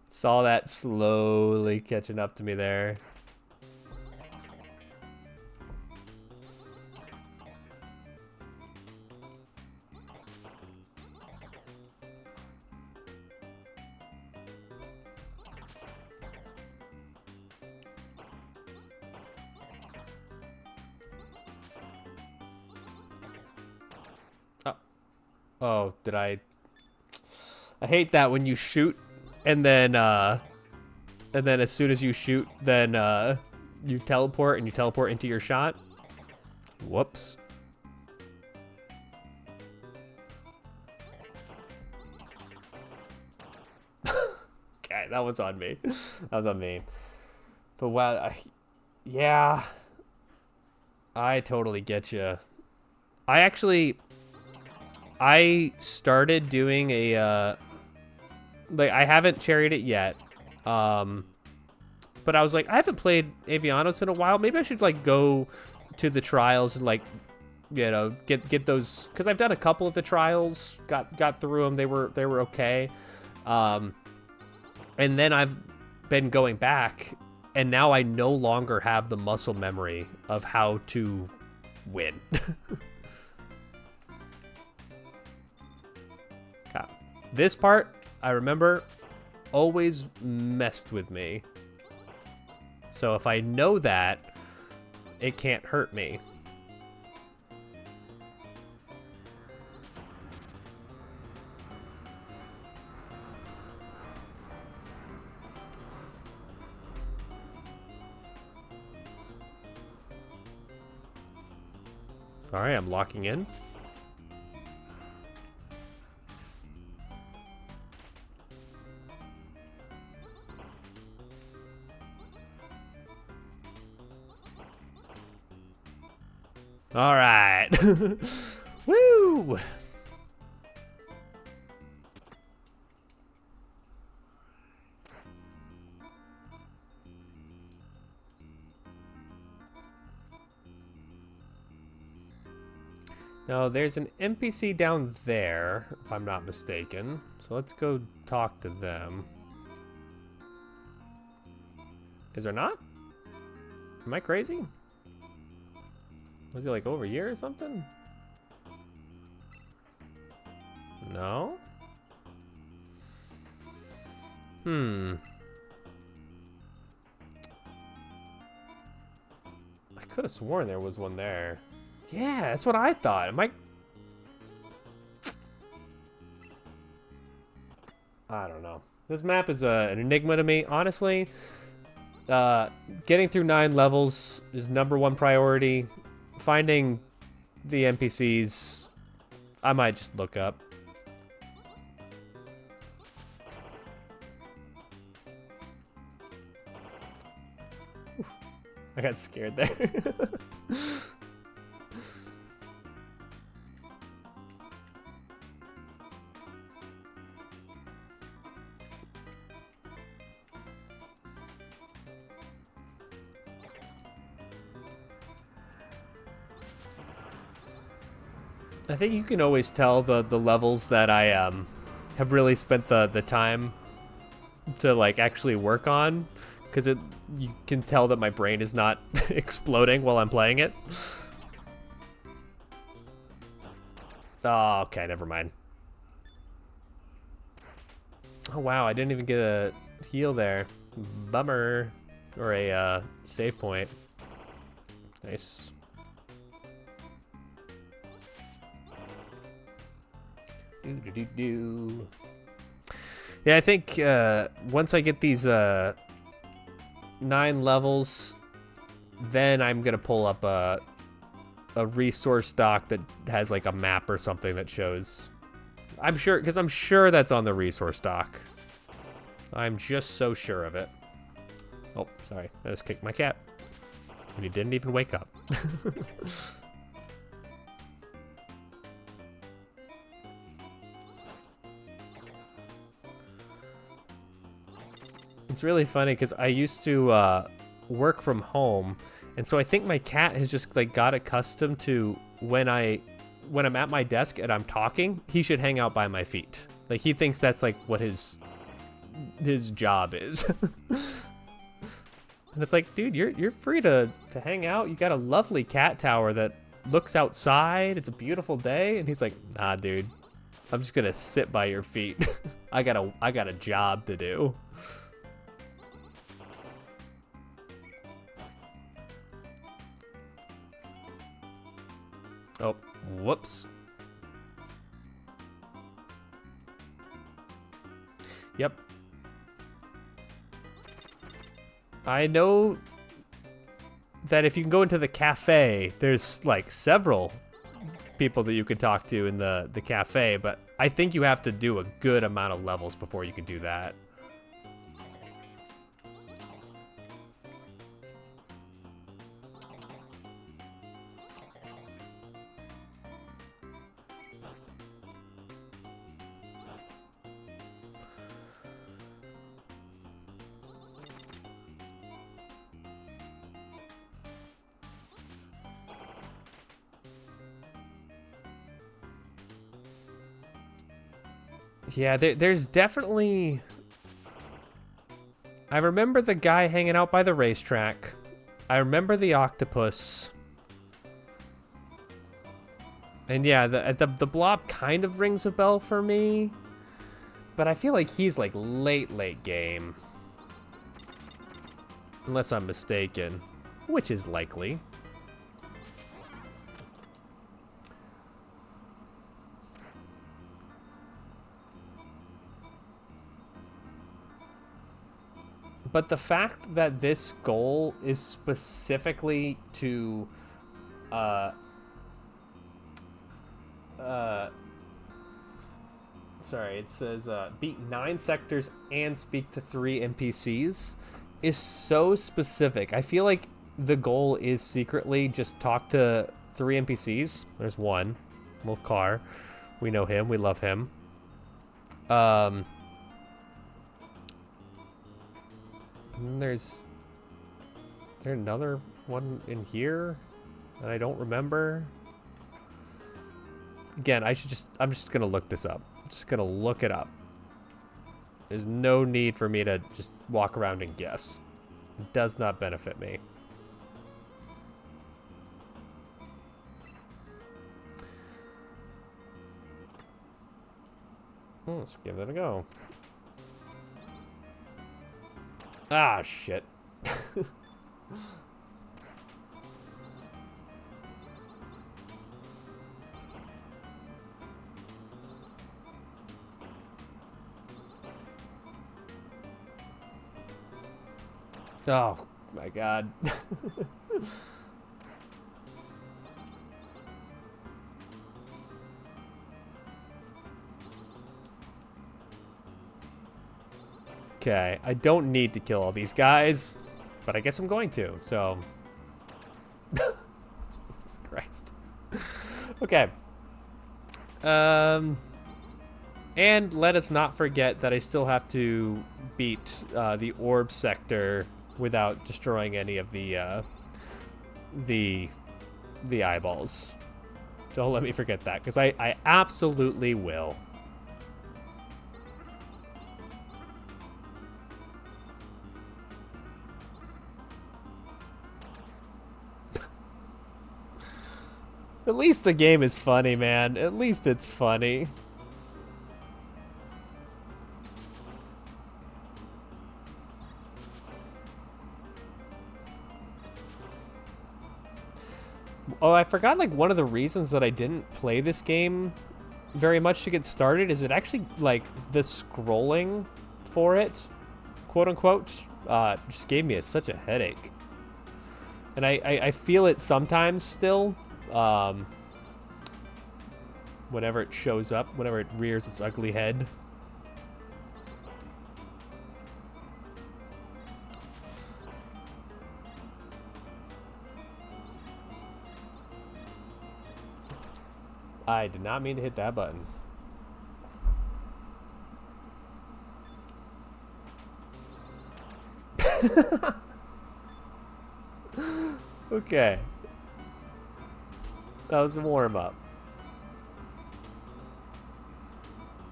Saw that slowly catching up to me there. Oh, oh, did I hate that when you shoot and then as soon as you shoot, then you teleport into your shot. Whoops. Okay, that was on me. That was on me. But wow, yeah, I totally get you. I started doing a like I haven't cherried it yet. But I was like, I haven't played Avianos in a while. Maybe I should like go to the trials and like, get those, because I've done a couple of the trials, got through them. They were okay. And then I've been going back, and now I no longer have the muscle memory of how to win. This part, I remember, always messed with me. So if I know that, it can't hurt me. Sorry, I'm locking in. All right. Woo! Now, there's an NPC down there, if I'm not mistaken. So let's go talk to them. Is there not? Am I crazy? Was he like over here or something? No? I could have sworn there was one there. Yeah, that's what I thought. Am I don't know. This map is an enigma to me, honestly. Getting through 9 levels is #1 priority. Finding the NPCs, I might just look up. Oof, I got scared there. I think you can always tell the levels that I have really spent the time to like actually work on, because you can tell that my brain is not exploding while I'm playing it. Oh, okay, never mind. Oh wow, I didn't even get a heal there. Bummer. Or a save point. Nice. Yeah, I think once I get these 9 levels, then I'm gonna pull up a resource dock that has like a map or something that shows. I'm sure, because I'm sure that's on the resource dock. I'm just so sure of it. Oh, sorry, I just kicked my cat, and he didn't even wake up. It's really funny because I used to work from home, and so I think my cat has just like got accustomed to when I'm at my desk and I'm talking, he should hang out by my feet. Like he thinks that's like what his job is. And it's like, dude, you're free to hang out. You got a lovely cat tower that looks outside. It's a beautiful day, and he's like, nah, dude, I'm just gonna sit by your feet. I got a job to do. Oh, whoops. Yep. I know that if you can go into the cafe, there's like several people that you can talk to in the cafe, but I think you have to do a good amount of levels before you can do that. Yeah, there's definitely... I remember the guy hanging out by the racetrack. I remember the octopus. And yeah, the blob kind of rings a bell for me. But I feel like he's like late game. Unless I'm mistaken, which is likely. But the fact that this goal is specifically to, sorry, it says, beat 9 sectors and speak to 3 NPCs is so specific. I feel like the goal is secretly just talk to 3 NPCs. There's one. Little car. We know him. We love him. And is there another one in here that I don't remember? Again, I'm just gonna look this up. I'm just gonna look it up. There's no need for me to just walk around and guess. It does not benefit me. Let's give it a go. Ah, shit. Oh, my God. Okay, I don't need to kill all these guys, but I guess I'm going to, so... Jesus Christ. Okay. And let us not forget that I still have to beat the orb sector without destroying any of the eyeballs. Don't let me forget that, because I absolutely will. At least the game is funny, man. At least it's funny. Oh, I forgot, like, one of the reasons that I didn't play this game very much to get started is it actually, like, the scrolling for it, quote-unquote, just gave me such a headache. And I feel it sometimes still, whenever it shows up, whenever it rears its ugly head. I did not mean to hit that button. Okay. That was a warm-up.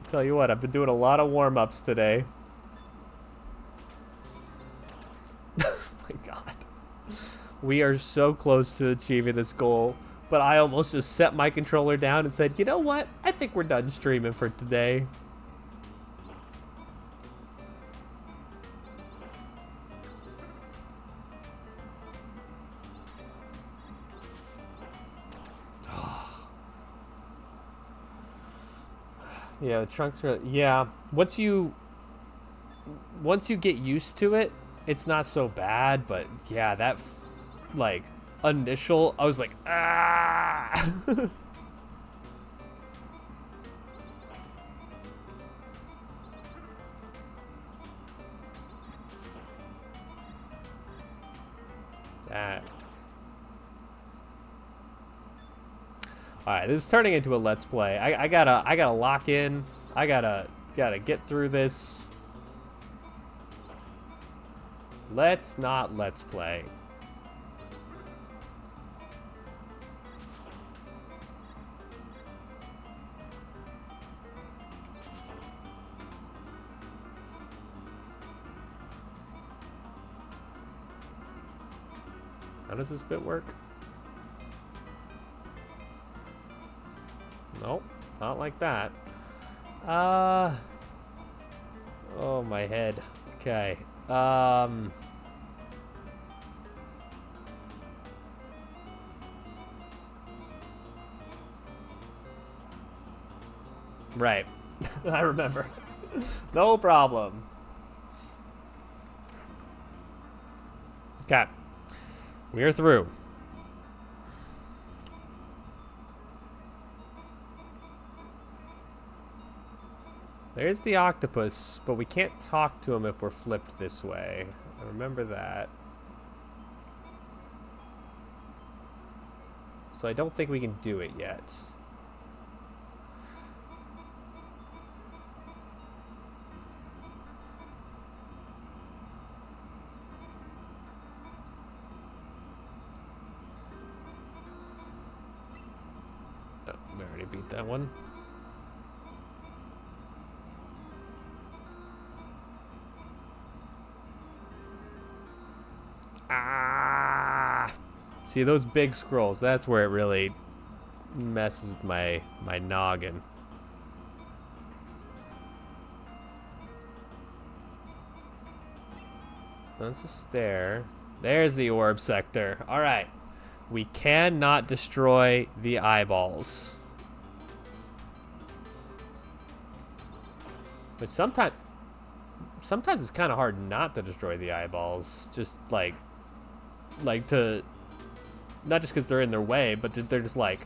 Tell you what, I've been doing a lot of warm-ups today. Oh my God. We are so close to achieving this goal, but I almost just set my controller down and said, you know what? I think we're done streaming for today. Yeah, the trunks are... Yeah, once you get used to it, it's not so bad, but yeah, that, like, initial... I was like, ah! That... Alright, this is turning into a let's play. I gotta lock in. I gotta get through this. Let's not let's play. How does this bit work? Nope, not like that. Oh, my head. Okay. Right. I remember. No problem. Okay. We are through. There's the octopus, but we can't talk to him if we're flipped this way. I remember that. So I don't think we can do it yet. Oh, we already beat that one. Ah! See, those big scrolls, that's where it really messes with my noggin. That's a stair. There's the orb sector. All right. We cannot destroy the eyeballs. But sometimes it's kind of hard not to destroy the eyeballs. Just like to, not just because they're in their way, but they're just like,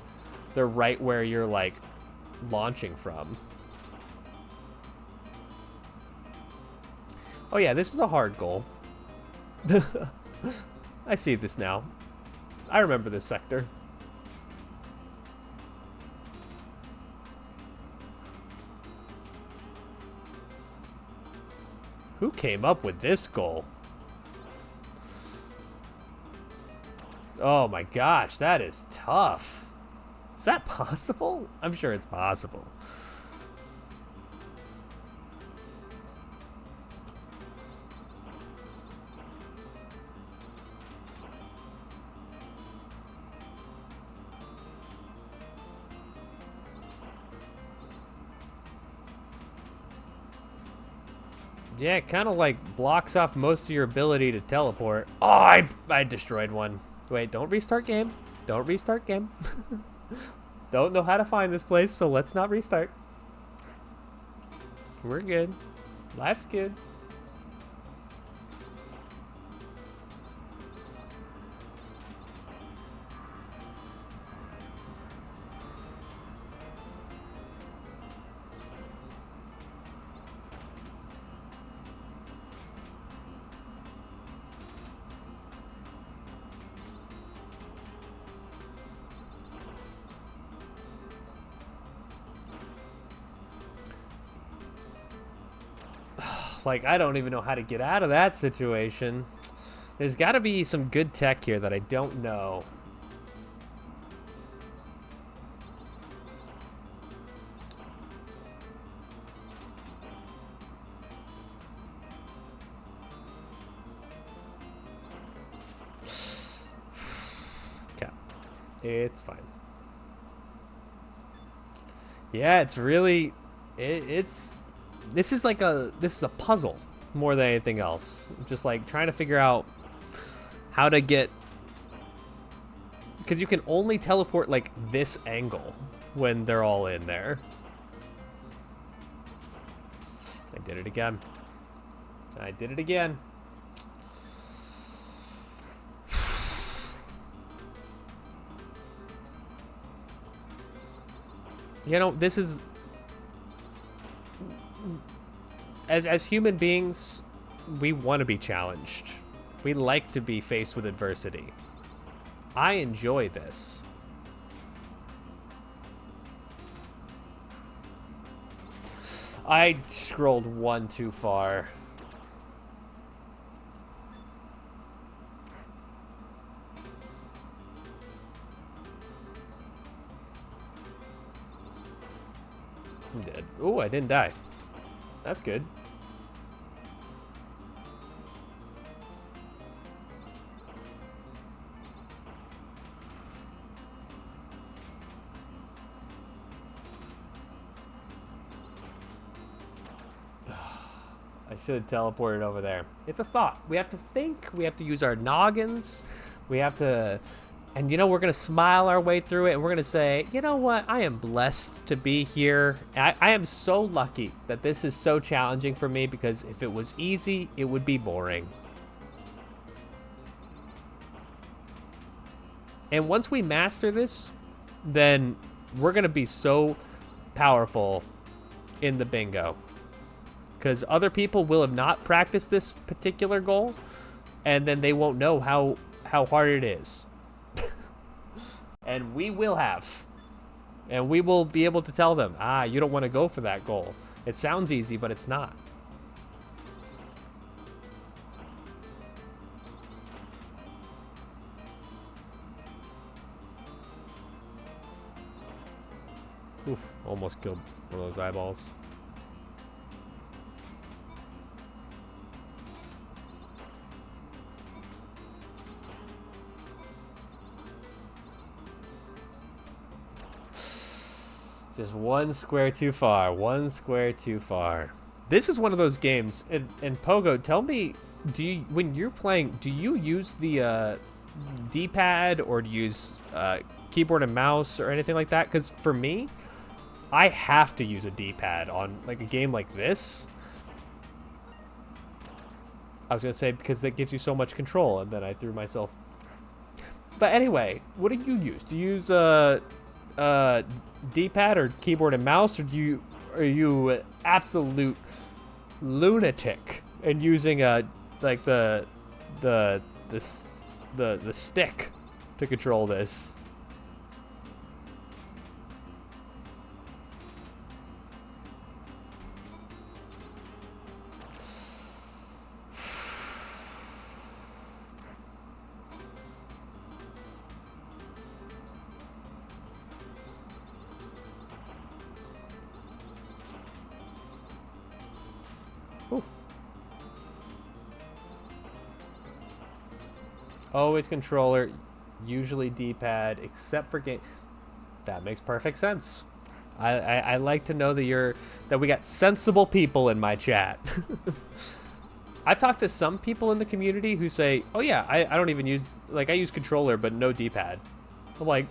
they're right where you're like launching from. Oh yeah, this is a hard goal. I see this now. I remember this sector. Who came up with this goal? Oh my gosh, that is tough. Is that possible? I'm sure it's possible. Yeah, it kind of like blocks off most of your ability to teleport. Oh, I destroyed one. Wait, don't restart game. Don't restart game. Don't know how to find this place, so let's not restart. We're good. Life's good. Like, I don't even know how to get out of that situation. There's got to be some good tech here that I don't know. Okay. It's fine. Yeah, it's really... This is a puzzle more than anything else. Just like trying to figure out how to get, because you can only teleport like this angle when they're all in there. I did it again. I did it again. You know, this is... As human beings, we want to be challenged. We like to be faced with adversity. I enjoy this. I scrolled one too far. I'm dead. Ooh, I didn't die. That's good. I should have teleported over there. It's a thought. We have to think. We have to use our noggins. We have to... And, you know, we're going to smile our way through it, and we're going to say, you know what? I am blessed to be here. I am so lucky that this is so challenging for me, because if it was easy, it would be boring. And once we master this, then we're going to be so powerful in the bingo. Because other people will have not practiced this particular goal, and then they won't know how hard it is. And we will have. And we will be able to tell them, you don't want to go for that goal. It sounds easy, but it's not. Oof, almost killed one of those eyeballs. Just one square too far. One square too far. This is one of those games. And Pogo, tell me, when you're playing, do you use the D-pad or do you use keyboard and mouse or anything like that? Because for me, I have to use a D-pad on like a game like this. I was gonna say because that gives you so much control, and then I threw myself. But anyway, what do you use? Do you use D-pad or keyboard and mouse, or are you absolute lunatic and using like the stick to control this? Ooh. Always controller, usually D-pad, except for game. That makes perfect sense. I like to know that we got sensible people in my chat. I've talked to some people in the community who say, "Oh yeah, I don't even use I use controller but no D-pad." I'm like,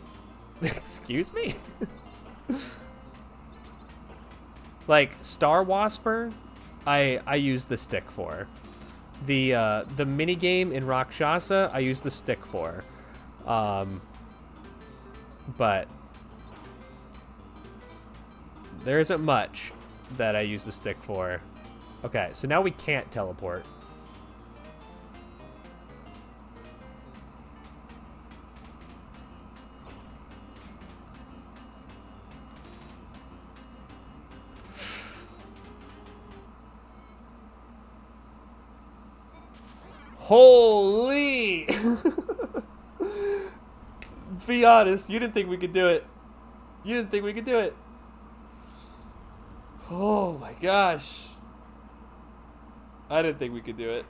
excuse me. Like Star Wasper, I use the stick for. The mini game in Rakshasa, I use the stick for. But there isn't much that I use the stick for. Okay, so now we can't teleport. Holy! Be honest, you didn't think we could do it. You didn't think we could do it. Oh my gosh. I didn't think we could do it.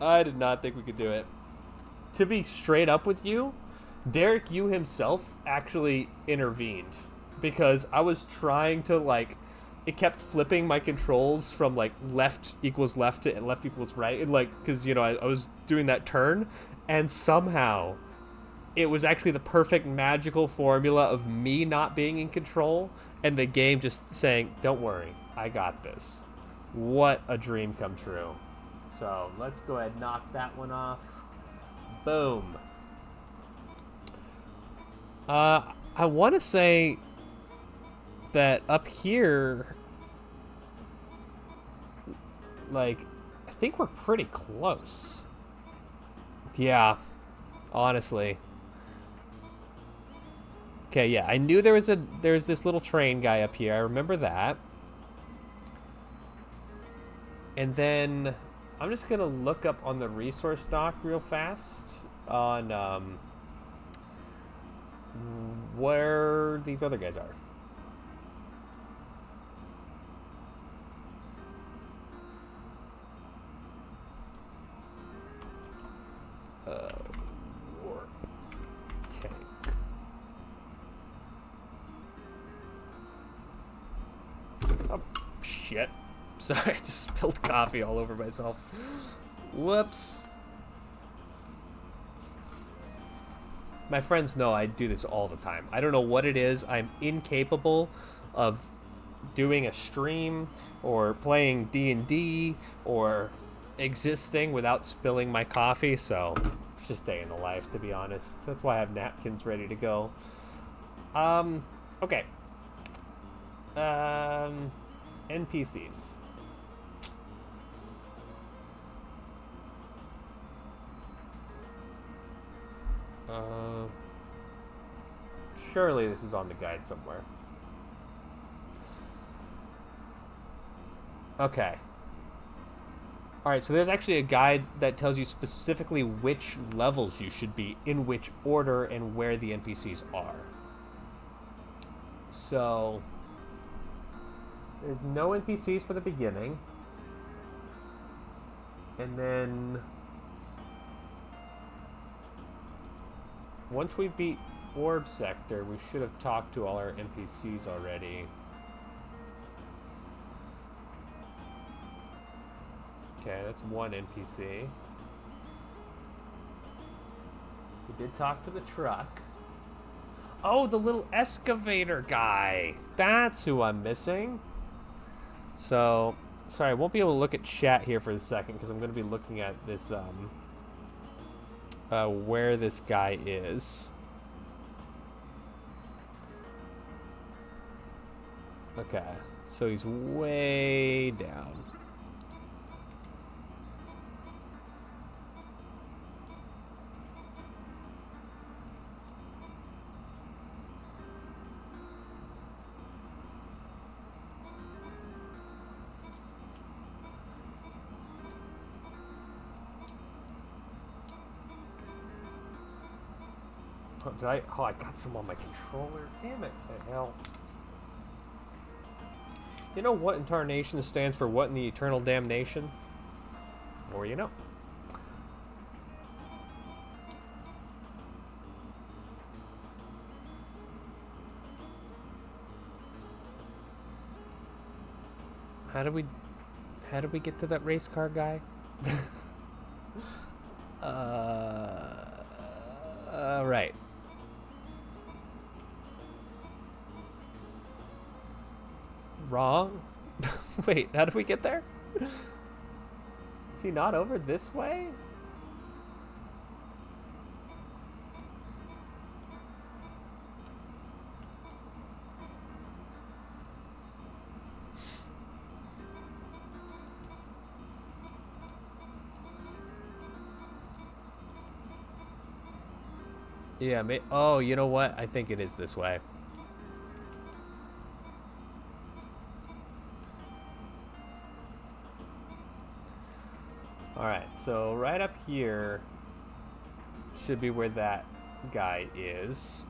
I did not think we could do it. To be straight up with you, Derek Yu himself actually intervened. Because I was trying to it kept flipping my controls from left equals left to left equals right, and because I was doing that turn, and somehow it was actually the perfect magical formula of me not being in control and the game just saying, "Don't worry, I got this." What a dream come true. So let's go ahead and knock that one off. Boom. I want to say that up here, I think we're pretty close. Yeah, honestly. Okay, yeah, I knew there's this little train guy up here. I remember that. And then I'm just gonna look up on the resource dock real fast on where these other guys are. Warp tank. Oh, shit. Sorry, I just spilled coffee all over myself. Whoops. My friends know I do this all the time. I don't know what it is. I'm incapable of doing a stream or playing D&D or existing without spilling my coffee, so it's just day in the life, to be honest. That's why I have napkins ready to go. Okay. NPCs. Surely this is on the guide somewhere. Okay. Alright, so there's actually a guide that tells you specifically which levels you should be, in which order, and where the NPCs are. So, there's no NPCs for the beginning. And then, once we beat Orb Sector, we should have talked to all our NPCs already. Okay, that's one NPC. We did talk to the truck. Oh, the little excavator guy. That's who I'm missing. So, sorry, I won't be able to look at chat here for a second because I'm going to be looking at this, where this guy is. Okay, so he's way down. Oh, I got some on my controller. Damn it, to hell. You know what incarnation stands for what in the eternal damnation? Or you know. How do we get to that race car guy? Right. Wrong? Wait, how do we get there? Is he not over this way? Yeah, oh, you know what? I think it is this way. Alright, so right up here should be where that guy is.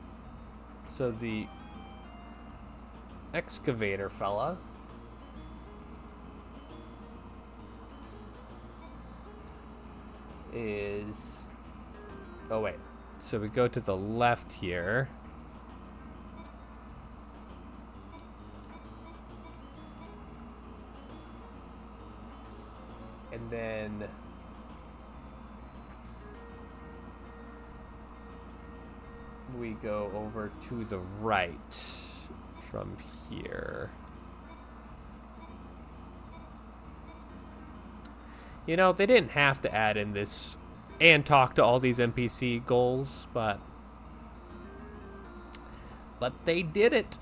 So the excavator fella is... Oh, wait. So we go to the left here. And then we go over to the right from here. You know, they didn't have to add in this and talk to all these NPC goals, but they did it.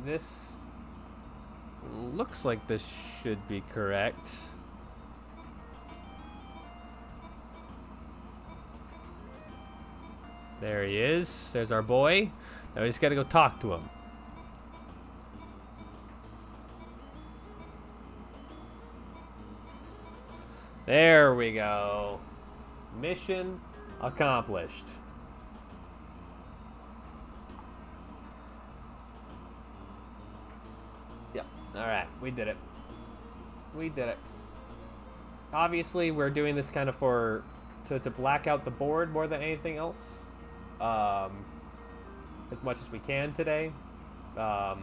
This looks like this should be correct. There he is. There's our boy. Now we just gotta go talk to him. There we go. Mission accomplished. Yep. Alright, we did it. We did it. Obviously, we're doing this kind of to black out the board more than anything else. As much as we can today. Which I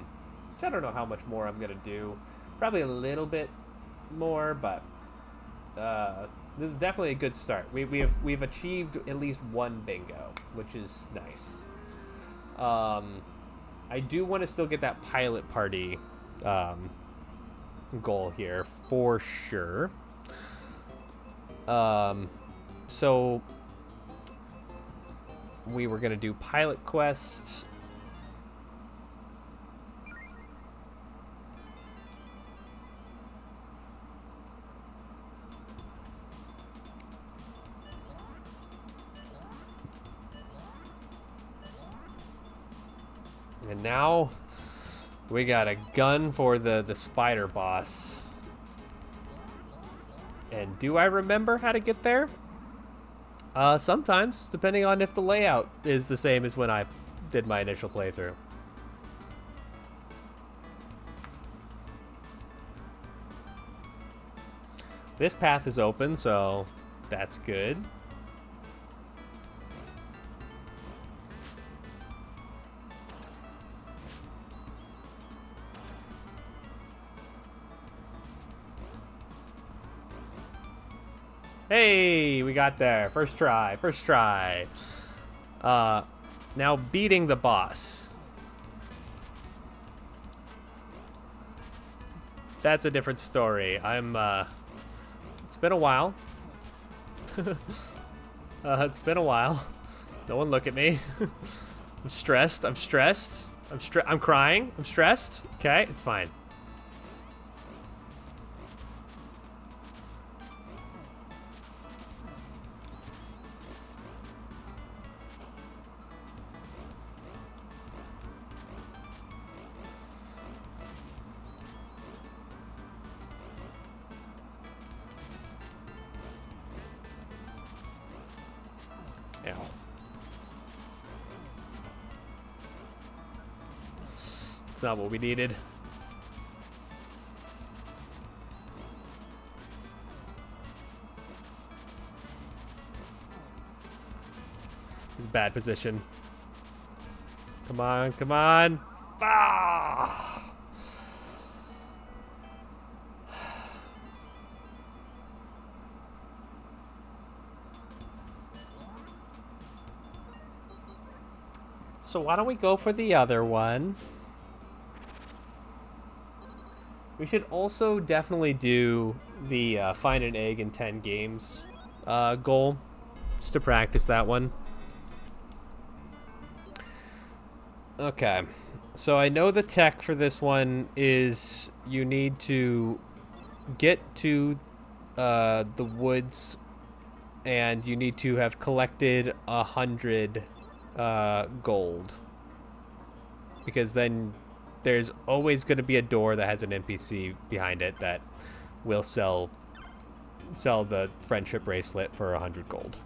don't know how much more I'm gonna do. Probably a little bit more, but this is definitely a good start. We've achieved at least one bingo, which is nice. I do want to still get that pilot party goal here for sure. So we were gonna do pilot quest. And now we got a gun for the spider boss. And do I remember how to get there? Sometimes, depending on if the layout is the same as when I did my initial playthrough. This path is open, so that's good. Hey, we got there. First try, first try. Now beating the boss. That's a different story. It's been a while. It's been a while. No one look at me. I'm stressed. I'm crying. I'm stressed. Okay, it's fine. Ow. It's not what we needed. It's a bad position. Come on, come on. Ah! So why don't we go for the other one? We should also definitely do the find an egg in 10 games goal, just to practice that one. Okay, so I know the tech for this one is you need to get to the woods, and you need to have collected 100 gold, because then there's always going to be a door that has an NPC behind it that will sell the friendship bracelet for 100 gold.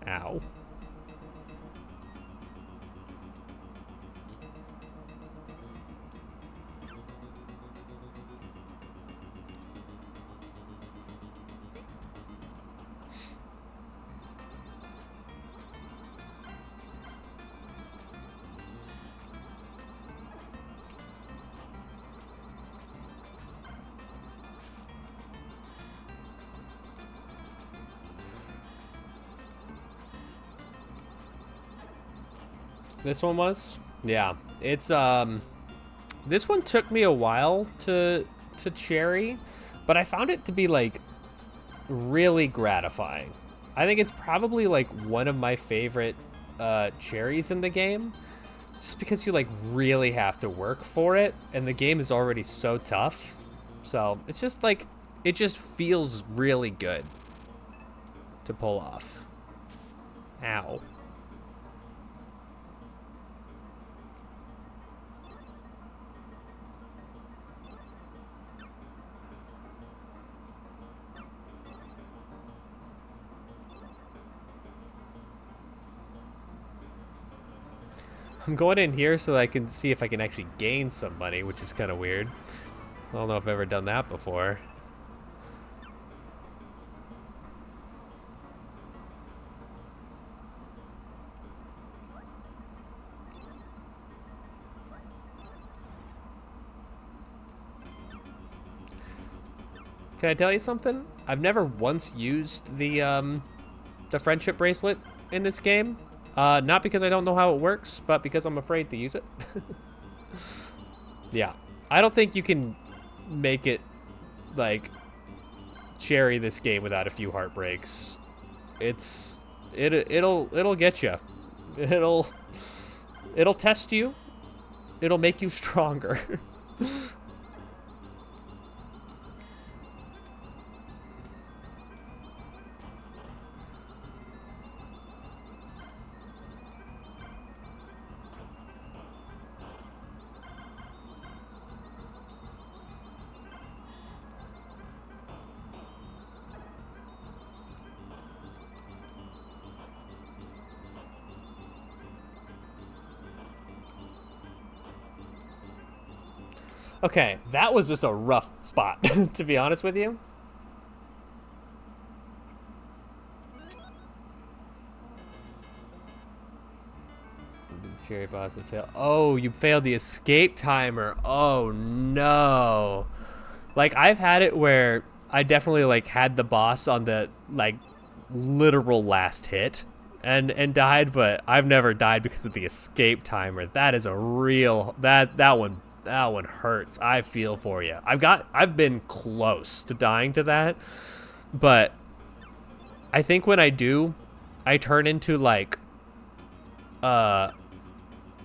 Ow. This one was? Yeah. It's this one took me a while to cherry, but I found it to be like really gratifying. I think it's probably like one of my favorite cherries in the game, just because you like really have to work for it, and the game is already so tough. So it's just like, it just feels really good to pull off. Ow. I'm going in here so that I can see if I can actually gain some money, which is kind of weird. I don't know if I've ever done that before. Can I tell you something? I've never once used the friendship bracelet in this game. Not because I don't know how it works, but because I'm afraid to use it. Yeah. I don't think you can make it, like, cherry this game without a few heartbreaks. It'll get you. It'll test you. It'll make you stronger. Okay, that was just a rough spot, to be honest with you. Cherry boss and fail. Oh, you failed the escape timer. Oh no. Like I've had it where I definitely like had the boss on the like literal last hit and died, but I've never died because of the escape timer. That is a real that one hurts. I feel for you. I've been close to dying to that, but I think when I do, I turn into uh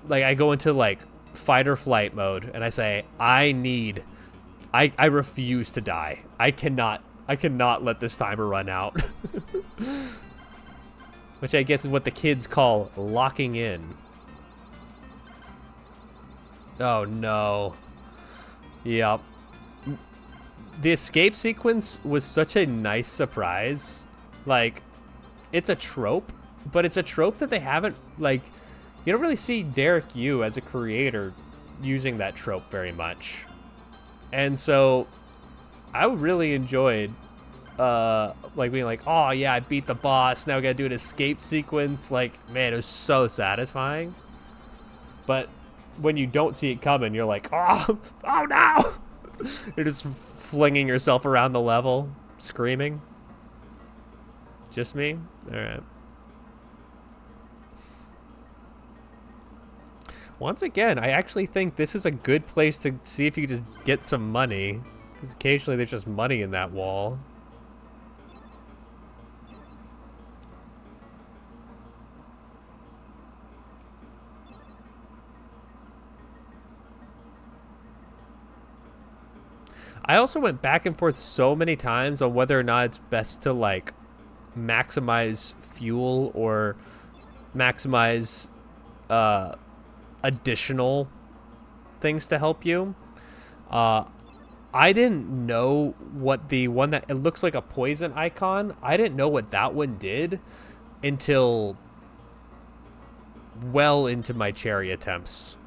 like I go into like fight or flight mode and I say I refuse to die. I cannot let this timer run out. Which I guess is what the kids call locking in. Oh no. Yep. The escape sequence was such a nice surprise. Like, it's a trope, but it's a trope that they haven't, like, you don't really see Derek Yu as a creator using that trope very much. And so I really enjoyed like being like, oh yeah, I beat the boss, now I gotta do an escape sequence. Like, man, it was so satisfying. But when you don't see it coming, you're like, oh no. You're just flinging yourself around the level, screaming. Just me? Alright. Once again, I actually think this is a good place to see if you can just get some money. Because occasionally there's just money in that wall. I also went back and forth so many times on whether or not it's best to, like, maximize fuel or maximize additional things to help you. I didn't know what the one that it looks like a poison icon. I didn't know what that one did until well into my cherry attempts.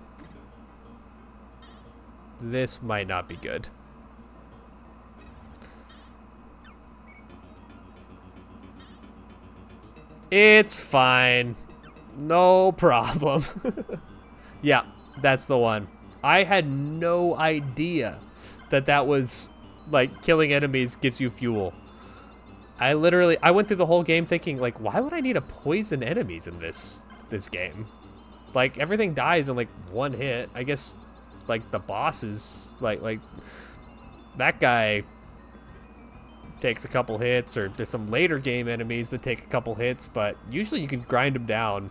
This might not be good. It's fine. No problem. Yeah, that's the one. I had no idea that that was, like, killing enemies gives you fuel. I went through the whole game thinking, like, why would I need to poison enemies in this game? Like, everything dies in, like, one hit. I guess, like, the bosses, like, that guy takes a couple hits, or there's some later game enemies that take a couple hits, but usually you can grind them down.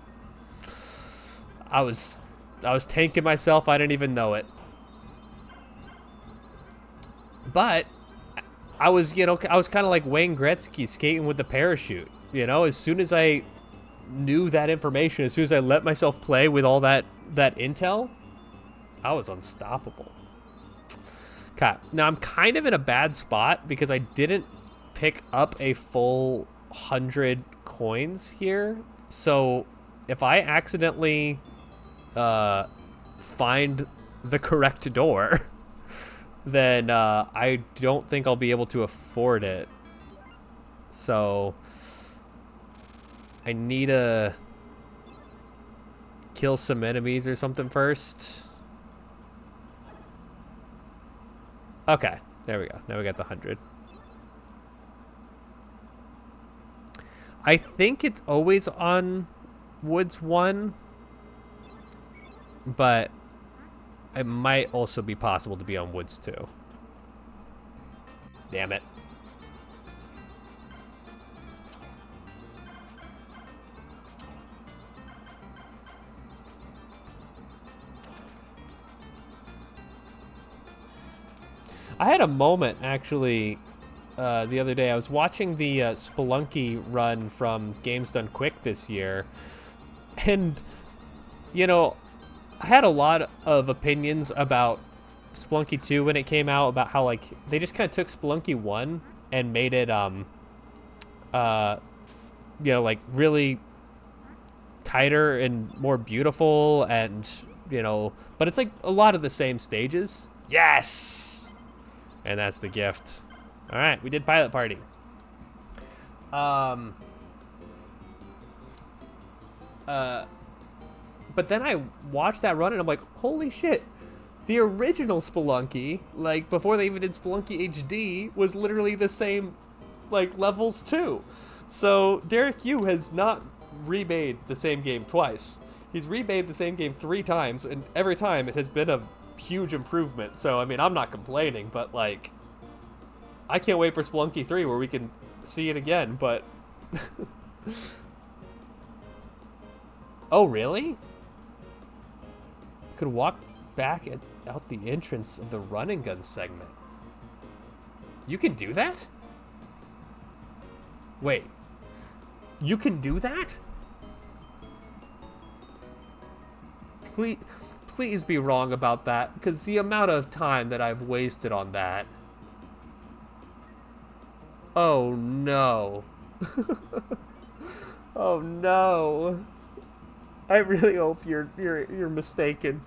I was tanking myself, I didn't even know it. But I was kind of like Wayne Gretzky skating with the parachute. You know, as soon as I knew that information, as soon as I let myself play with all that intel, I was unstoppable. Okay, now I'm kind of in a bad spot because I didn't pick up a full 100 coins here. So if I accidentally find the correct door, then I don't think I'll be able to afford it. So I need to kill some enemies or something first. Okay, there we go. Now we got the 100. I think it's always on Woods 1, but it might also be possible to be on Woods 2. Damn it. I had a moment, actually, the other day. I was watching the Spelunky run from Games Done Quick this year, and, you know, I had a lot of opinions about Spelunky 2 when it came out, about how, like, they just kind of took Spelunky 1 and made it, you know, like, really tighter and more beautiful, and, you know, but it's, like, a lot of the same stages. Yes! And that's the gift. All right, we did pilot party. But then I watched that run and I'm like, holy shit. The original Spelunky, like before they even did Spelunky HD, was literally the same like levels too. So Derek Yu has not remade the same game twice. He's remade the same game 3 times, and every time it has been a huge improvement. So I mean, I'm not complaining, but like, I can't wait for Spelunky 3 where we can see it again. But oh really? You could walk back out the entrance of the run and gun segment. You can do that? Wait. You can do that? Please be wrong about that, because the amount of time that I've wasted on that. Oh no. Oh no. I really hope you're mistaken.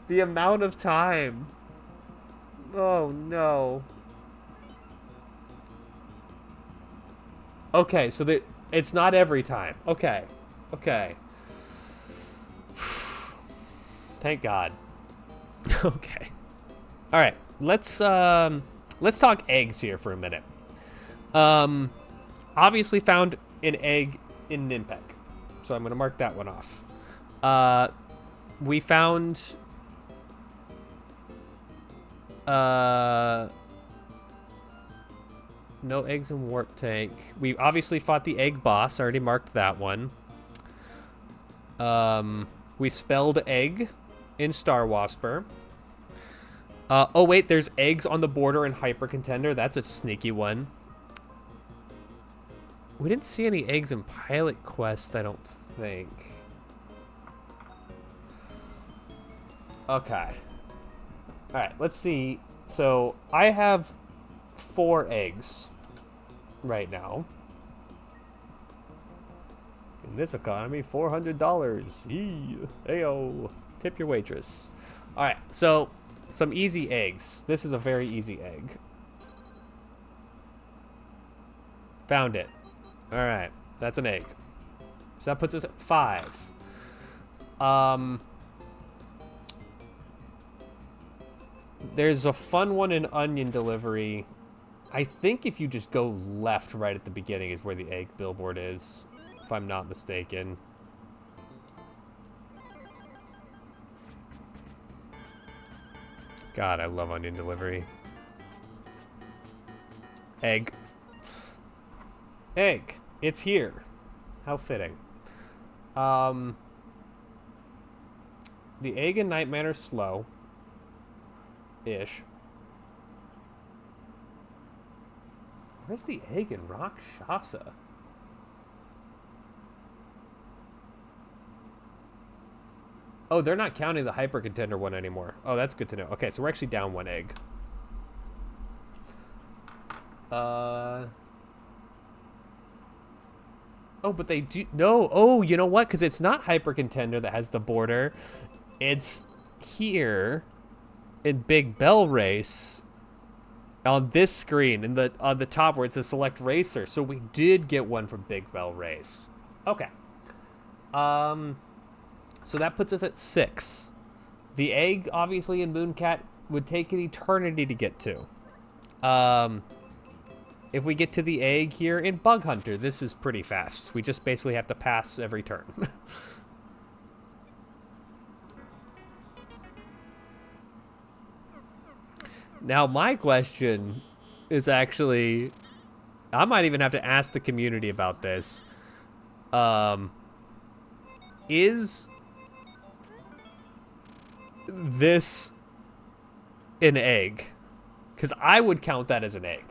The amount of time. Oh no. Okay, so it's not every time. Okay. Okay. Thank God. Okay. All right. Let's talk eggs here for a minute. Obviously found an egg in Ninpek, so I'm gonna mark that one off. We found no eggs in Warp Tank. We obviously fought the egg boss. Already marked that one. We spelled egg in Star Wasper. Oh wait, there's eggs on the border in Hyper Contender. That's a sneaky one. We didn't see any eggs in Pilot Quest, I don't think. Okay. Alright, let's see. So, I have 4 eggs right now. In this economy, $400. Eee, ayo. Tip your waitress. Alright, so some easy eggs. This is a very easy egg. Found it. Alright, that's an egg. So that puts us at 5. There's a fun one in Onion Delivery. I think if you just go left right at the beginning is where the egg billboard is, if I'm not mistaken. God, I love Onion Delivery. Egg. Egg. It's here. How fitting. The egg in Night Manor's slow. Ish. Where's the egg in Rakshasa? Oh, they're not counting the Hyper Contender one anymore. Oh, that's good to know. Okay, so we're actually down 1 egg. Oh, but they do... No. Oh, you know what? Because it's not Hyper Contender that has the border. It's here in Big Bell Race on this screen on the top where it says Select Racer. So we did get one from Big Bell Race. Okay. So that puts us at 6. The egg, obviously, in Mooncat would take an eternity to get to. If we get to the egg here in Bug Hunter, this is pretty fast. We just basically have to pass every turn. Now, my question is actually... I might even have to ask the community about this. Is this an egg? Because I would count that as an egg.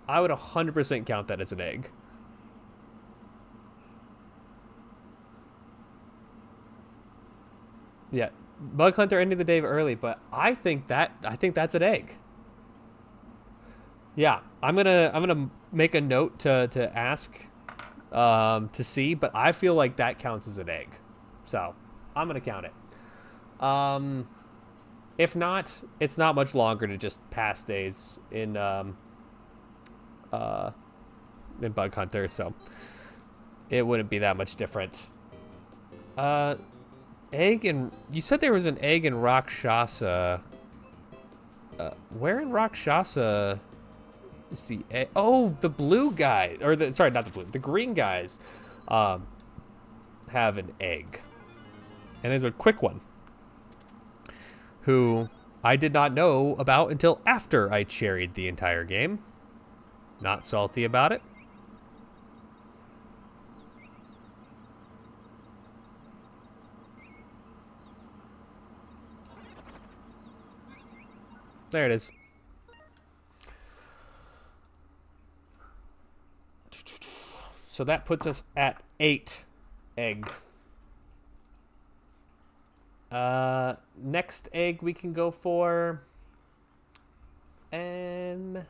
I would 100% count that as an egg. Yeah, Bug Hunter ending the day early, but I think that's an egg. Yeah, I'm gonna make a note to ask to see, but I feel like that counts as an egg. So I'm gonna count it. If not, it's not much longer to just pass days uh, in Bug Hunter, so it wouldn't be that much different. Uh, egg and you said there was an egg in Rakshasa. Where in Rakshasa is the egg? Oh, the blue guy, or the sorry, not the blue, the green guys, um, have an egg, and there's a quick one who I did not know about until after I cherried the entire game. Not salty about it. There it is. So that puts us at 8 egg. Next egg we can go for. And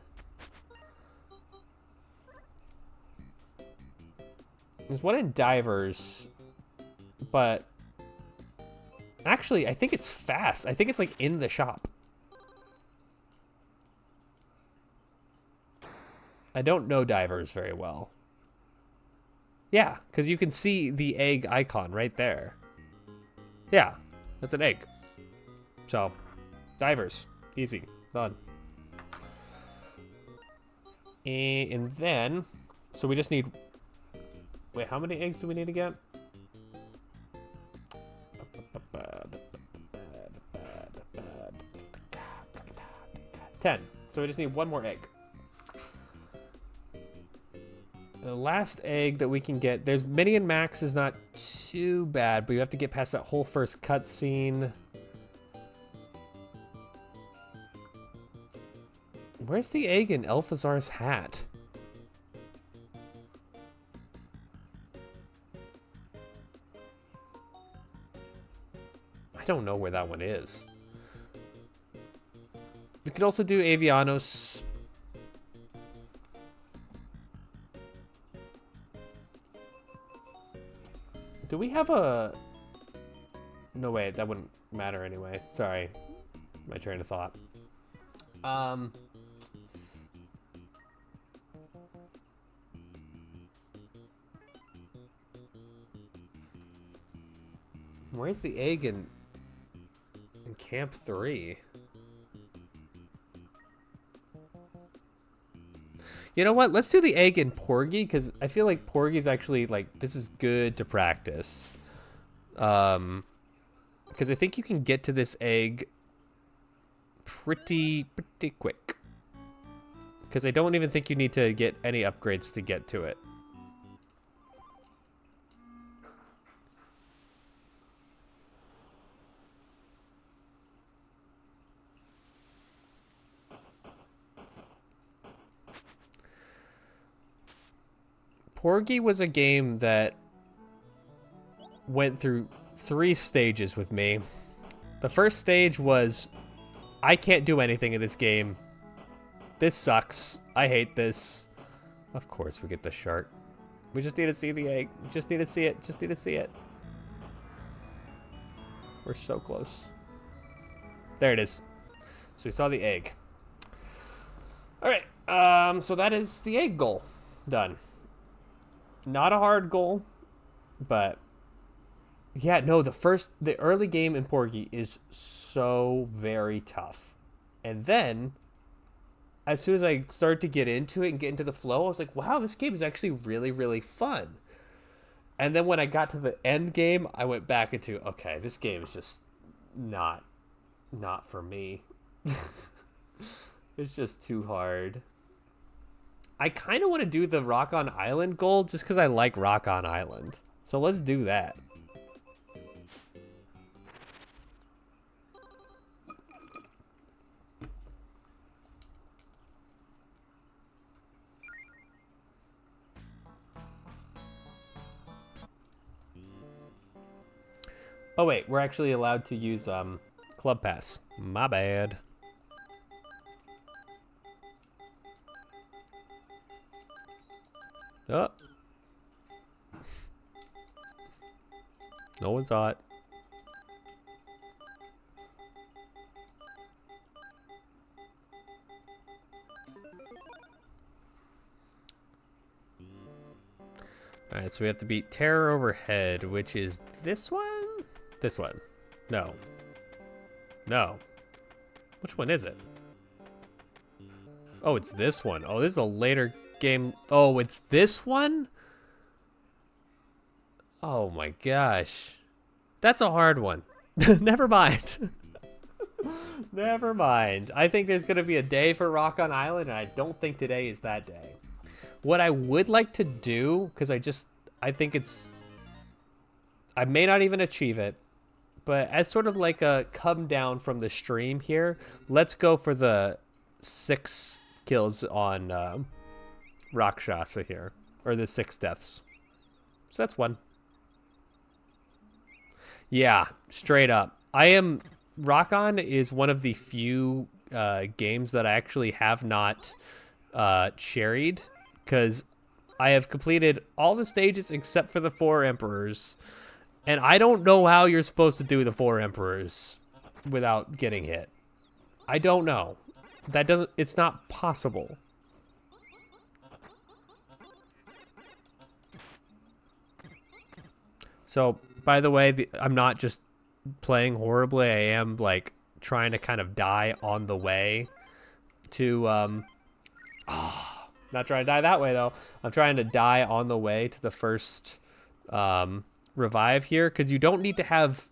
there's one in Divers, but actually I think it's fast. I think it's like in the shop. I don't know Divers very well. Yeah, because you can see the egg icon right there. Yeah, that's an egg. So, Divers. Easy. Done. And then, so we just need... Wait, how many eggs do we need to get? 10. So we just need one more egg. The last egg that we can get, there's Mini and Max is not too bad, but you have to get past that whole first cutscene. Where's the egg in Elphazar's hat? I don't know where that one is. We could also do Avianos. Do we have a... No, wait, that wouldn't matter anyway. Sorry. My train of thought. Where's the egg in Camp 3? You know what? Let's do the egg in Porgy, because I feel like Porgy's actually, like, this is good to practice. Because I think you can get to this egg pretty quick. Because I don't even think you need to get any upgrades to get to it. Porgy was a game that went through 3 stages with me. The first stage was, I can't do anything in this game. This sucks. I hate this. Of course we get the shark. We just need to see the egg. Just need to see it. Just need to see it. We're so close. There it is. So we saw the egg. Alright, so that is the egg goal. Done. Not a hard goal, but yeah, no, the early game in Porgy is so very tough. And then, as soon as I started to get into it and get into the flow, I was like, wow, this game is actually really, really fun. And then when I got to the end game, I went back into, okay, this game is just not for me. It's just too hard. I kind of want to do the Rock on Island goal just because I like Rock on Island. So let's do that. Oh wait, we're actually allowed to use Club Pass. My bad. Oh. No one saw it. Alright, so we have to beat Terror Overhead, which is this one? This one. No. No. Which one is it? Oh, it's this one. Oh, this is a later game. Oh, it's this one? Oh my gosh. That's a hard one. Never mind. Never mind. I think there's going to be a day for Rock on Island, and I don't think today is that day. What I would like to do, because I think it's, I may not even achieve it, but as sort of like a come down from the stream here, let's go for the 6 kills on Rakshasa here, or the 6 deaths. So that's 1. Yeah, straight up. Rock On is one of the few games that I actually have not cherried, because I have completed all the stages except for the 4 Emperors, and I don't know how you're supposed to do the 4 Emperors without getting hit. I don't know. It's not possible. So, by the way, I'm not just playing horribly. I am, like, trying to kind of die on the way to, not trying to die that way, though. I'm trying to die on the way to the first revive here, because you don't need to have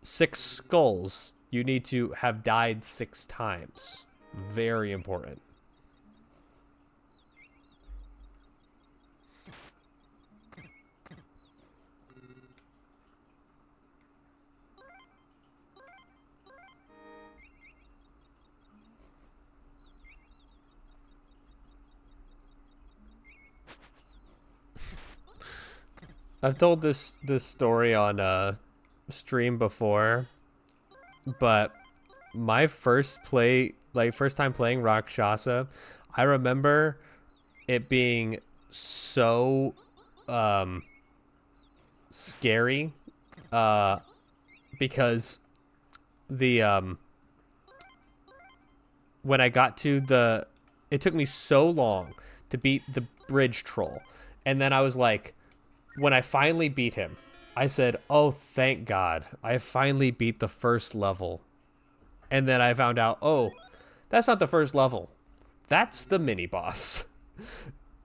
6 skulls. You need to have died 6 times. Very important. I've told this story on stream before, but my first time playing Rakshasa, I remember it being so scary because the when I got to it took me so long to beat the bridge troll, and then I was like, when I finally beat him, I said, oh, thank God, I finally beat the first level. And then I found out, oh, that's not the first level. That's the mini-boss.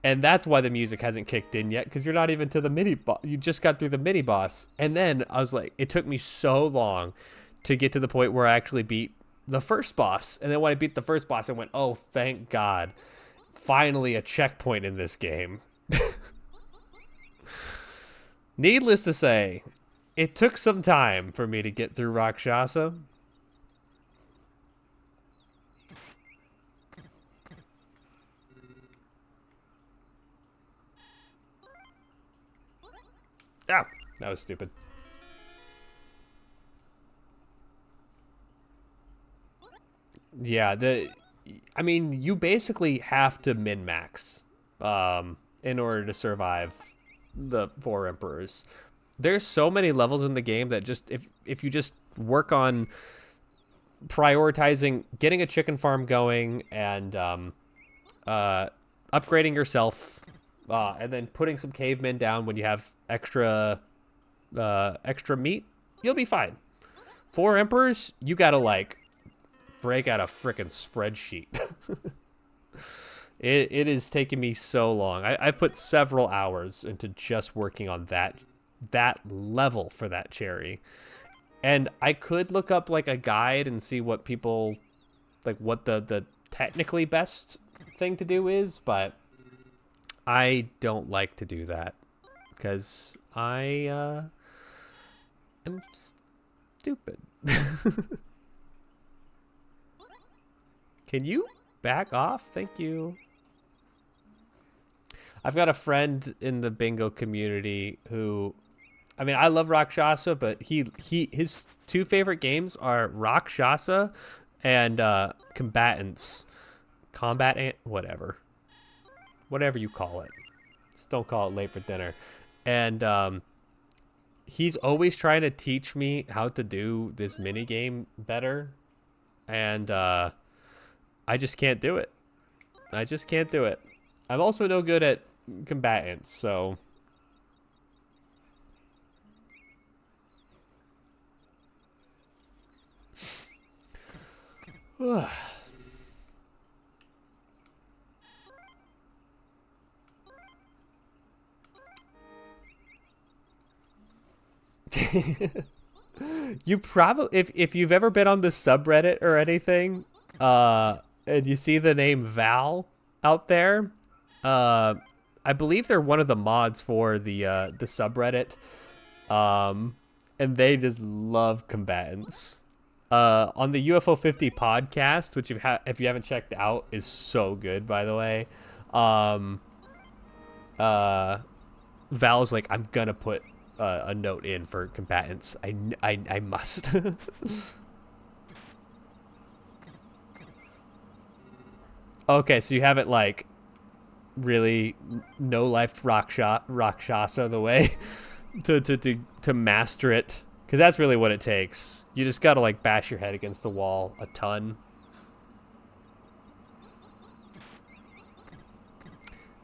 And that's why the music hasn't kicked in yet, because you're not even to the mini-boss. You just got through the mini-boss. And then I was like, it took me so long to get to the point where I actually beat the first boss. And then when I beat the first boss, I went, oh, thank God. Finally a checkpoint in this game. Needless to say, it took some time for me to get through Rakshasa. Ah, that was stupid. Yeah, I mean, you basically have to min-max in order to survive the 4 Emperors. There's so many levels in the game that just if you just work on prioritizing getting a chicken farm going and upgrading yourself, and then putting some cavemen down when you have extra meat, you'll be fine. 4 Emperors, you gotta like break out a frickin' spreadsheet. It is taking me so long. I've put several hours into just working on that level for that cherry. And I could look up like a guide and see what people, like what the technically best thing to do is, but I don't like to do that because I am stupid. Can you back off? Thank you. I've got a friend in the bingo community who, I mean, I love Rakshasa, but his 2 favorite games are Rakshasa and Combatants. Whatever you call it. Just don't call it late for dinner. And he's always trying to teach me how to do this mini game better, and I just can't do it. I'm also no good at combatants, so... You probably, if you've ever been on the subreddit or anything, and you see the name Val out there, I believe they're one of the mods for the subreddit, and they just love combatants. On the UFO 50 podcast, which if you haven't checked out, is so good, by the way. Val's like, I'm gonna put a note in for combatants. I must. Okay, so you haven't like really no life Rakshasa the way to master it, because that's really what it takes. You just gotta like bash your head against the wall a ton.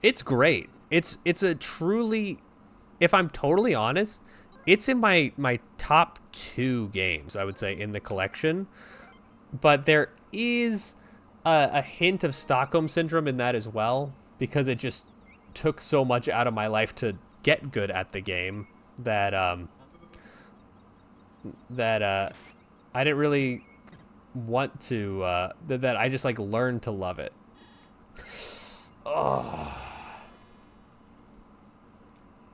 It's great. It's a truly, if I'm totally honest, it's in my top 2 games, I would say, in the collection. But there is a hint of Stockholm Syndrome in that as well, because it just took so much out of my life to get good at the game that I didn't really want to, that I just like learned to love it. Oh.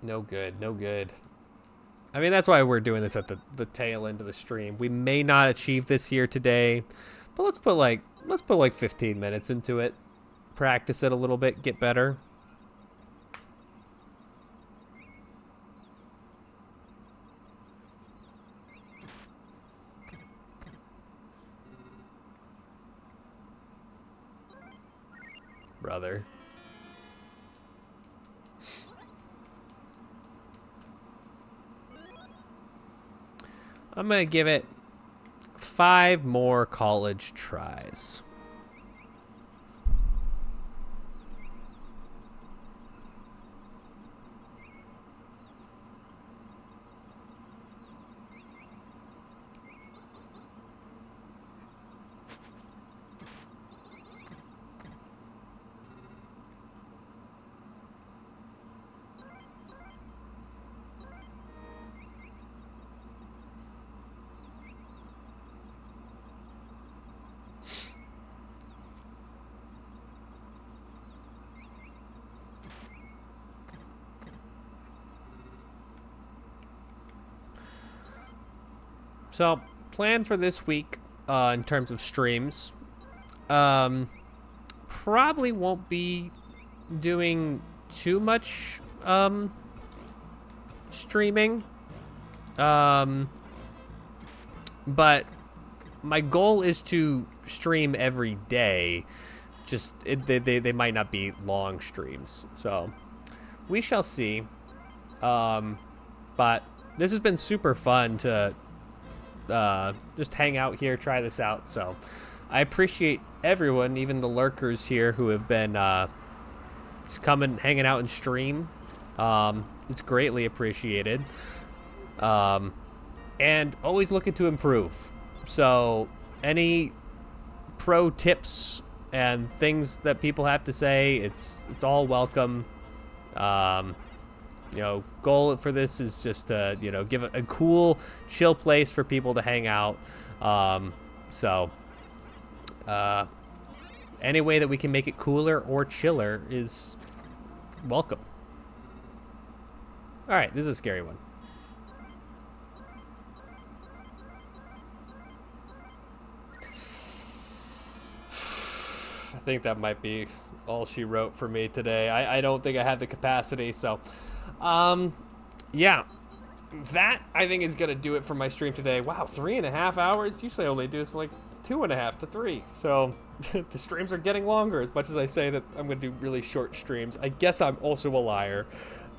No good, no good. I mean, that's why we're doing this at the tail end of the stream. We may not achieve this here today, but let's put like 15 minutes into it. Practice it a little bit, get better. Brother. I'm going to give it 5 more college tries. So, plan for this week in terms of streams. Probably won't be doing too much streaming. But my goal is to stream every day. Just they might not be long streams. So, we shall see. But this has been super fun to just hang out here, try this out. So I appreciate everyone, even the lurkers here who have been just coming, hanging out and stream. It's greatly appreciated. And always looking to improve. So any pro tips and things that people have to say, it's all welcome. You know, goal for this is just to, you know, give a cool, chill place for people to hang out. Any way that we can make it cooler or chiller is welcome. All right, this is a scary one. I think that might be all she wrote for me today. I don't think I have the capacity, so... yeah, that I think is gonna do it for my stream today. Wow, 3.5 hours. Usually I only do this for like 2.5 to 3. So the streams are getting longer as much as I say that I'm gonna do really short streams. I guess I'm also a liar.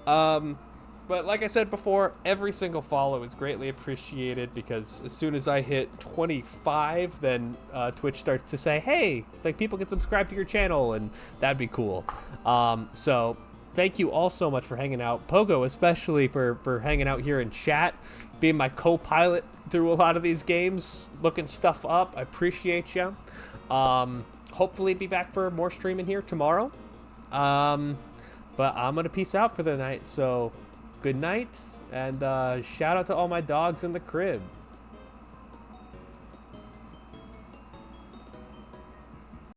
But like I said before, every single follow is greatly appreciated, because as soon as I hit 25, then Twitch starts to say, hey, like, people can subscribe to your channel, and that'd be cool. So thank you all so much for hanging out. Pogo, especially for hanging out here in chat, being my co-pilot through a lot of these games, looking stuff up. I appreciate you. Hopefully be back for more streaming here tomorrow. But I'm going to peace out for the night. So good night. And shout out to all my dogs in the crib.